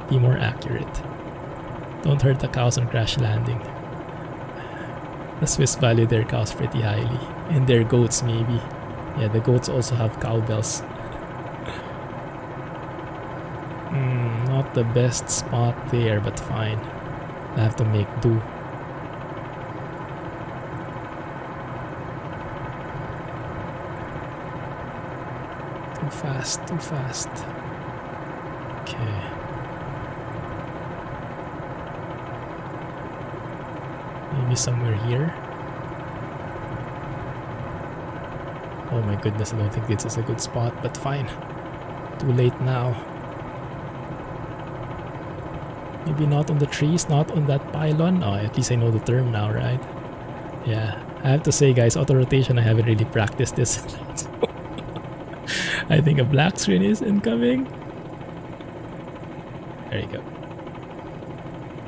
be more accurate. Don't hurt the cows on crash landing. The Swiss value their cows pretty highly, and their goats maybe. Yeah, the goats also have cowbells. Not the best spot there, but fine. I have to make do. Too fast. Okay. Maybe somewhere here. Oh my goodness, I don't think this is a good spot, but fine. Too late now. Maybe not on the trees, not on that pylon. Oh, at least I know the term now, right? Yeah, I have to say, guys, auto-rotation, I haven't really practiced this. I think a black screen is incoming. There you go.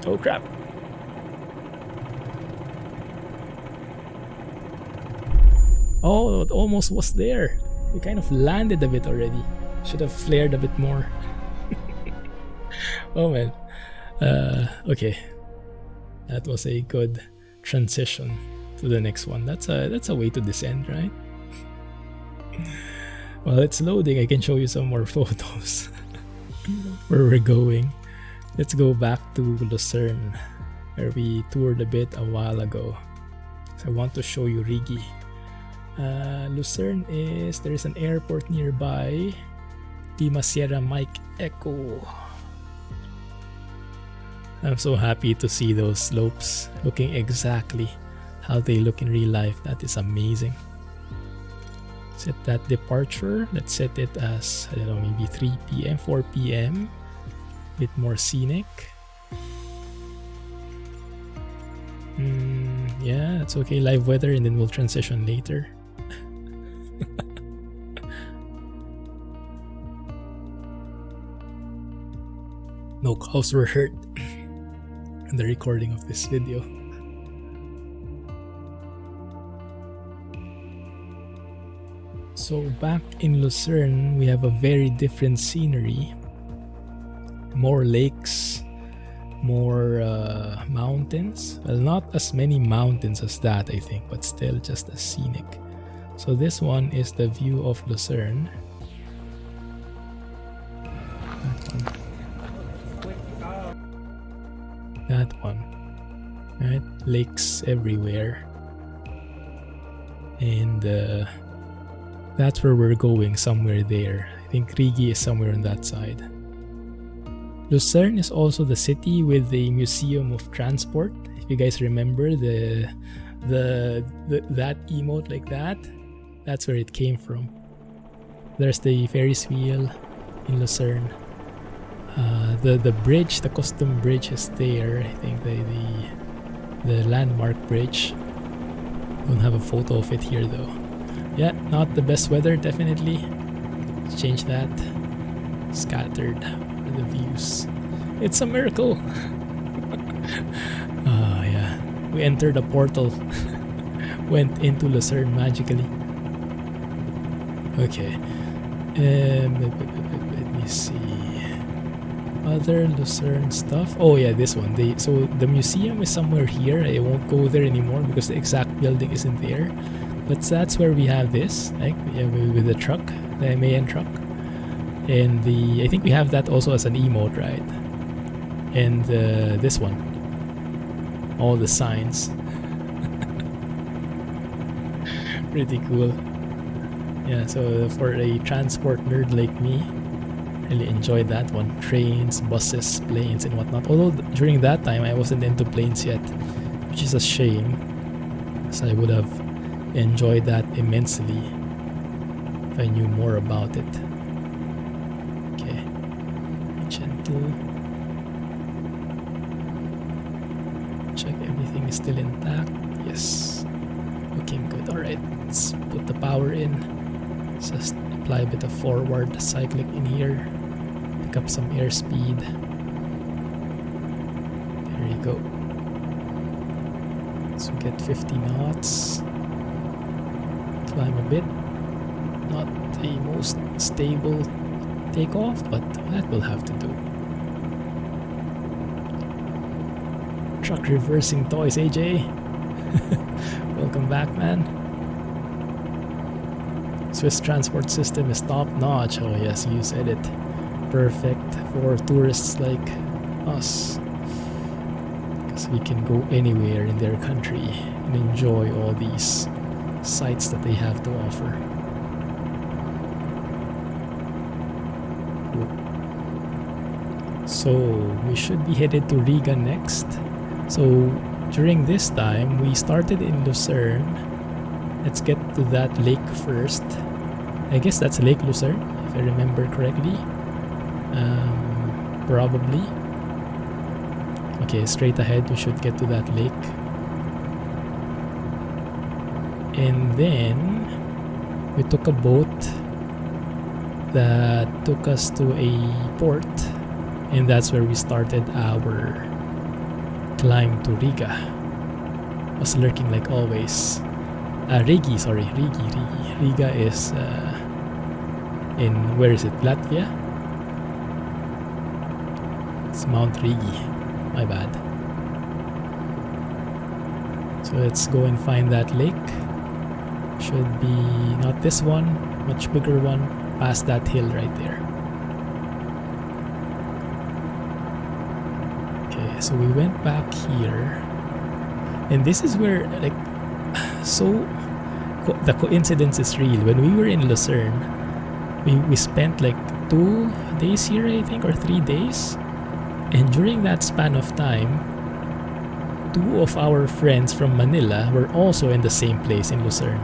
Oh, crap. Oh, it almost was there. We kind of landed a bit already. Should have flared a bit more. Oh, man. Okay. That was a good transition to the next one. That's a way to descend, right? While it's loading, I can show you some more photos where we're going. Let's go back to Lucerne, where we toured a bit a while ago. So I want to show you Rigi. Lucerne there is an airport nearby. Lima Sierra Mike Echo. I'm so happy to see those slopes looking exactly how they look in real life. That is amazing. Set that departure. Let's set it as, I don't know, maybe 3 p.m., 4 p.m. Bit more scenic. Yeah, that's okay. Live weather, and then we'll transition later. No cows were hurt in the recording of this video. So back in Lucerne, we have a very different scenery. More lakes, more mountains. Well, not as many mountains as that, I think, but still just as scenic. So this one is the view of Lucerne. That one, right? Lakes everywhere, and that's where we're going, somewhere there. I think Rigi is somewhere on that side. Lucerne is also the city with the Museum of Transport. If you guys remember that emote like that, that's where it came from. There's the Ferris wheel in Lucerne. The bridge, the custom bridge is there. I think the landmark bridge. Don't have a photo of it here though. Yeah, not the best weather, definitely. Let's change that. Scattered are the views. It's a miracle. Oh yeah, we entered a portal. Went into Lucerne magically. Okay. Let me see. Other Lucerne stuff. Oh yeah, this one. So the museum is somewhere here. I won't go there anymore because the exact building isn't there. But that's where we have this, like, yeah, with the truck, the MAN truck, and I think we have that also as an emote, right? And this one, all the signs. Pretty cool. Yeah. So for a transport nerd like me, really enjoyed that one. Trains, buses, planes, and whatnot. Although during that time I wasn't into planes yet, which is a shame, so I would have enjoyed that immensely if I knew more about it. Okay, gentle. Check everything is still intact. Yes, looking good. Alright, let's put the power in. Just apply a bit of forward cyclic in here. Pick up some airspeed. There you go. So get 50 knots. Climb a bit. Not the most stable takeoff, but that will have to do. Truck reversing toys, AJ. Welcome back, man. Swiss transport system is top notch. Oh yes, you said it. Perfect for tourists like us, because we can go anywhere in their country and enjoy all these sites that they have to offer. So we should be headed to Riga next. So during this time we started in Lucerne. Let's get to that lake first. I guess that's Lake Lucerne, if I remember correctly. Probably. Okay, straight ahead, we should get to that lake. And then we took a boat that took us to a port, and that's where we started our climb to Riga. Was lurking like always. Rigi. Riga is in, where is it? Latvia? It's Mount Rigi. My bad. So let's go and find that lake. Should be not this one, much bigger one, past that hill right there. Okay, so we went back here, and this is where, like, so the coincidence is real. When we were in Lucerne, we spent like 2 days here, I think, or 3 days, and during that span of time, 2 of our friends from Manila were also in the same place in Lucerne.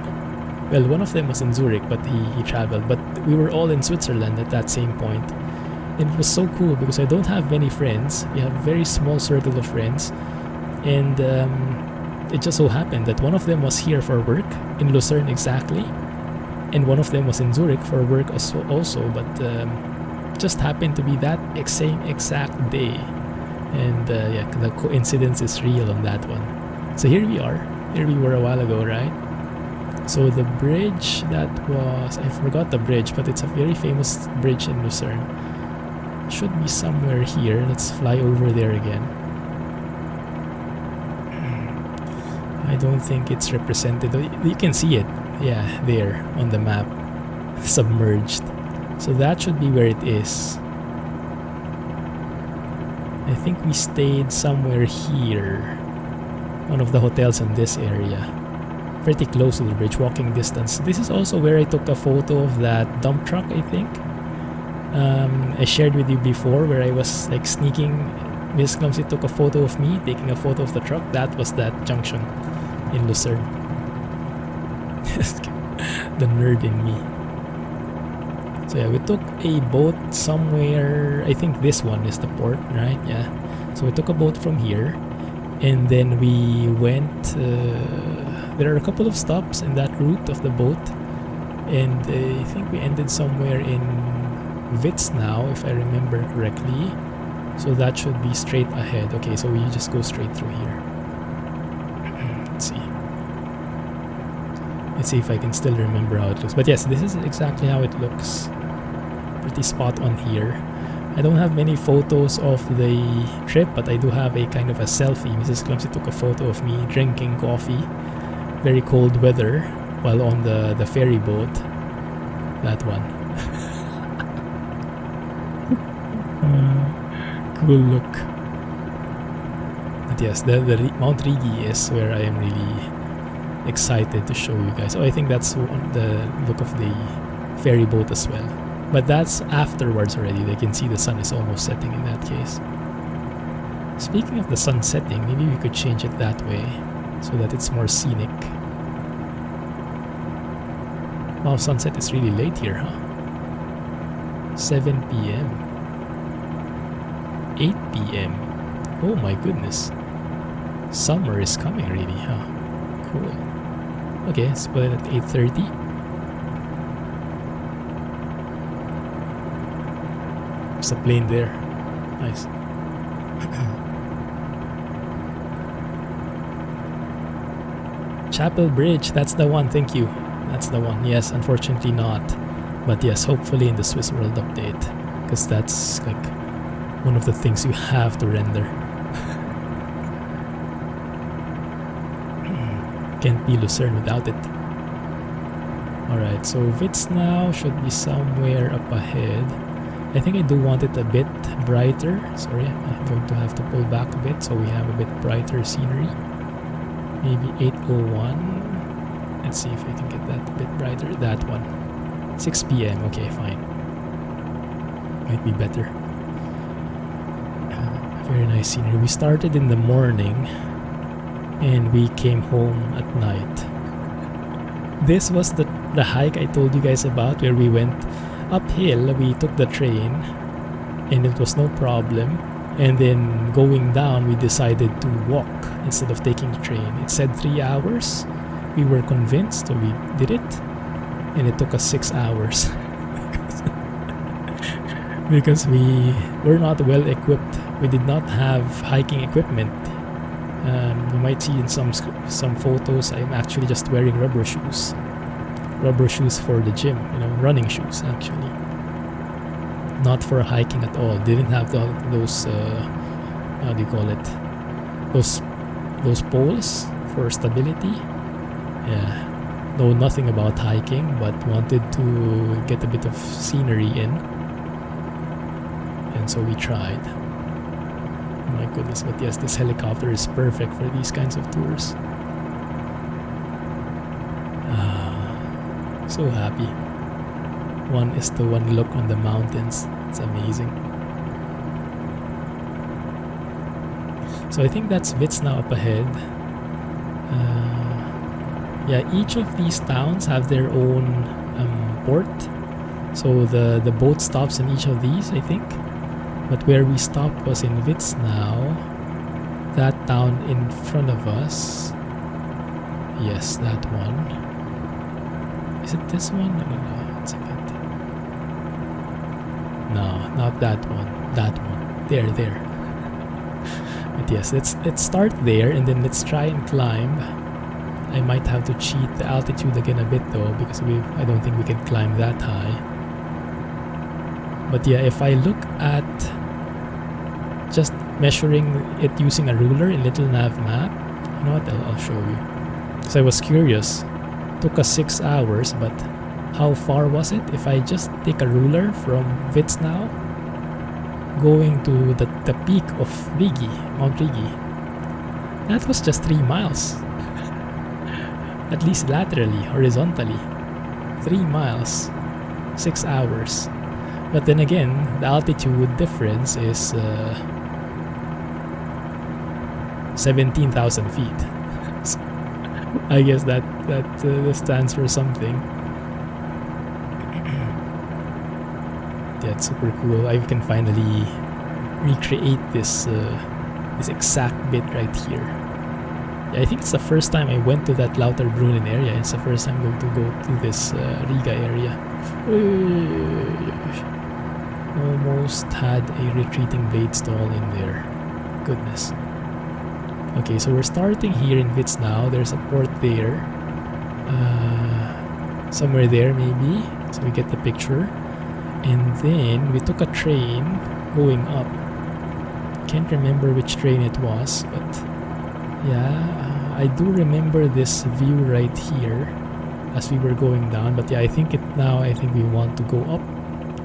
Well, one of them was in Zurich, but he traveled. But we were all in Switzerland at that same point. And it was so cool because I don't have many friends. We have a very small circle of friends. And it just so happened that one of them was here for work, in Lucerne exactly. And one of them was in Zurich for work also. But just happened to be that same exact day. And yeah, the coincidence is real on that one. So here we are. Here we were a while ago, right? So the bridge that was, I forgot the bridge, but it's a very famous bridge in Lucerne. Should be somewhere here. Let's fly over there again. I don't think it's represented. You can see it. Yeah, there on the map. Submerged. So that should be where it is. I think we stayed somewhere here. One of the hotels in this area. Pretty close to the bridge, walking distance. This is also where I took a photo of that dump truck, I think. I shared with you before where I was like sneaking. Miss Clumsy took a photo of me taking a photo of the truck. That was that junction in Lucerne. The nerd in me. So yeah, we took a boat somewhere. I think this one is the port, right? Yeah. So we took a boat from here, and then we went. There are a couple of stops in that route of the boat, and I think we ended somewhere in Wits now, if I remember correctly. So that should be straight ahead. Okay, so we just go straight through here. Let's see. Let's see if I can still remember how it looks. But yes, this is exactly how it looks. Pretty spot on here. I don't have many photos of the trip, but I do have a kind of a selfie. Mrs. Clumsy took a photo of me drinking coffee. Very cold weather while on the ferry boat. That one. Cool look. But yes, the Mount Rigi is where I am really excited to show you guys. Oh, I think that's the look of the ferry boat as well. But that's afterwards already. They can see the sun is almost setting in that case. Speaking of the sun setting, maybe we could change it that way so that it's more scenic. Wow, sunset is really late here, huh? 7 p.m. 8 p.m. Oh my goodness. Summer is coming really, huh? Cool. Okay, let's put it at 8:30. There's a plane there. Nice. Chapel Bridge, that's the one, thank you. That's the one. Yes, unfortunately not. But yes, hopefully in the Swiss World Update. Because that's like one of the things you have to render. Can't be Lucerne without it. Alright, so Wits now should be somewhere up ahead. I think I do want it a bit brighter. Sorry, I'm going to have to pull back a bit so we have a bit brighter scenery. Maybe 8:01. Let's see if I can get that a bit brighter. That one. 6 p.m. Okay, fine. Might be better. Very nice scenery. We started in the morning and we came home at night. This was the hike I told you guys about where we went uphill. We took the train and it was no problem. And then going down, we decided to walk instead of taking the train. It said 3 hours. We were convinced, so we did it. And it took us 6 hours. Because we were not well equipped. We did not have hiking equipment. You might see in some photos, I'm actually just wearing rubber shoes. Rubber shoes for the gym, running shoes actually. Not for hiking at all. Didn't have those how do you call it? Those poles for stability. Yeah. Know nothing about hiking, but wanted to get a bit of scenery in. And so we tried. My goodness, but yes, this helicopter is perfect for these kinds of tours. So happy. 1:1 look on the mountains. It's amazing. So I think that's Witznau up ahead. Yeah, each of these towns have their own port. So the boat stops in each of these, I think. But where we stopped was in Witznau. That town in front of us. Yes, that one. Is it this one? No. One second. No, not that one. That one. There. But yes, let's start there and then let's try and climb. I might have to cheat the altitude again a bit though, because I don't think we can climb that high. But yeah, if I look at just measuring it using a ruler in Little Nav map, you know what, I'll show you. So I was curious. Took us 6 hours, but how far was it? If I just take a ruler from Witznau going to the peak of Rigi, Mount Rigi, that was just 3 miles. At least laterally, horizontally. 3 miles, 6 hours. But then again, the altitude difference is 17,000 feet. So I guess that stands for something. Yeah, it's super cool. I can finally recreate this exact bit right here. Yeah, I think it's the first time I went to that Lauterbrunnen area. It's the first time I'm going to go to this Riga area. Almost had a retreating blade stall in there. Goodness. Okay, so we're starting here in Witznau. There's a port there. Somewhere there maybe. So we get the picture. And then we took a train going up. Can't remember which train it was, but yeah, I do remember this view right here as we were going down. But yeah, I think we want to go up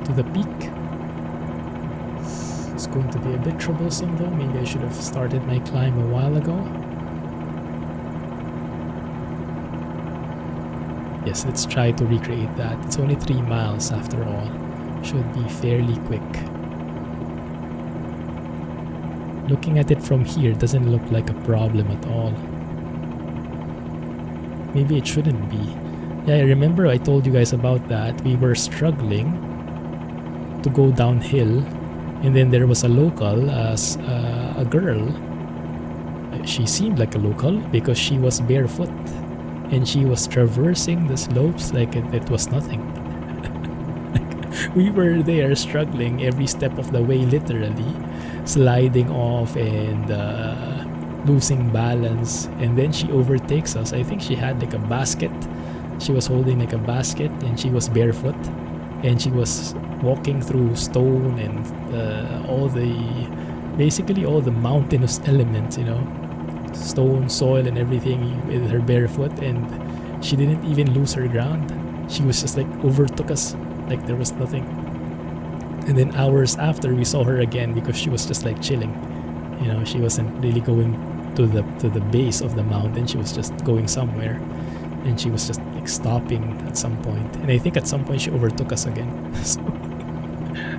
to the peak. It's going to be a bit troublesome though. Maybe I should have started my climb a while ago. Yes, let's try to recreate that. It's only 3 miles after all. Should be fairly quick. Looking at it from here doesn't look like a problem at all. Maybe it shouldn't be. Yeah, I remember I told you guys about that. We were struggling to go downhill, and then there was a local, a girl. She seemed like a local because she was barefoot and she was traversing the slopes like it was nothing. We were there struggling every step of the way, literally sliding off and losing balance, and then she overtakes us. I think she had like a basket. She was holding like a basket and she was barefoot and she was walking through stone and basically all the mountainous elements, stone, soil and everything with her barefoot, and she didn't even lose her ground. She was just like overtook us like there was nothing. And then hours after we saw her again because she was just like chilling. She wasn't really going to the base of the mountain. She was just going somewhere, and she was just like stopping at some point. And I think at some point she overtook us again. So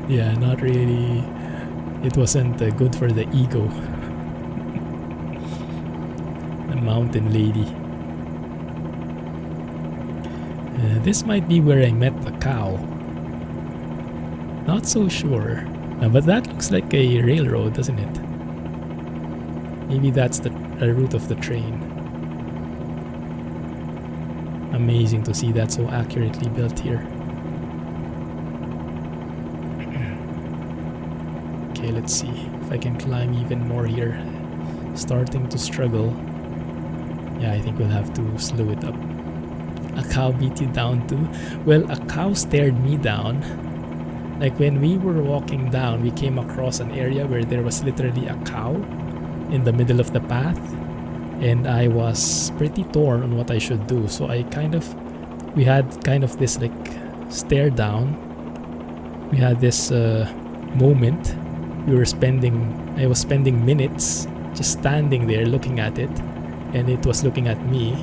yeah, not really. It wasn't good for the ego. The mountain lady. This might be where I met the cow. Not so sure. But that looks like a railroad, doesn't it? Maybe that's the route of the train. Amazing to see that so accurately built here. Okay, let's see if I can climb even more here. Starting to struggle. Yeah, I think we'll have to slow it up. A cow beat you down too? Well, a cow stared me down. Like when we were walking down, we came across an area where there was literally a cow in the middle of the path. And I was pretty torn on what I should do. So we had kind of this like stare down. We had this moment. I was spending minutes just standing there looking at it. And it was looking at me.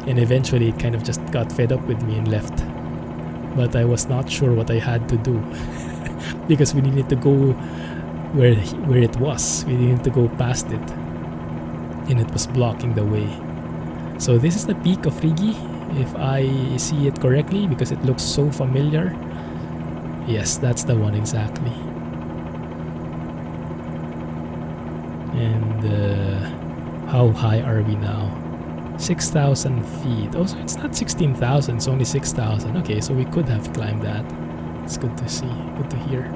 And eventually it kind of just got fed up with me and left. But I was not sure what I had to do. Because we needed to go where it was. We needed to go past it. And it was blocking the way. So this is the peak of Rigi, if I see it correctly, because it looks so familiar. Yes, that's the one exactly. And how high are we now? 6,000 feet. Oh, so it's not 16,000, it's only 6,000. Okay, so we could have climbed that. It's good to see, good to hear.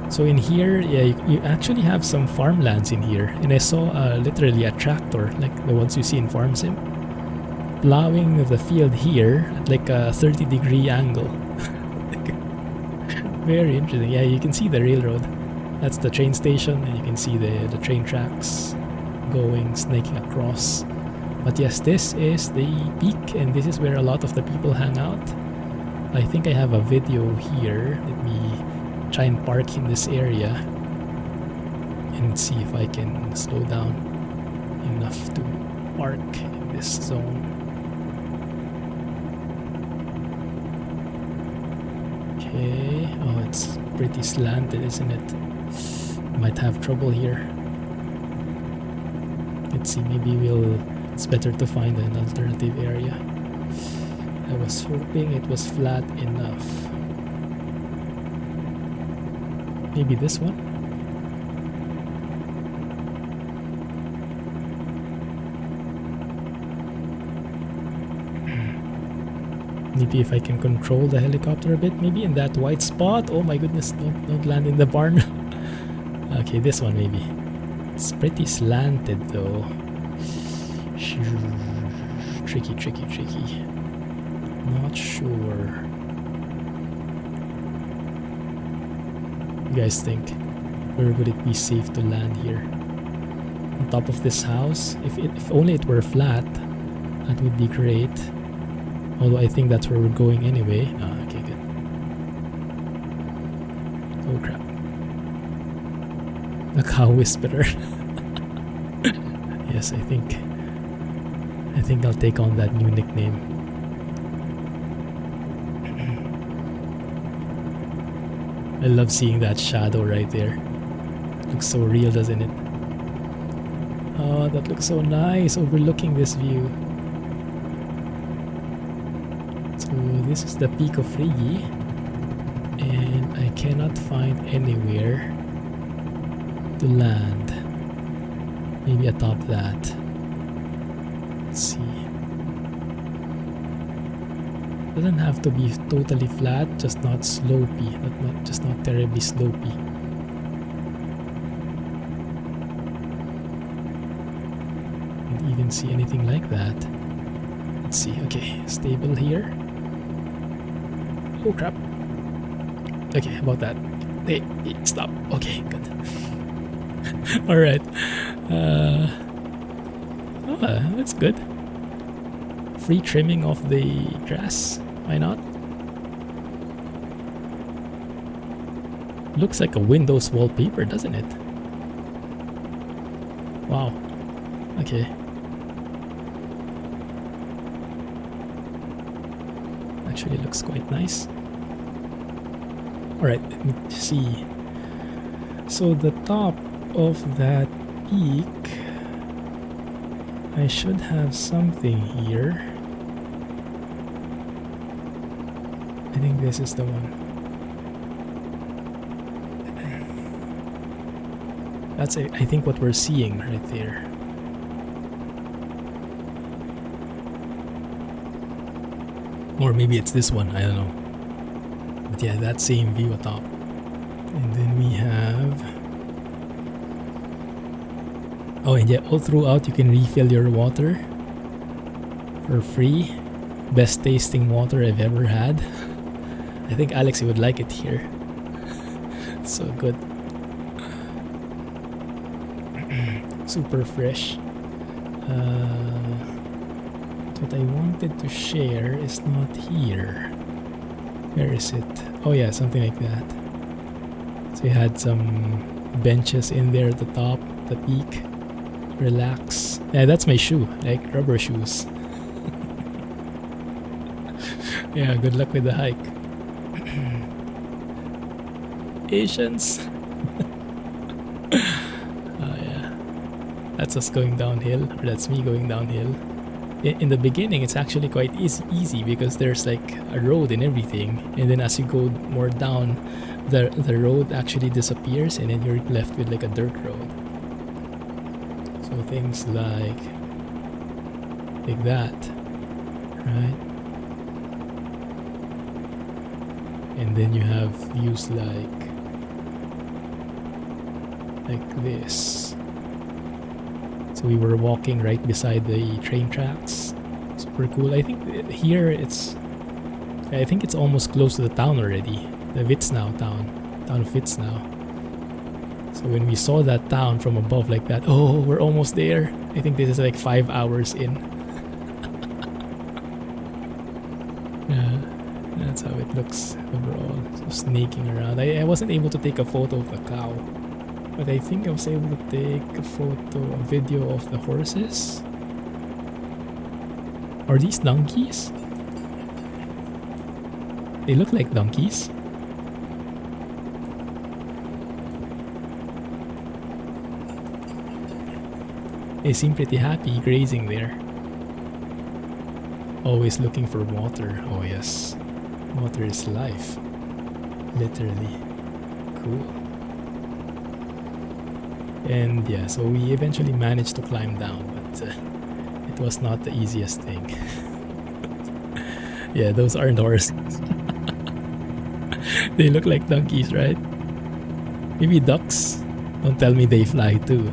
So in here, yeah, you actually have some farmlands in here. And I saw literally a tractor, like the ones you see in Farm Sim, plowing the field here at like a 30-degree angle. Very interesting. Yeah, you can see the railroad. That's the train station, and you can see the train tracks going, snaking across. But yes, this is the peak, and this is where a lot of the people hang out. I think I have a video here. Let me try and park in this area and see if I can slow down enough to park in this zone. Okay, oh, it's pretty slanted, isn't it? Might have trouble here. Let's see, maybe it's better to find an alternative area. I was hoping it was flat enough. Maybe this one? Maybe if I can control the helicopter a bit, maybe in that white spot. Oh my goodness, don't land in the barn. Okay, this one maybe. It's pretty slanted though. Tricky. Not sure. You guys think, where would it be safe to land here? On top of this house? If only it were flat, that would be great. Although I think that's where we're going anyway. Okay, good. Oh crap. The cow whisperer. Yes, I think I'll take on that new nickname. I love seeing that shadow right there. Looks so real, doesn't it? Oh, that looks so nice overlooking this view. So this is the peak of Rigi, and I cannot find anywhere to land. Maybe atop that. Let's see. Doesn't have to be totally flat, just not slopey, just not terribly slopey. Can't even see anything like that. Let's see. Okay, stable here. Oh crap. Okay, about that. Hey, stop. Okay, good. All right. That's good. Free trimming of the grass. Why not? Looks like a Windows wallpaper, doesn't it? Wow. Okay. Actually looks quite nice. Alright, let me see. So the top of that peak, I should have something here. I think this is the one. That's I think what we're seeing right there. Or maybe it's this one, I don't know. But yeah, that same view atop. And then we have... Oh, and yeah, all throughout you can refill your water for free. Best tasting water I've ever had. I think Alex, you would like it here. So good. Super fresh. What I wanted to share is not here. Where is it? Oh yeah, something like that. So you had some benches in there at the top, the peak. Relax. Yeah, that's my shoe, like rubber shoes. Yeah, good luck with the hike. Asians. Oh yeah. That's us going downhill, or that's me going downhill. In the beginning, it's actually quite easy because there's like a road and everything, and then as you go more down, the road actually disappears, and then you're left with like a dirt road. So things like that, right? And then you have views like this. So we were walking right beside the train tracks. Super cool. I think here it's almost close to the town already. The Witznau town of Witznau. So when we saw that town from above like that, oh, we're almost there. I think this is like 5 hours in. Yeah, that's how it looks overall. So snaking around. I wasn't able to take a photo of the cow. But I think I was able to take a video of the horses. Are these donkeys? They look like donkeys. They seem pretty happy grazing there. Always looking for water. Oh yes. Water is life. Literally. Cool. And yeah, so we eventually managed to climb down, but it was not the easiest thing. Yeah, those aren't horses. They look like donkeys, right? Maybe ducks? Don't tell me they fly too.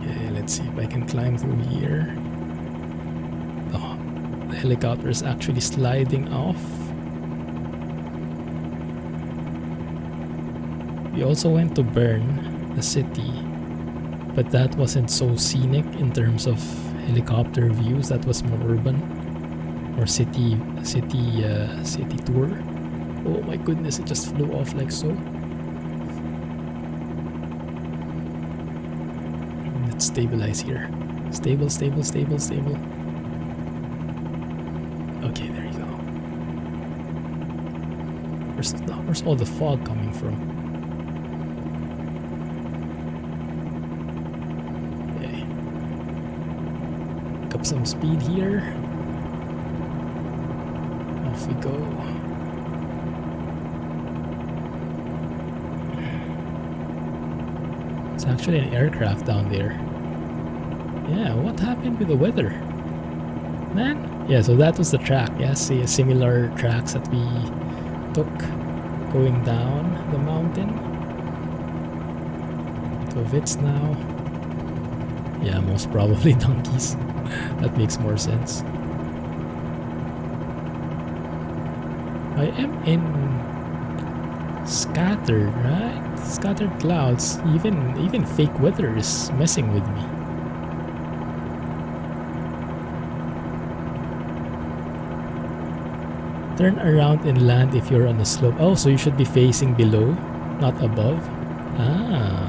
Yeah, let's see if I can climb through here. Oh, the helicopter is actually sliding off. We also went to Bern, the city, but that wasn't so scenic in terms of helicopter views. That was more urban or city tour. Oh my goodness, it just flew off like so. Let's stabilize here. Stable. Okay, there you go. Where's all the fog coming from? Up some speed here. Off we go. It's actually an aircraft down there. Yeah, what happened with the weather? Man? Yeah, so that was the track. Yeah, see similar tracks that we took going down the mountain to Witznau. Yeah, most probably donkeys. That makes more sense. I am in scattered, right? Scattered clouds. Even fake weather is messing with me. Turn around and land if you're on the slope. Oh, so you should be facing below, not above. Ah.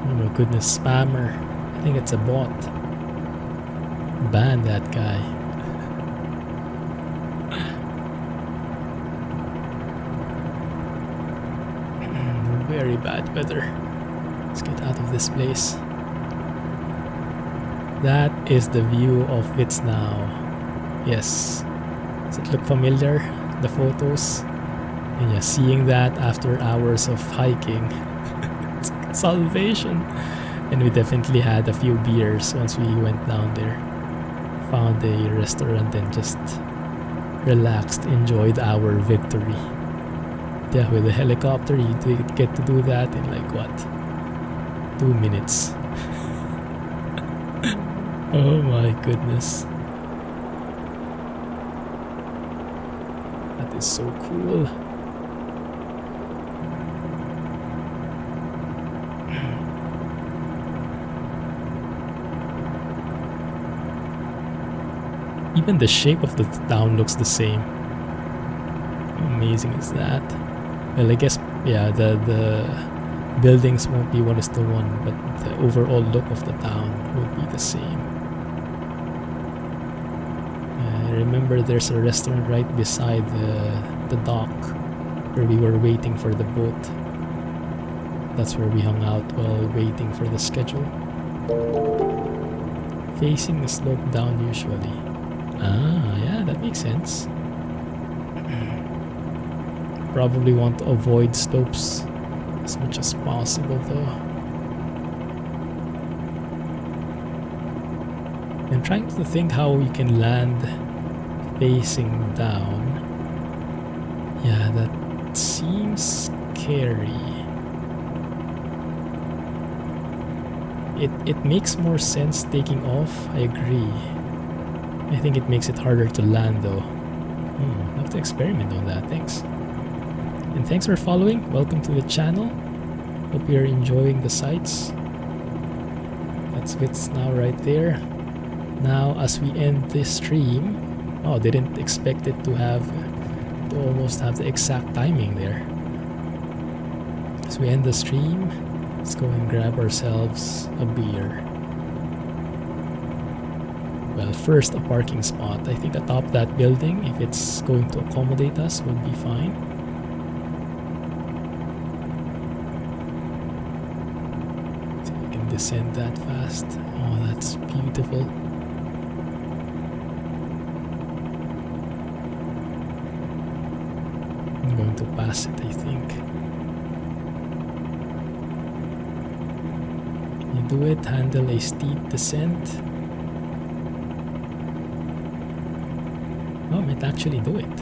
Oh my goodness, spammer. I think it's a bot. Ban that guy. Very bad weather. Let's get out of this place. That is the view of Witznau. Yes. Does it look familiar? The photos? And yeah, seeing that after hours of hiking, it's salvation. And we definitely had a few beers once we went down there. Found a restaurant and just relaxed, enjoyed our victory. Yeah, with the helicopter, you get to do that in like what? 2 minutes. Oh my goodness. That is so cool. Even the shape of the town looks the same. How amazing is that? Well, I guess, yeah, the buildings won't be 1:1, but the overall look of the town would be the same. I remember there's a restaurant right beside the dock where we were waiting for the boat. That's where we hung out while waiting for the schedule. Facing the slope down usually. Ah, yeah, that makes sense. Probably want to avoid slopes as much as possible though. I'm trying to think how we can land facing down. Yeah, that seems scary. It makes more sense taking off, I agree. I think it makes it harder to land though. I'll have to experiment on that, thanks. And thanks for following, welcome to the channel. Hope you're enjoying the sights. That's Wits now right there. Now as we end this stream, didn't expect it to almost have the exact timing there. As we end the stream, let's go and grab ourselves a beer. Well, first a parking spot. I think atop that building, if it's going to accommodate us, would be fine. See if we can descend that fast. Oh, that's beautiful. I'm going to pass it, I think. You do it, handle a steep descent. Might actually do it.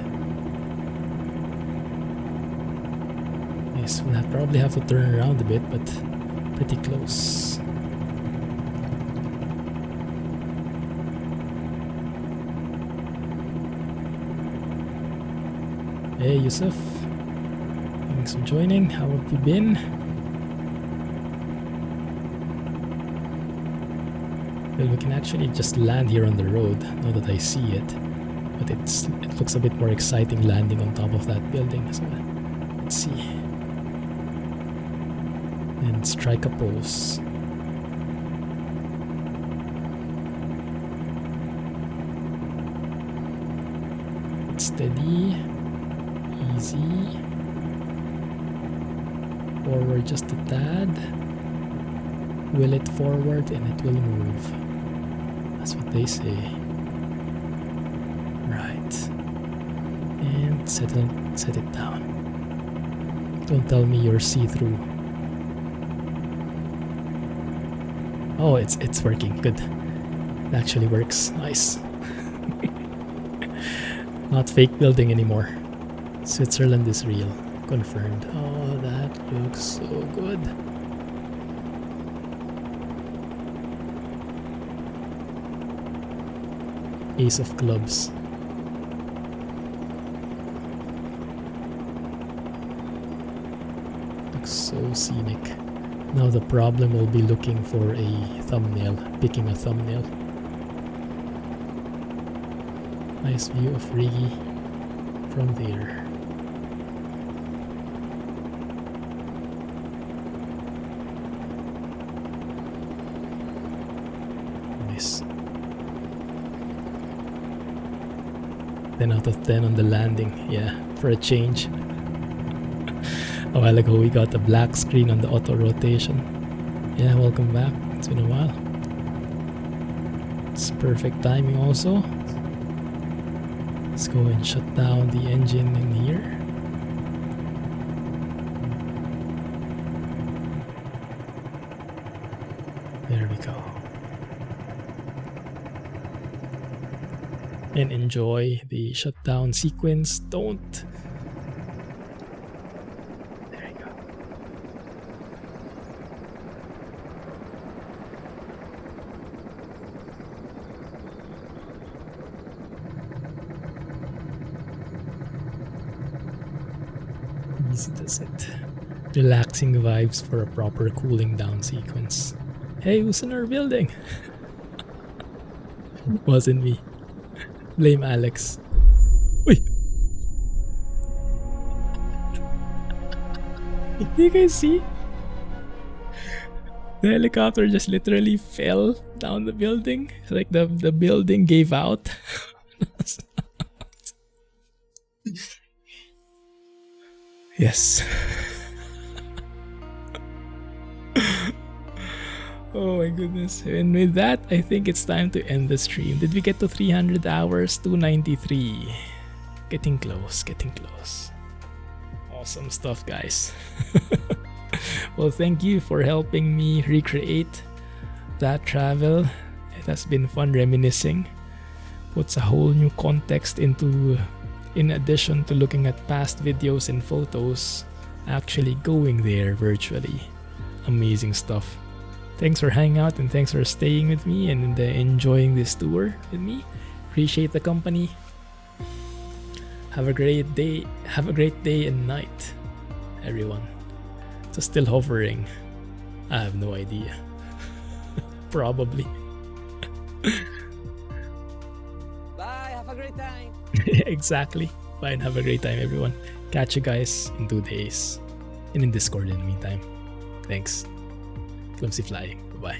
Yes, we'll probably have to turn around a bit, but pretty close. Hey Yusuf, thanks for joining. How have you been? Well, we can actually just land here on the road now that I see it. But it looks a bit more exciting landing on top of that building. So let's see. And strike a pose. It's steady, easy. Forward just a tad. Will it forward and it will move. That's what they say. Right. And set it down. Don't tell me you're see-through. Oh, it's working. Good. It actually works. Nice. Not fake building anymore. Switzerland is real. Confirmed. Oh, that looks so good. Ace of clubs. So scenic. Now the problem will be looking for a thumbnail, picking a thumbnail. Nice view of Rigi from there. Nice. 10 out of 10 on the landing, yeah, for a change. A while ago we got a black screen on the auto rotation. Yeah, welcome back. It's been a while. It's perfect timing also. Let's go and shut down the engine in here. There we go. And enjoy the shutdown sequence. Don't. There you go. Easy does it. Relaxing vibes for a proper cooling down sequence. Hey, who's in our building? Wasn't me. Blame Alex. Wait. You guys see? The helicopter just literally fell down the building. It's like the building gave out. Yes. Oh my goodness. And with that, I think it's time to end the stream. Did we get to 300 hours? 293. Getting close, getting close. Awesome stuff, guys. Well, thank you for helping me recreate that travel. It has been fun reminiscing. Puts a whole new context into, in addition to looking at past videos and photos, actually going there virtually. Amazing stuff. Thanks for hanging out and thanks for staying with me and enjoying this tour with me. Appreciate the company. Have a great day. Have a great day and night, everyone. It's still hovering. I have no idea. Probably. Bye. Have a great time. Exactly. Bye and have a great time, everyone. Catch you guys in 2 days. And in Discord in the meantime. Thanks. Clumsy flying. Bye-bye.